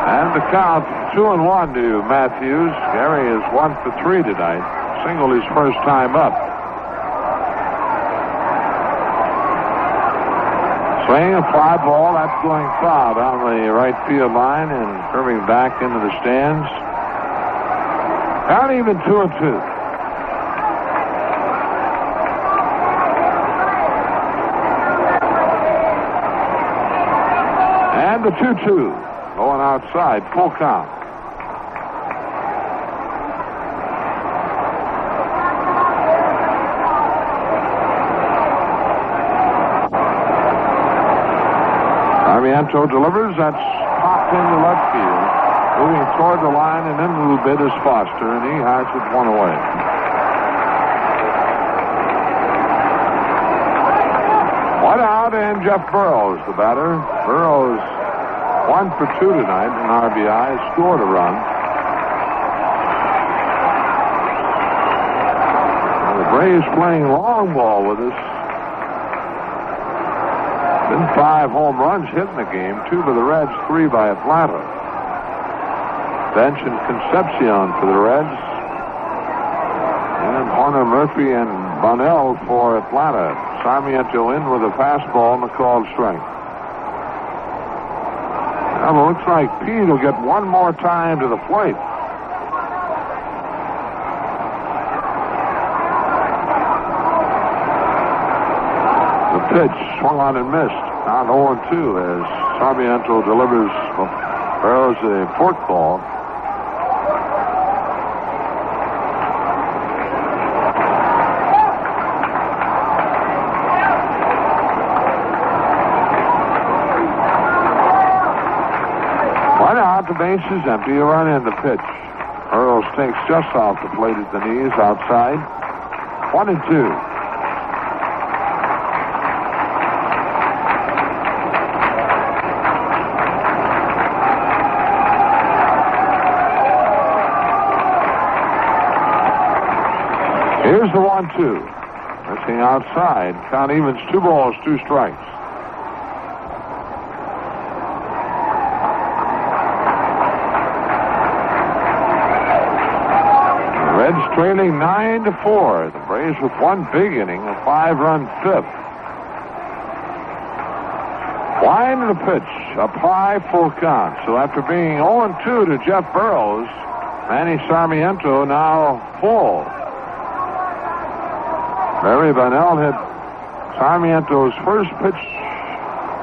And the count 2-1 to Matthews. Gary is 1 for 3 tonight. Single his first time up. Swing a fly ball, that's going foul down the right field line and curving back into the stands. Count even 2-2. And the 2-2 going outside, full count. Sarmiento delivers. That's popped into left field. Moving toward the line and in a little bit is Foster, and he has it 1 away. One out, and Jeff Burroughs, the batter. Burroughs 1 for 2 tonight in RBI. Scored a run. Well, the Braves playing long ball with us. Been 5 home runs hit in the game, 2 by the Reds, 3 by Atlanta. Bench and Concepcion for the Reds. And Horner, Murphy, and Bunnell for Atlanta. Sarmiento in with a fastball and a called strike. Well, it looks like Pete will get one more time to the plate. The pitch swung on and missed. Now 0-2 as Sarmiento delivers Burrows a forkball. The base is empty. A run in the pitch. Burrows takes just off the plate at the knees outside. 1-2. Here's the 1-2. Missing outside. Count evens 2 balls, 2 strikes. Trailing 9-4. The Braves with one big inning, a 5-run fifth. Wine to the pitch, up high, full count. So after being 0-2 to Jeff Burrows, Manny Sarmiento now full. Barry Bunnell hit Sarmiento's first pitch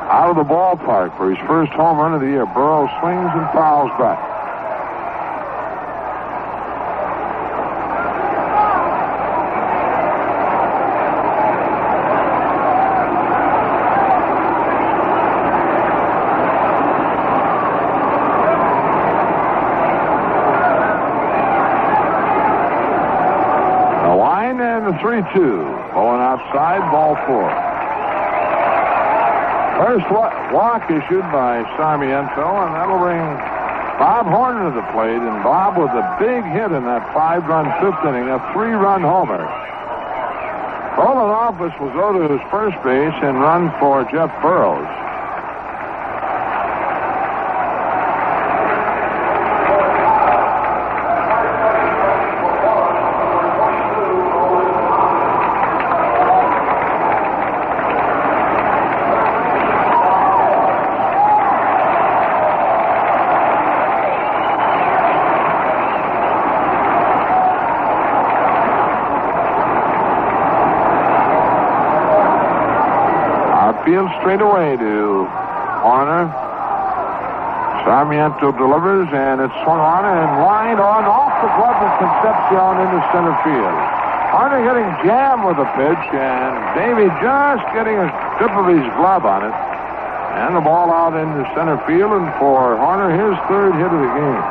out of the ballpark for his first home run of the year. Burrows swings and fouls back. The 3-2. Going outside, ball 4. First walk issued by Sarmiento, and that'll bring Bob Horner to the plate. And Bob with a big hit in that 5-run fifth inning, a 3-run homer. Roland Office will go to his first base and run for Jeff Burrows. Field straight away to Horner. Sarmiento delivers, and it's swung on and lined on off the glove of Concepcion into center field. Horner getting jammed with the pitch, and Davey just getting a tip of his glove on it. And the ball out into center field, and for Horner, his third hit of the game.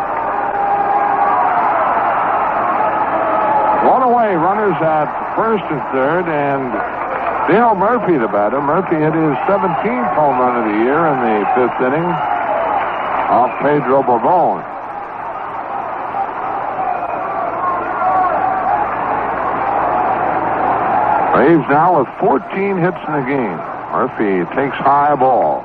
One away, runners at first and third, and Dale Murphy, the batter. Murphy hit his 17th home run of the year in the 5th inning off Pedro Bourbon. Braves now with 14 hits in the game. Murphy takes high ball.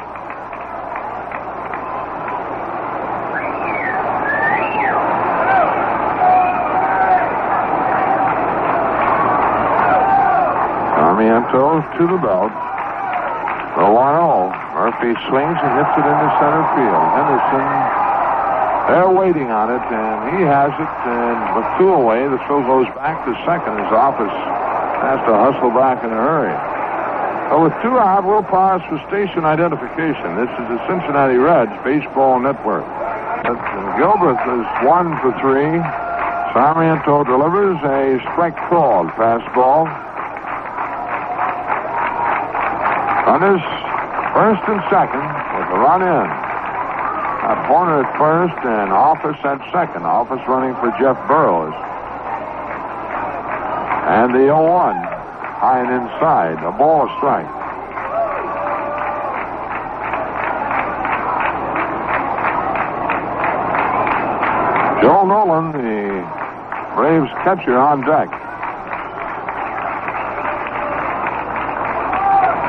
Sarmiento to the belt. The 1-0. Murphy swings and hits it into center field. Henderson, they're waiting on it, and he has it. And with 2 away, the throw goes back to second. His Office has to hustle back in a hurry. But with 2 out, Will pause for station identification. This is the Cincinnati Reds Baseball Network. And Gilbreth is 1 for 3. Sarmiento delivers a strike called fastball. Runners first and second with the run in. At Horner at first and Office at second. Office running for Jeff Burrows. And the 0-1 high and inside. A ball, a strike. Joe Nolan, the Braves catcher, on deck.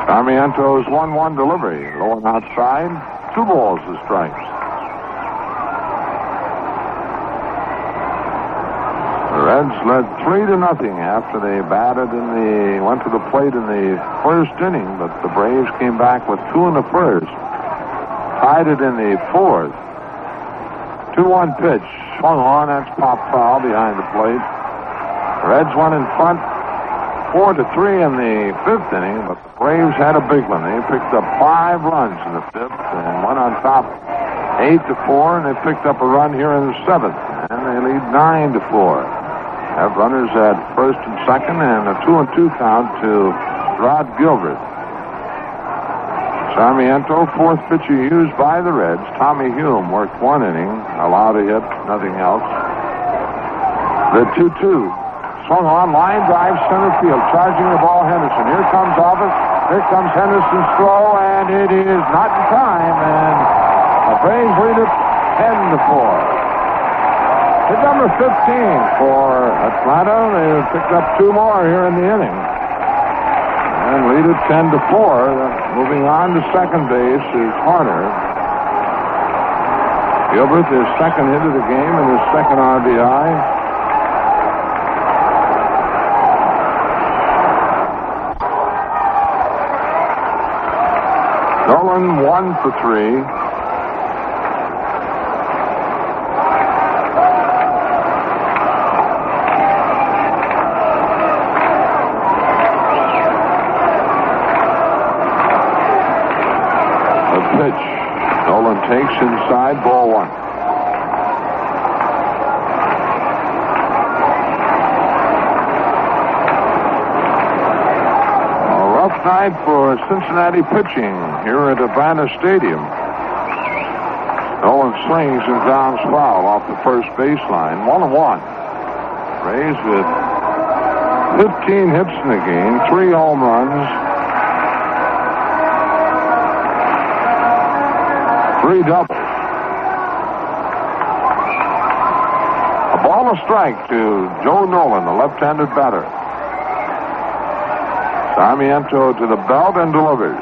Sarmiento's 1-1 delivery. Low and outside. 2 balls to strikes. The Reds led 3-0 after they went to the plate in the first inning, but the Braves came back with 2 in the first. Tied it in the fourth. 2-1 pitch. Swung on. That's pop foul behind the plate. The Reds went in front 4-3 in the fifth inning, but the Braves had a big one. They picked up 5 runs in the fifth and went on top 8-4, and they picked up a run here in the seventh, and they lead 9-4. Have runners at first and second, and a 2-2 count to Rod Gilbert. Sarmiento, fourth pitcher used by the Reds. Tommy Hume worked 1 inning, allowed a hit, nothing else. The 2-2. Swung on, line drive, center field, charging the ball, Henderson. Here comes Office. Here comes Henderson's throw, and it is not in time, and the Braves lead it 10-4. Hit number 15 for Atlanta. They picked up 2 more here in the inning. And lead it 10-4. Moving on to second base is Horner. Gilbert, his second hit of the game and his second RBI. Nolan 1 for 3. A pitch. Nolan takes inside, ball 1. Night for Cincinnati pitching here at Atlanta Stadium. Nolan slings and grounds foul off the first baseline. 1-1. Rays with 15 hits in the game, 3 home runs, 3 doubles. A ball of strike to Joe Nolan, the left-handed batter. Sarmiento to the belt and delivers.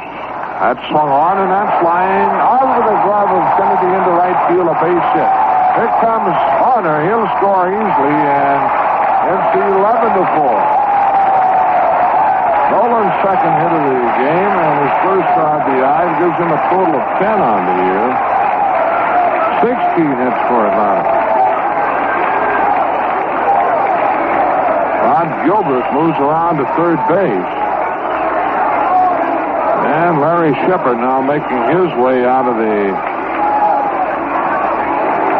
That's swung on, and that's flying over the glove of Kennedy into right field, a base hit. Here comes Horner. He'll score easily, and it's 11-4. Nolan's second hit of the game and his first RBI gives him a total of 10 on the year. 16 hits for Atlanta. Rod Gilbert moves around to third base. And Larry Shepard now making his way out of the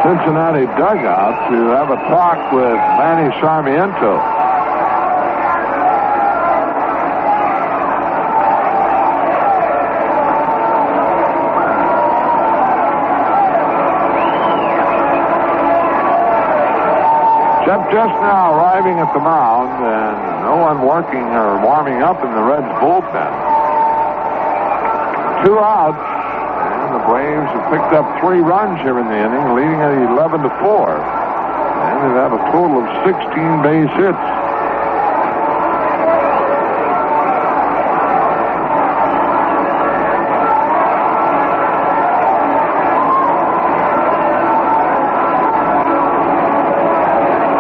Cincinnati dugout to have a talk with Manny Sarmiento. Shep just now arriving at the mound, and no one working or warming up in the Reds bullpen. 2 outs, and the Braves have picked up 3 runs here in the inning, leading at 11-4. And they've had a total of 16 base hits.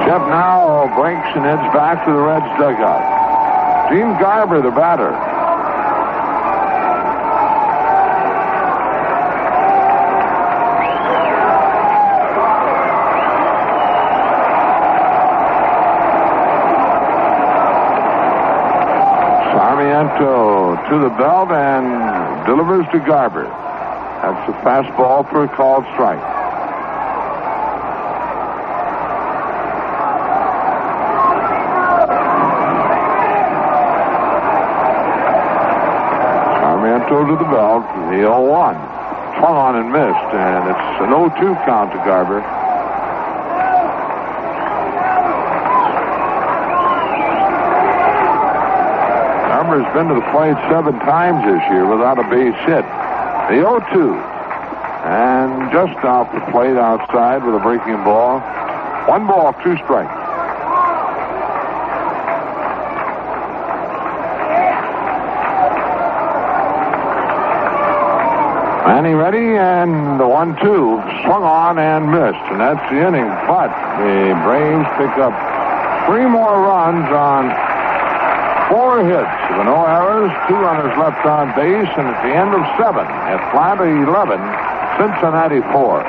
Shep now breaks and heads back to the Reds dugout. Gene Garber, the batter. To the belt and delivers to Garber. That's a fastball for a called strike. Sarmiento to the belt, the 0-1. Swung on and missed, and it's an 0-2 count to Garber. Has been to the plate 7 times this year without a base hit. The 0-2. And just off the plate outside with a breaking ball. 1 ball, 2 strikes. Manny ready, and the 1-2 swung on and missed, and that's the inning. But the Braves pick up 3 more runs on 4 hits. There were no errors, 2 runners left on base, and at the end of 7, Atlanta 11, Cincinnati 4.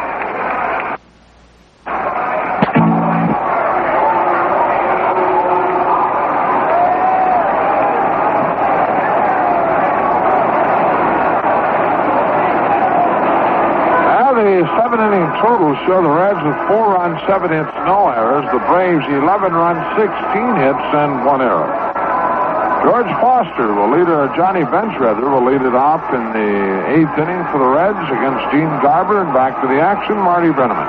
The 7-inning total show the Reds with 4 runs, 7 hits, no errors. The Braves 11 runs, 16 hits, and 1 error. George Foster Johnny Bench will lead it off in the 8th inning for the Reds against Gene Garber. And back to the action, Marty Brenneman.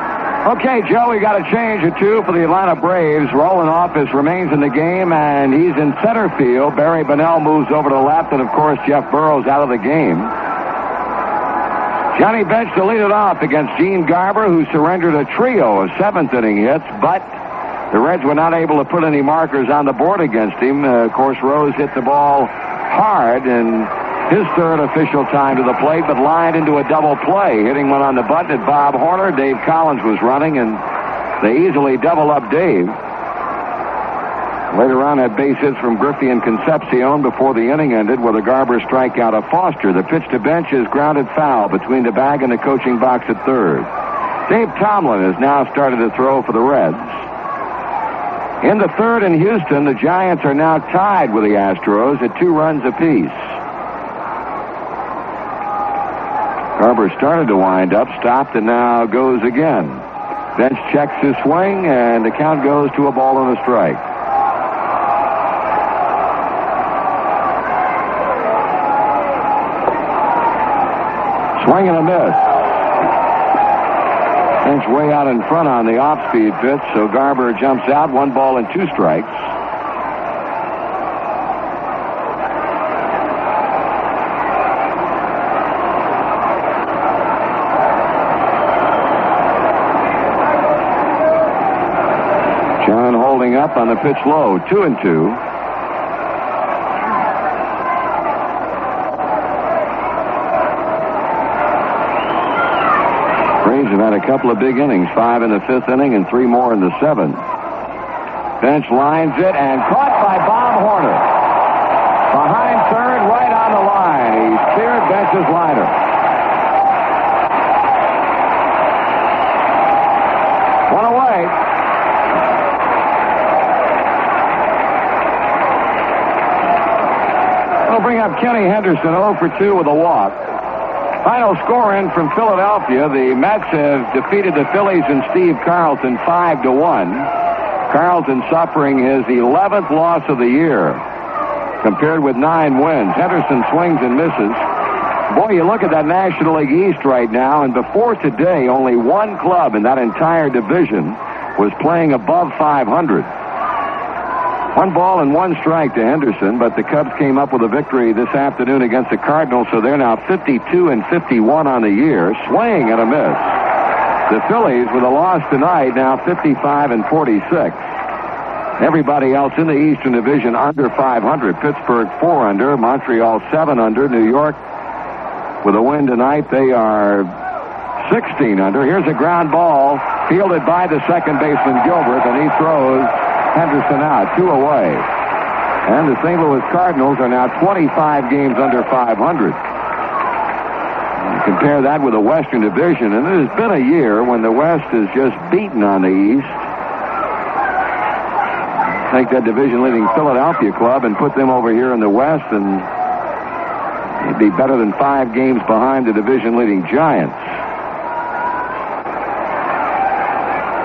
Okay, Joe, we got a change of 2 for the Atlanta Braves. Rolling Office remains in the game, and he's in center field. Barry Bonnell moves over to left, and of course, Jeff Burrows out of the game. Johnny Bench to lead it off against Gene Garber, who surrendered a trio of 7th-inning hits, but the Reds were not able to put any markers on the board against him. Of course, Rose hit the ball hard in his 3rd official time to the plate, but lined into a double play, hitting one on the button at Bob Horner. Dave Collins was running, and they easily double up Dave. Later on, had base hits from Griffey and Concepcion before the inning ended with a Garber strikeout of Foster. The pitch to Bench is grounded foul between the bag and the coaching box at 3rd. Dave Tomlin has now started to throw for the Reds. In the 3rd in Houston, the Giants are now tied with the Astros at 2 runs apiece. Garber started to wind up, stopped, and now goes again. Bench checks his swing, and the count goes to a ball and a strike. Swing and a miss. Bench way out in front on the off-speed pitch, so Garber jumps out. 1 ball and 2 strikes. John holding up on the pitch low. 2-2. Have had a couple of big innings, 5 in the 5th inning and 3 more in the 7th. Bench lines it and caught by Bob Horner. Behind 3rd, right on the line. He's cleared Bench's liner. One away. We'll bring up Kenny Henderson, 0 for 2 with a walk. Final score in from Philadelphia. The Mets have defeated the Phillies and Steve Carlton 5-1. Carlton suffering his 11th loss of the year, compared with 9 wins. Henderson swings and misses. Boy, you look at that National League East right now, and before today, only 1 club in that entire division was playing above 500. 1 ball and 1 strike to Henderson, but the Cubs came up with a victory this afternoon against the Cardinals, so they're now 52-51 on the year. Swing and a miss. The Phillies, with a loss tonight, now 55-46. Everybody else in the Eastern Division under 500. Pittsburgh 4 under, Montreal 7 under, New York with a win tonight, they are 16 under. Here's a ground ball fielded by the second baseman Gilbert, and he throws Henderson out, 2 away. And the St. Louis Cardinals are now 25 games under 500. You compare that with the Western Division, and it has been a year when the West is just beaten on the East. Take that division-leading Philadelphia club and put them over here in the West, and it'd be better than 5 games behind the division-leading Giants.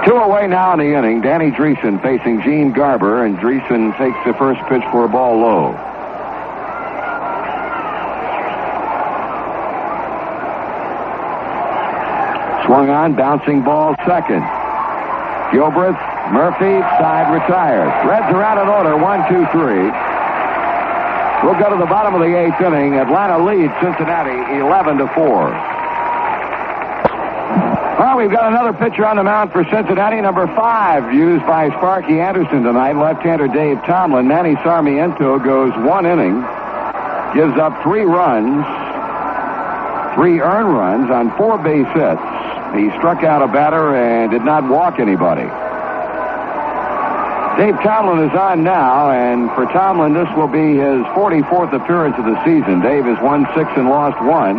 2 away now in the inning. Danny Dreesen facing Gene Garber, and Dreesen takes the first pitch for a ball low. Swung on, bouncing ball second. Gilbreth, Murphy, side retired. Reds are out in order, 1-2-3. We'll go to the bottom of the 8th inning. Atlanta leads Cincinnati 11-4. Well, we've got another pitcher on the mound for Cincinnati, number 5, used by Sparky Anderson tonight, left-hander Dave Tomlin. Manny Sarmiento goes 1 inning, gives up 3 runs, 3 earned runs on 4 base hits. He struck out a batter and did not walk anybody. Dave Tomlin is on now, and for Tomlin, this will be his 44th appearance of the season. Dave has won 6 and lost 1,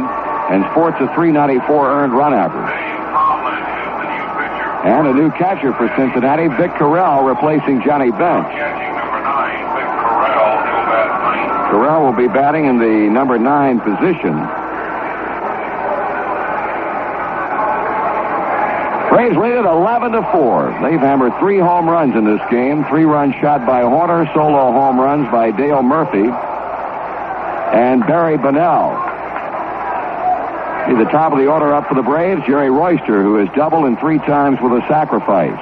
and sports a .394 earned run average. Dave Tomlin is the new pitcher. And a new catcher for Cincinnati, Vic Correll, replacing Johnny Bench. Catching number 9, Vic Correll. He'll bat 9th. Correll will be batting in the number 9 position. Braves lead it 11-4. They've hammered 3 home runs in this game. 3 runs shot by Horner, solo home runs by Dale Murphy and Barry Bonnell. See the top of the order up for the Braves, Jerry Royster, who has doubled and 3 times with a sacrifice.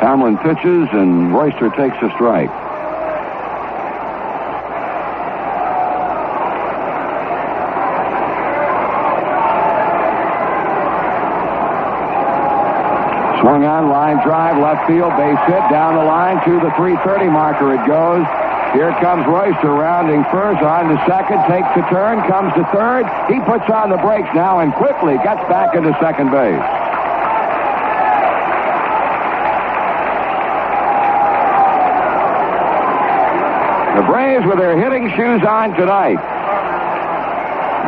Tomlin pitches and Royster takes a strike. Swung on, line drive, left field, base hit, down the line to the .330 marker it goes. Here comes Royster rounding first, on to second, takes a turn, comes to third. He puts on the brakes now and quickly gets back into second base. The Braves with their hitting shoes on tonight.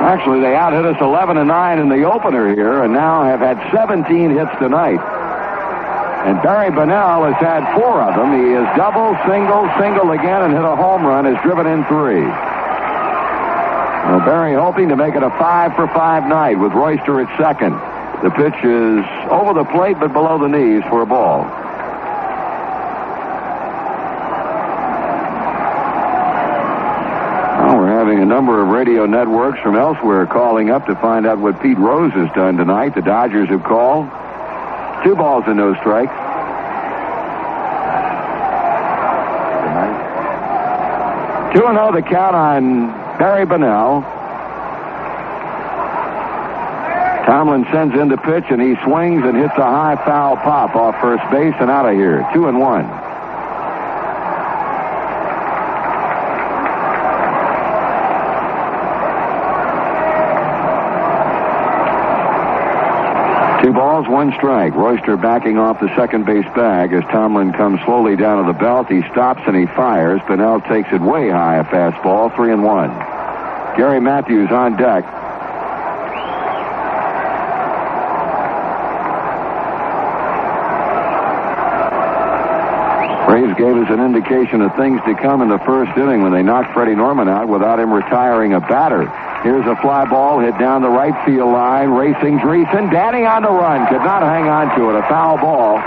Actually, they out-hit us 11-9 in the opener here and now have had 17 hits tonight. And Barry Bonnell has had 4 of them. He has double, single again, and hit a home run, has driven in 3. Well, Barry hoping to make it a 5-for-5 night with Royster at second. The pitch is over the plate but below the knees for a ball. Well, we're having a number of radio networks from elsewhere calling up to find out what Pete Rose has done tonight. The Dodgers have called. 2 balls and no strikes. 2-0 the count on Barry Bonnell. Tomlin sends in the pitch and he swings and hits a high foul pop off first base and out of here. 2-1. Two balls, 1 strike. Royster backing off the second base bag as Tomlin comes slowly down to the belt. He stops and he fires. Bonnell takes it way high, a fastball, 3-1. Gary Matthews on deck. Braves gave us an indication of things to come in the first inning when they knocked Freddie Norman out without him retiring a batter. Here's a fly ball hit down the right field line. Racing Dreesen. Danny on the run. Could not hang on to it. A foul ball.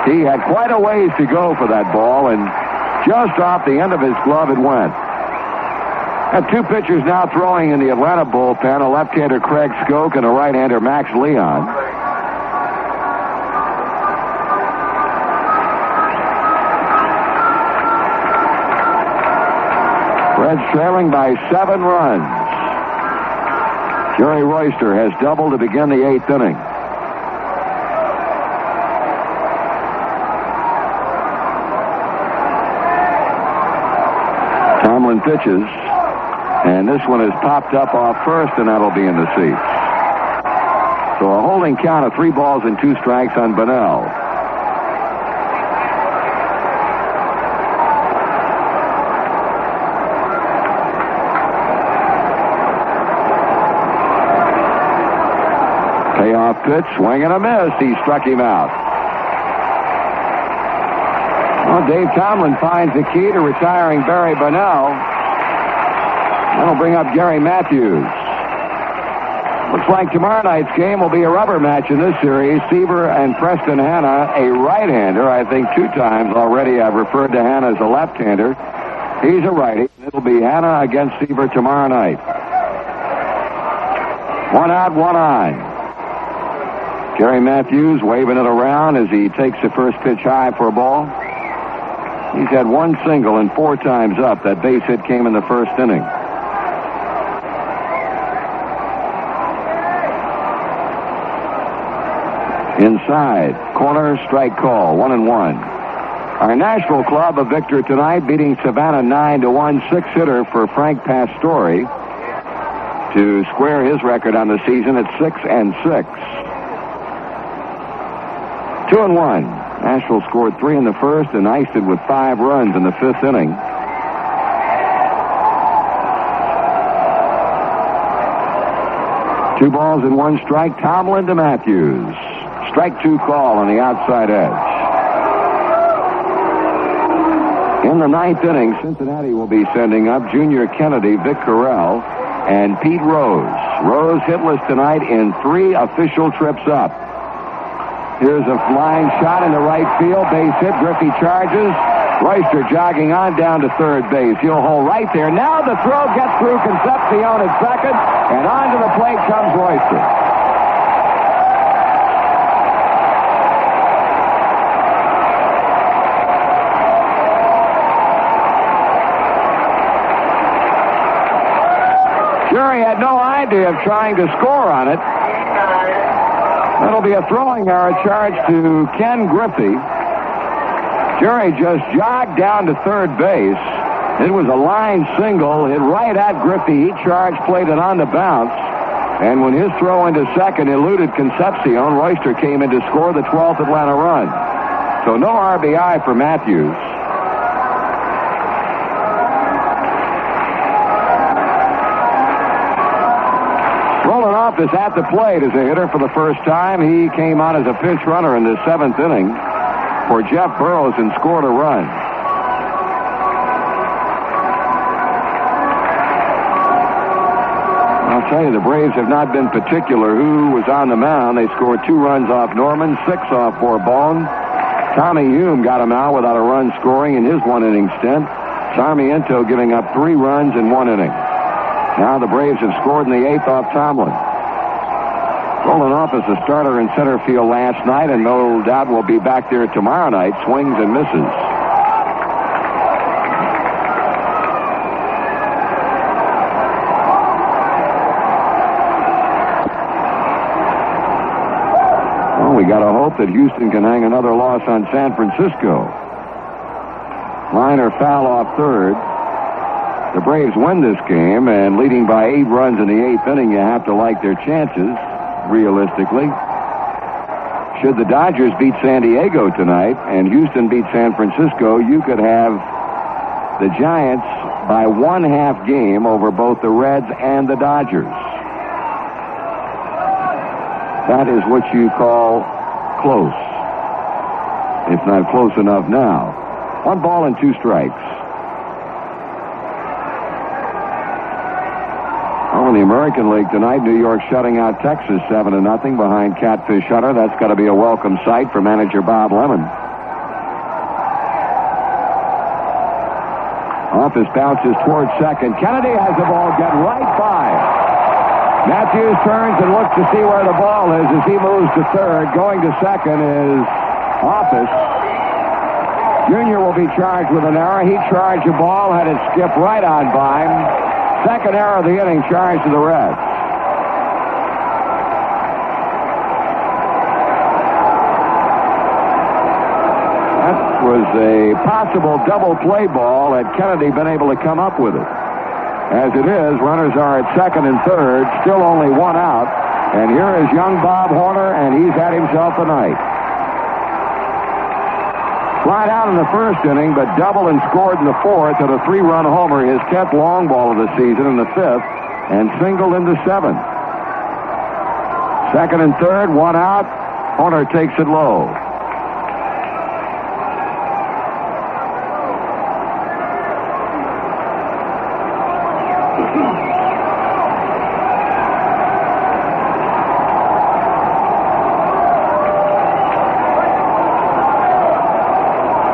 He had quite a ways to go for that ball, and just off the end of his glove it went. Have 2 pitchers now throwing in the Atlanta bullpen, a left-hander Craig Skoke and a right-hander Max Leon. Reds trailing by 7 runs. Jerry Royster has doubled to begin the 8th inning. Tomlin pitches, and this one is popped up off first, and that'll be in the seats. So a holding count of 3 balls and 2 strikes on Bonnell. Payoff pitch, swing and a miss. He struck him out. Well, Dave Tomlin finds the key to retiring Barry Bonnell. That'll bring up Gary Matthews. Looks like tomorrow night's game will be a rubber match in this series. Seaver and Preston Hanna, a right-hander. I think 2 times already I've referred to Hanna as a left-hander. He's a righty. It'll be Hanna against Seaver tomorrow night. 1 out, 1 on. Gary Matthews waving it around as he takes the first pitch high for a ball. He's had 1 single and 4 times up. That base hit came in the first inning. Inside, corner, strike call, 1-1. Our Nashville club a victor tonight, beating Savannah 9-1, 6-hitter for Frank Pastore to square his record on the season at 6-6. 2-1. Nashville scored 3 in the first and iced it with 5 runs in the 5th inning. Two balls and 1 strike. Tomlin to Matthews. Strike 2 call on the outside edge. In the 9th inning, Cincinnati will be sending up Junior Kennedy, Vic Carell, and Pete Rose. Rose hitless tonight in 3 official trips up. Here's a flying shot in the right field. Base hit. Griffey charges. Royster jogging on down to third base. He'll hold right there. Now the throw gets through Concepcion at second, and onto the plate comes Royster. Jerry had no idea of trying to score on it. That'll be a throwing error charge to Ken Griffey. Jerry just jogged down to third base. It was a line single, hit right at Griffey. He charged, played it on the bounce. And when his throw into second eluded Concepcion, Royster came in to score the 12th Atlanta run. So no RBI for Matthews. Roland Office at the plate as a hitter for the first time. He came on as a pinch runner in the 7th inning for Jeff Burroughs and scored a run. I'll tell you, the Braves have not been particular who was on the mound. They scored 2 runs off Norman, 6 off Bourbon. Tommy Hume got him out without a run scoring in his 1-inning stint. Sarmiento giving up 3 runs in 1 inning. Now the Braves have scored in the 8th off Tomlin. Roland Office, a starter in center field last night, and no doubt will be back there tomorrow night. Swings and misses. Well, we got to hope that Houston can hang another loss on San Francisco. Liner foul off third. The Braves win this game, and leading by 8 runs in the 8th inning, you have to like their chances, realistically. Should the Dodgers beat San Diego tonight and Houston beat San Francisco, you could have the Giants by 1/2 game over both the Reds and the Dodgers. That is what you call close. It's not close enough now. 1 ball and 2 strikes. In the American League tonight, New York shutting out Texas 7-0 behind Catfish Hunter. That's got to be a welcome sight for manager Bob Lemon. Office bounces towards second. Kennedy has the ball get right by. Matthews turns and looks to see where the ball is as he moves to third. Going to second is Office. Junior will be charged with an error. He charged the ball, had it skip right on by him. Second error of the inning, charge to the Reds. That was a possible double play ball had Kennedy been able to come up with it. As it is, runners are at second and third, still only 1 out. And here is young Bob Horner, and he's had himself a night. Flied out in the first inning, but doubled and scored in the 4th at a 3-run homer, his 10th long ball of the season in the 5th, and singled in the 7th. Second and third, 1 out. Horner takes it low.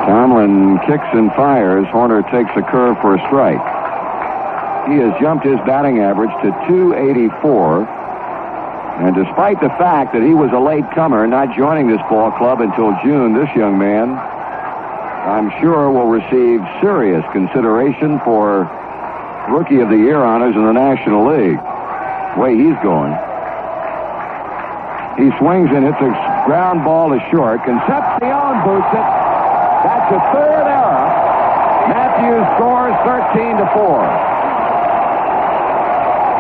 Tomlin kicks and fires. Horner takes a curve for a strike. He has jumped his batting average to .284. And despite the fact that he was a late comer, not joining this ball club until June, this young man, I'm sure, will receive serious consideration for Rookie of the Year honors in the National League. The way he's going. He swings and hits a ground ball to short. Concepcion boots it. That's a 3rd error. Matthews scores 13-4.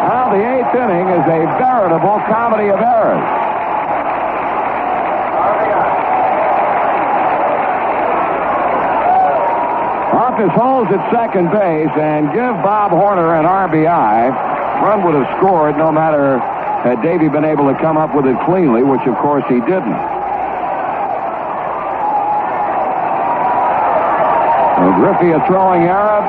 Now the 8th inning is a veritable comedy of errors. Office holds at second base and give Bob Horner an RBI. Run would have scored no matter had Davey been able to come up with it cleanly, which of course he didn't. So Griffey a throwing error,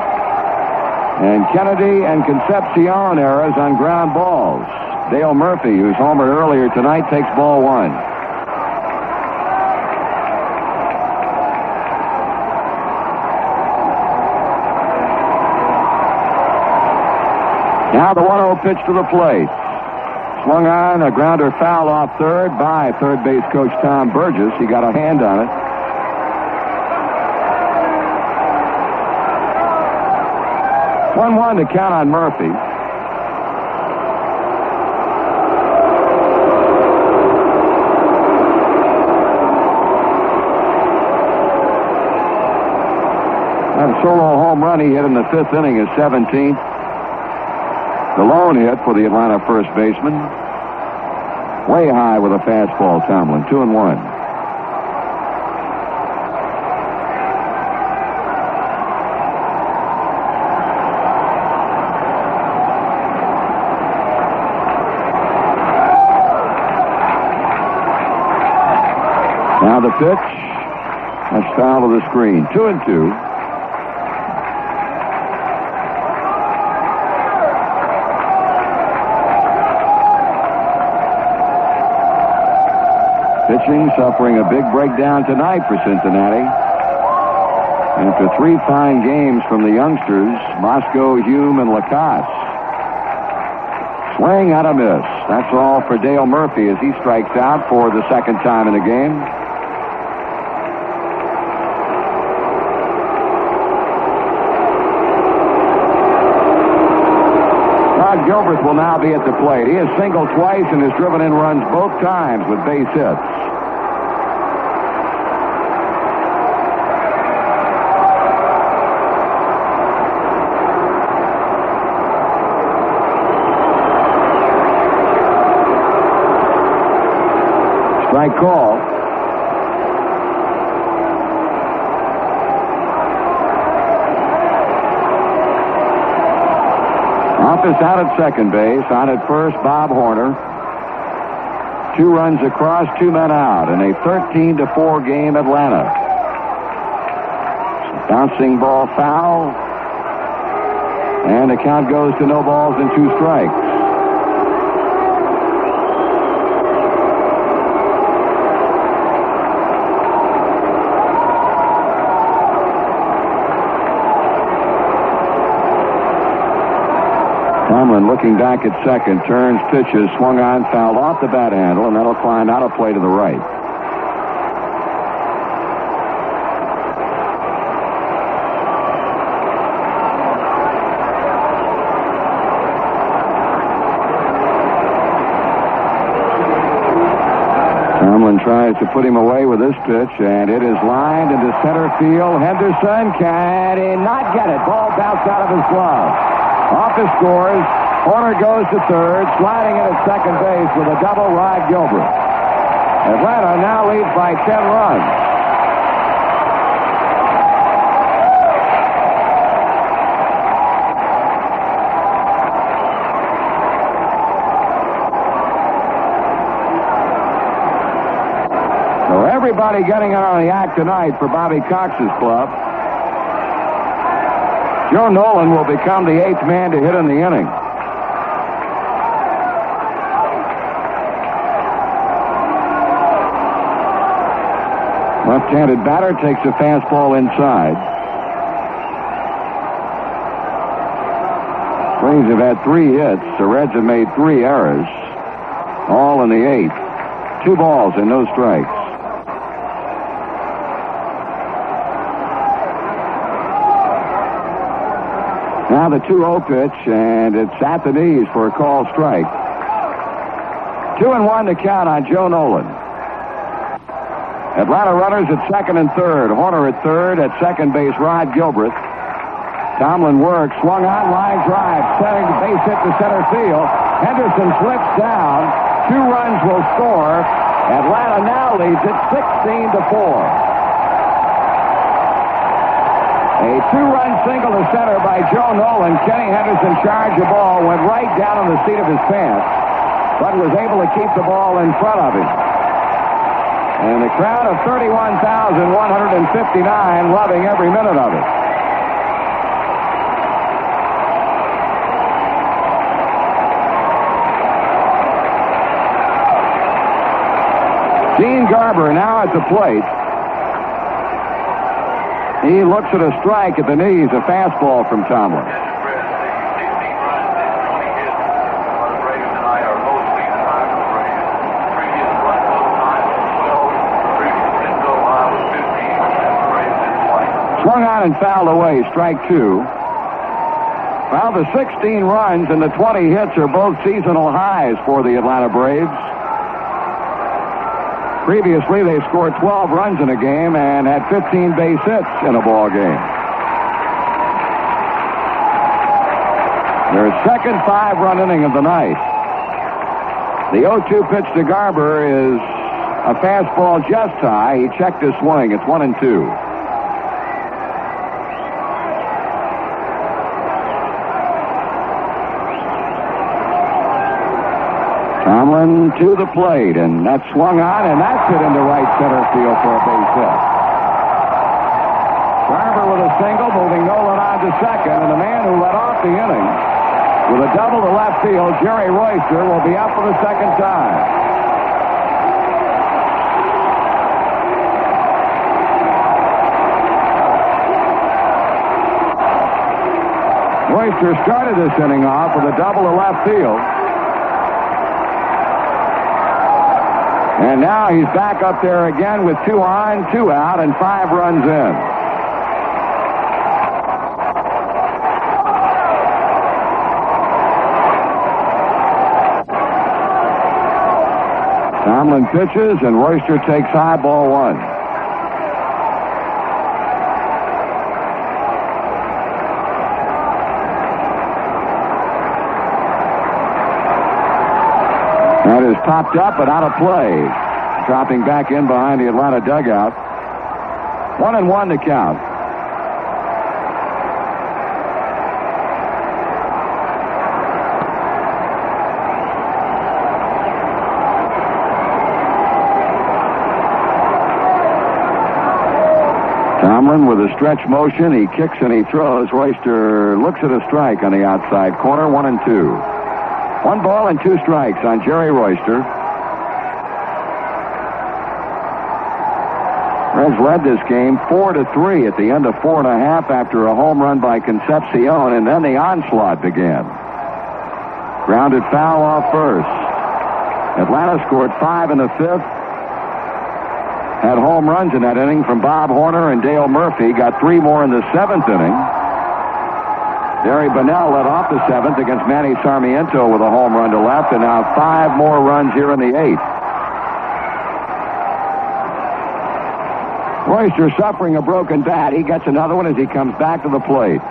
and Kennedy and Concepcion errors on ground balls. Dale Murphy, who's homered earlier tonight, takes ball one. Now the 1-0 pitch to the plate. Swung on, a grounder foul off third by third base coach Tom Burgess. He got a hand on it. One to count on Murphy. That solo home run he hit in the fifth inning is 17th. The lone hit for the Atlanta first baseman. Way high with a fastball, Tomlin. 2-1. Now the pitch. That's foul to the screen. 2-2. Pitching suffering a big breakdown tonight for Cincinnati. After three fine games from the youngsters, Moscow, Hume, and Lacasse. Swing out a miss. That's all for Dale Murphy as he strikes out for the second time in the game. Rod Gilbert will now be at the plate. He has singled twice and has driven in runs both times with base hits. Strike call. Office out at second base. On at first, Bob Horner. 2 runs across, 2 men out in a 13-4 game, Atlanta. Bouncing ball foul. And the count goes to no balls and 2 strikes. Tomlin looking back at second, turns, pitches, swung on, fouled off the bat handle, and that'll climb out of play to the right. Tomlin tries to put him away with this pitch, and it is lined into center field. Henderson can not get it. Ball bounced out of his glove. Office scores. Horner goes to third, sliding in at second base with a double, Rod Gilbert. Atlanta now leads by 10 runs. So everybody getting on the act tonight for Bobby Cox's club. Joe Nolan will become the 8th man to hit in the inning. Left-handed batter takes a fastball inside. Braves have had 3 hits. The Reds have made 3 errors, all in the 8th. 2 balls and no strikes. Now the 2-0 pitch, and it's at the knees for a called strike. 2-1 to count on Joe Nolan. Atlanta runners at second and third. Horner at third. At second base, Rod Gilbert. Tomlin works. Swung on, line drive. Setting the base hit to center field. Henderson slips down. 2 runs will score. Atlanta now leads it 16-4. A two-run single to center by Joe Nolan. Kenny Henderson charged the ball, went right down on the seat of his pants, but was able to keep the ball in front of him. And the crowd of 31,159 loving every minute of it. Gene Garber now at the plate. He looks at a strike at the knees, a fastball from Tomlin. Swung on and fouled away, strike two. Well, the 16 runs and the 20 hits are both seasonal highs for the Atlanta Braves. Previously, they scored 12 runs in a game and had 15 base hits in a ball game. Their second 5-run inning of the night. The 0-2 pitch to Garber is a fastball just high. He checked his swing. It's 1-2. Tomlin to the plate, and that's swung on, and that's hit into right center field for a base hit. Garber with a single, moving Nolan on to second, and the man who led off the inning with a double to left field, Jerry Royster, will be up for the second time. Royster started this inning off with a double to left field. And now he's back up there again with 2 on, 2 out, and 5 runs in. Tomlin pitches, and Royster takes high, ball 1. That is popped up but out of play. Dropping back in behind the Atlanta dugout. 1-1 to count. Tomlin with a stretch motion. He kicks and he throws. Royster looks at a strike on the outside corner. 1-2. 1 ball and 2 strikes on Jerry Royster. Reds led this game 4-3 at the end of 4.5 after a home run by Concepcion, and then the onslaught began. Grounded foul off first. Atlanta scored 5 in the 5th. Had home runs in that inning from Bob Horner and Dale Murphy. Got 3 more in the 7th inning. Gary Bunnell led off the 7th against Manny Sarmiento with a home run to left, and now 5 more runs here in the 8th. Royster suffering a broken bat. He gets another one as he comes back to the plate.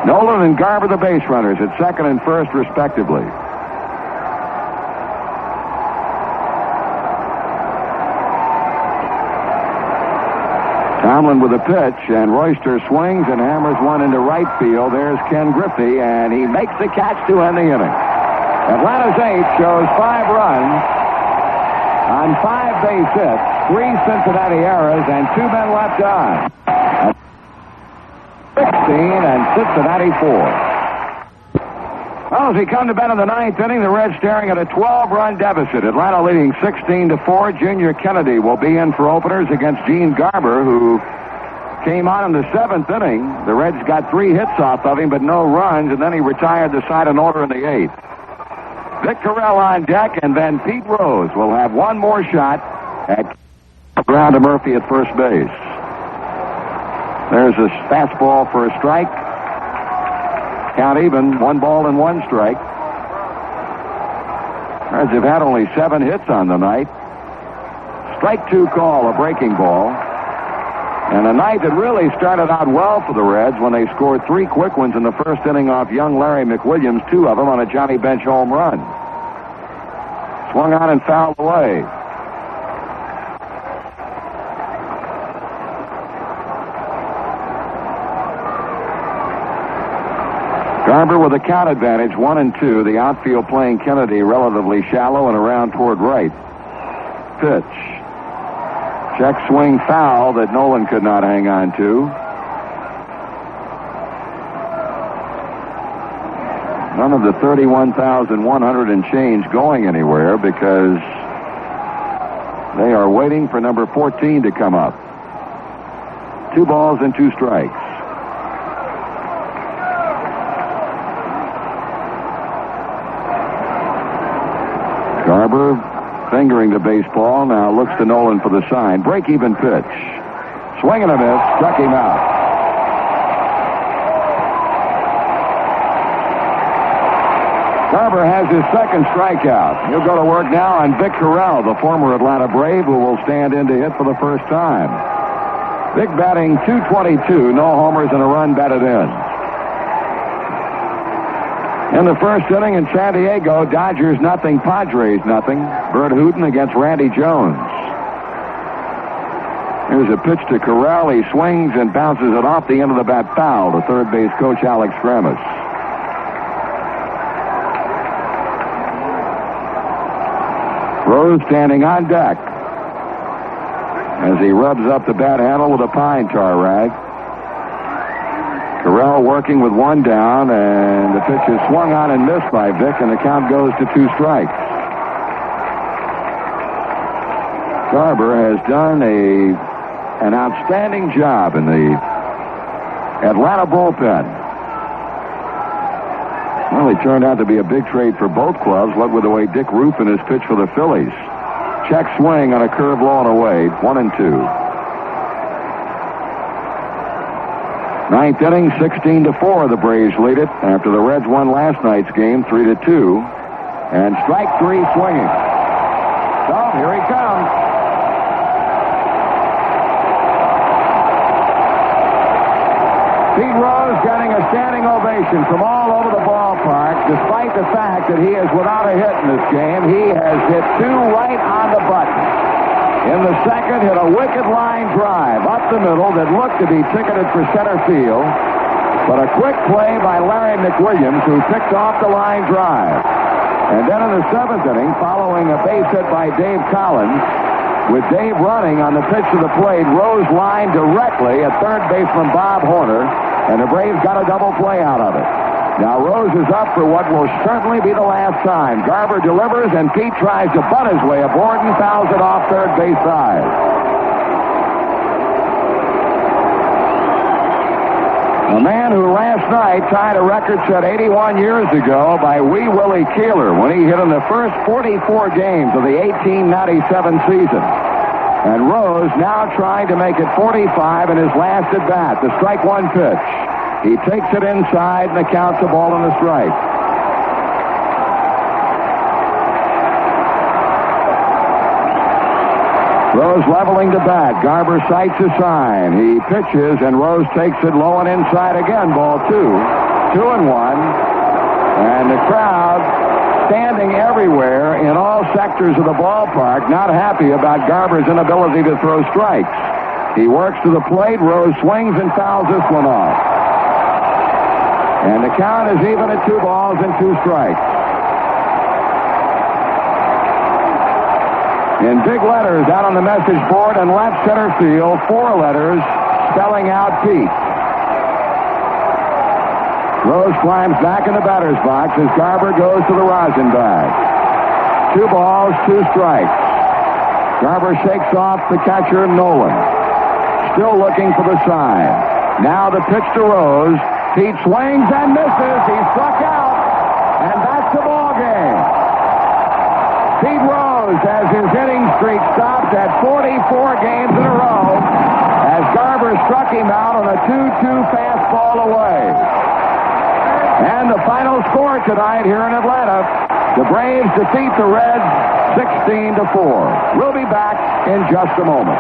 Nolan and Garber the base runners at second and first respectively. Tomlin with a pitch, and Royster swings and hammers one into right field. There's Ken Griffey, and he makes the catch to end the inning. Atlanta's 8 shows 5 runs on 5 base hits, 3 Cincinnati errors, and 2 men left on. 16 and Cincinnati 4. Well, as we come to bed in the 9th inning, the Reds staring at a 12-run deficit. Atlanta leading 16-4. Junior Kennedy will be in for openers against Gene Garber, who came on in the 7th inning. The Reds got 3 hits off of him, but no runs, and then he retired the side of order in the 8th. Vic Carell on deck, and then Pete Rose will have one more shot at ground to Murphy at first base. There's a fastball for a strike. Count even, 1 ball and 1 strike. Reds have had only 7 hits on the night. Strike 2 call, a breaking ball. And a night that really started out well for the Reds when they scored 3 quick ones in the first inning off young Larry McWilliams, 2 of them on a Johnny Bench home run. Swung on and fouled away. Garber with a count advantage, 1-2. The outfield playing Kennedy relatively shallow and around toward right. Pitch. Check swing foul that Nolan could not hang on to. None of the 31,100 and change going anywhere because they are waiting for number 14 to come up. 2 balls and 2 strikes. Garber fingering the baseball, now looks to Nolan for the sign. Break-even pitch. Swing and a miss, struck him out. Garber has his second strikeout. He'll go to work now on Vic Corral, the former Atlanta Brave, who will stand in to hit for the first time. Vic batting .222, no homers and a run batted in. In the first inning in San Diego, Dodgers nothing, Padres nothing. Bert Hooton against Randy Jones. Here's a pitch to Corral. He swings and bounces it off the end of the bat foul to third base coach Alex Grammas. Rose standing on deck as he rubs up the bat handle with a pine tar rag. Corral working with 1 down, and the pitch is swung on and missed by Vic, and the count goes to 2 strikes. Garber has done an outstanding job in the Atlanta bullpen. Well, he turned out to be a big trade for both clubs, what with the way Dick Ruffin has pitched for the Phillies. Check swing on a curve low and away, 1-2. Ninth inning, 16-4. The Braves lead it after the Reds won last night's game, 3-2. And strike 3 swinging. So here he comes. Pete Rose getting a standing ovation from all over the ballpark, despite the fact that he is without a hit in this game. He has hit 2 right on the button. In the second, hit a wicked line drive up the middle that looked to be ticketed for center field. But a quick play by Larry McWilliams, who picked off the line drive. And then in the 7th inning, following a base hit by Dave Collins, with Dave running on the pitch to the plate, Rose lined directly at third baseman Bob Horner, and the Braves got a double play out of it. Now Rose is up for what will certainly be the last time. Garber delivers, and Pete tries to butt his way aboard and fouls it off third base side. A man who last night tied a record set 81 years ago by Wee Willie Keeler when he hit in the first 44 games of the 1897 season. And Rose now trying to make it 45 in his last at bat. The strike 1 pitch. He takes it inside, and the count's a ball and a strike. Rose leveling the bat. Garber sights a sign. He pitches, and Rose takes it low and inside again. Ball 2. 2-1. And the crowd standing everywhere in all sectors of the ballpark, not happy about Garber's inability to throw strikes. He works to the plate. Rose swings and fouls this one off. And the count is even at 2 balls and 2 strikes. In big letters out on the message board in left center field, 4 letters spelling out Pete. Rose climbs back in the batter's box as Garber goes to the rosin bag. 2 balls, 2 strikes. Garber shakes off the catcher, Nolan. Still looking for the sign. Now the pitch to Rose. Pete swings and misses. He struck out. And that's the ball game. Pete Rose has his hitting streak stopped at 44 games in a row as Garber struck him out on a 2-2 fastball away. And the final score tonight here in Atlanta, the Braves defeat the Reds 16-4. We'll be back in just a moment.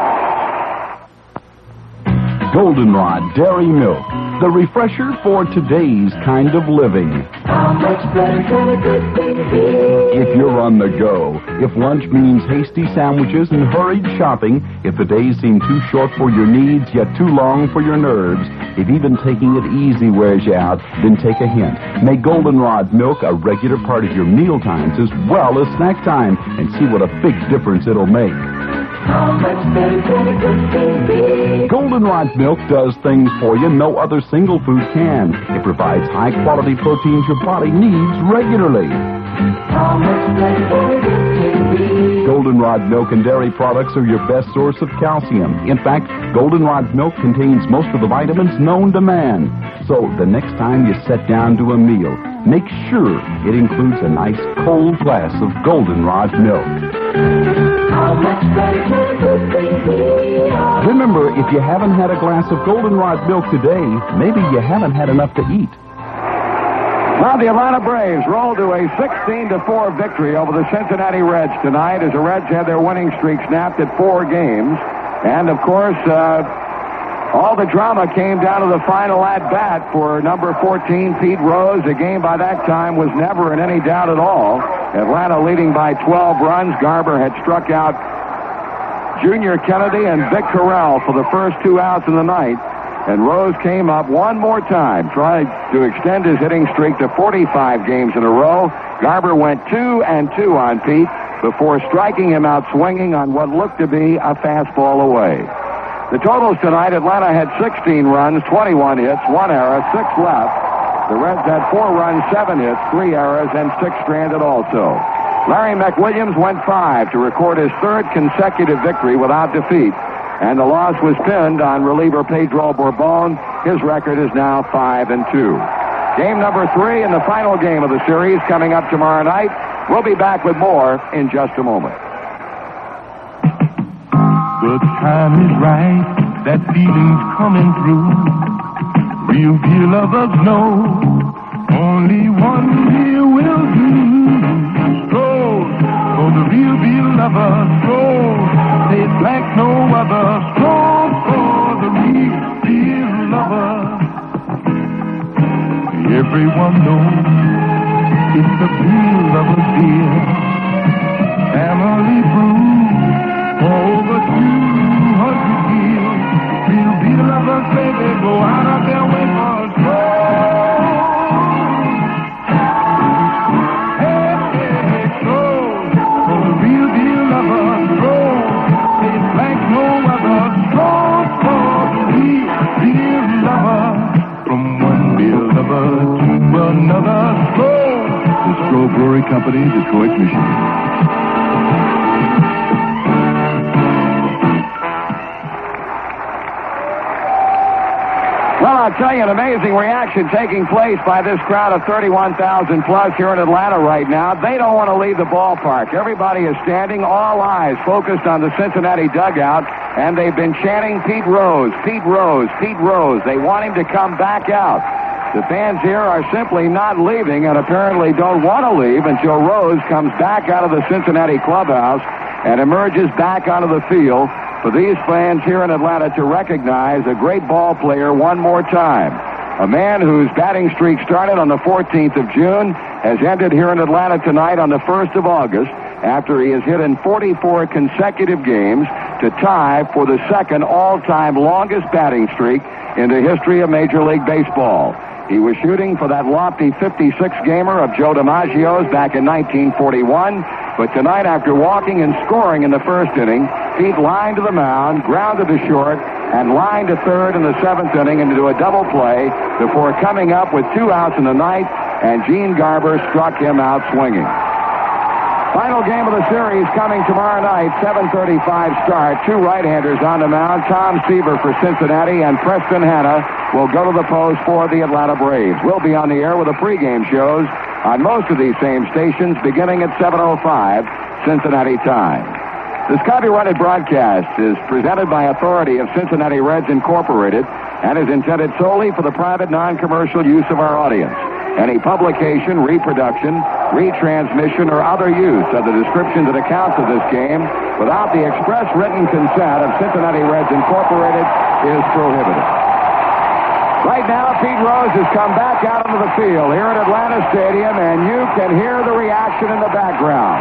Goldenrod Dairy Milk, the refresher for today's kind of living. How much better can a good thing be? If you're on the go, if lunch means hasty sandwiches and hurried shopping, if the days seem too short for your needs yet too long for your nerves, if even taking it easy wears you out, then take a hint. Make Goldenrod milk a regular part of your meal times as well as snack time and see what a big difference it'll make. How much better can a good thing be? Goldenrod milk does things for you no other single food can. It provides high-quality proteins your body needs regularly. How much better can a good thing be? Goldenrod milk and dairy products are your best source of calcium. In fact, Goldenrod milk contains most of the vitamins known to man. So the next time you sit down to a meal, make sure it includes a nice cold glass of Goldenrod milk. How much better can a good thing be? Remember, if you haven't had a glass of Goldenrod milk today, maybe you haven't had enough to eat. Now the Atlanta Braves roll to a 16-4 victory over the Cincinnati Reds tonight as the Reds had their winning streak snapped at 4 games. And, of course, all the drama came down to the final at-bat for number 14, Pete Rose. The game by that time was never in any doubt at all. Atlanta leading by 12 runs. Garber had struck out Junior Kennedy and Vic Corral for the first 2 outs in the night. And Rose came up one more time, tried to extend his hitting streak to 45 games in a row. Garber went 2-2 on Pete before striking him out swinging on what looked to be a fastball away. The totals tonight, Atlanta had 16 runs, 21 hits, 1 error, 6 left. The Reds had 4 runs, 7 hits, 3 errors, and 6 stranded also. Larry McWilliams went 5 to record his 3rd consecutive victory without defeat. And the loss was pinned on reliever Pedro Bourbon. His record is now 5-2. Game number 3 and the final game of the series coming up tomorrow night. We'll be back with more in just a moment. The time is right, that feeling's coming through. Real deal lovers know only one deal will do. Stroll for the real deal lovers, stroll, taste like no other. Stroll for the real deal lovers. Everyone knows it's the real lovers deal. Family brew. Over 200 years, real deal lovers, baby, go out of their way for a stroll. Hey, hey, stroll, for the real deal lovers, stroll. It's like no other, stroll for the real deal lover. From one deal lover to another, stroll. The Stroll Brewery Company, Detroit, Michigan. Well, I'll tell you, an amazing reaction taking place by this crowd of 31,000 plus here in Atlanta right now. They don't want to leave the ballpark. Everybody is standing, all eyes focused on the Cincinnati dugout, and they've been chanting Pete Rose, Pete Rose, Pete Rose. They want him to come back out. The fans here are simply not leaving and apparently don't want to leave until Rose comes back out of the Cincinnati clubhouse and emerges back onto the field for these fans here in Atlanta to recognize a great ball player one more time. A man whose batting streak started on the 14th of June has ended here in Atlanta tonight on the 1st of August after he has hit in 44 consecutive games to tie for the 2nd all-time longest batting streak in the history of Major League Baseball. He was shooting for that lofty 56-gamer of Joe DiMaggio's back in 1941, but tonight, after walking and scoring in the first inning, Pete lined to the mound, grounded to short, and lined to third in the 7th inning into a double play before coming up with 2 outs in the ninth, and Gene Garber struck him out swinging. Final game of the series coming tomorrow night, 7:35 start. 2 right-handers on the mound. Tom Seaver for Cincinnati and Preston Hanna will go to the post for the Atlanta Braves. We'll be on the air with the pregame shows on most of these same stations beginning at 7:05 Cincinnati time. This copyrighted broadcast is presented by authority of Cincinnati Reds Incorporated and is intended solely for the private non-commercial use of our audience. Any publication, reproduction, retransmission, or other use of the descriptions and accounts of this game without the express written consent of Cincinnati Reds Incorporated is prohibited. Right now, Pete Rose has come back out onto the field here at Atlanta Stadium, and you can hear the reaction in the background.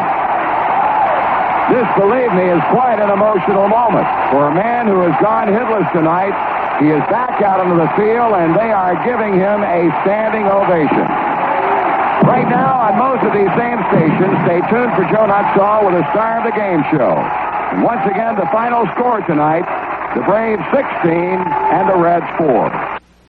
This, believe me, is quite an emotional moment. For a man who has gone hitless tonight, he is back out onto the field, and they are giving him a standing ovation. Right now, on most of these same stations, stay tuned for Joe Nuttall with a Star of the Game show. And once again, the final score tonight, the Braves 16 and the Reds 4.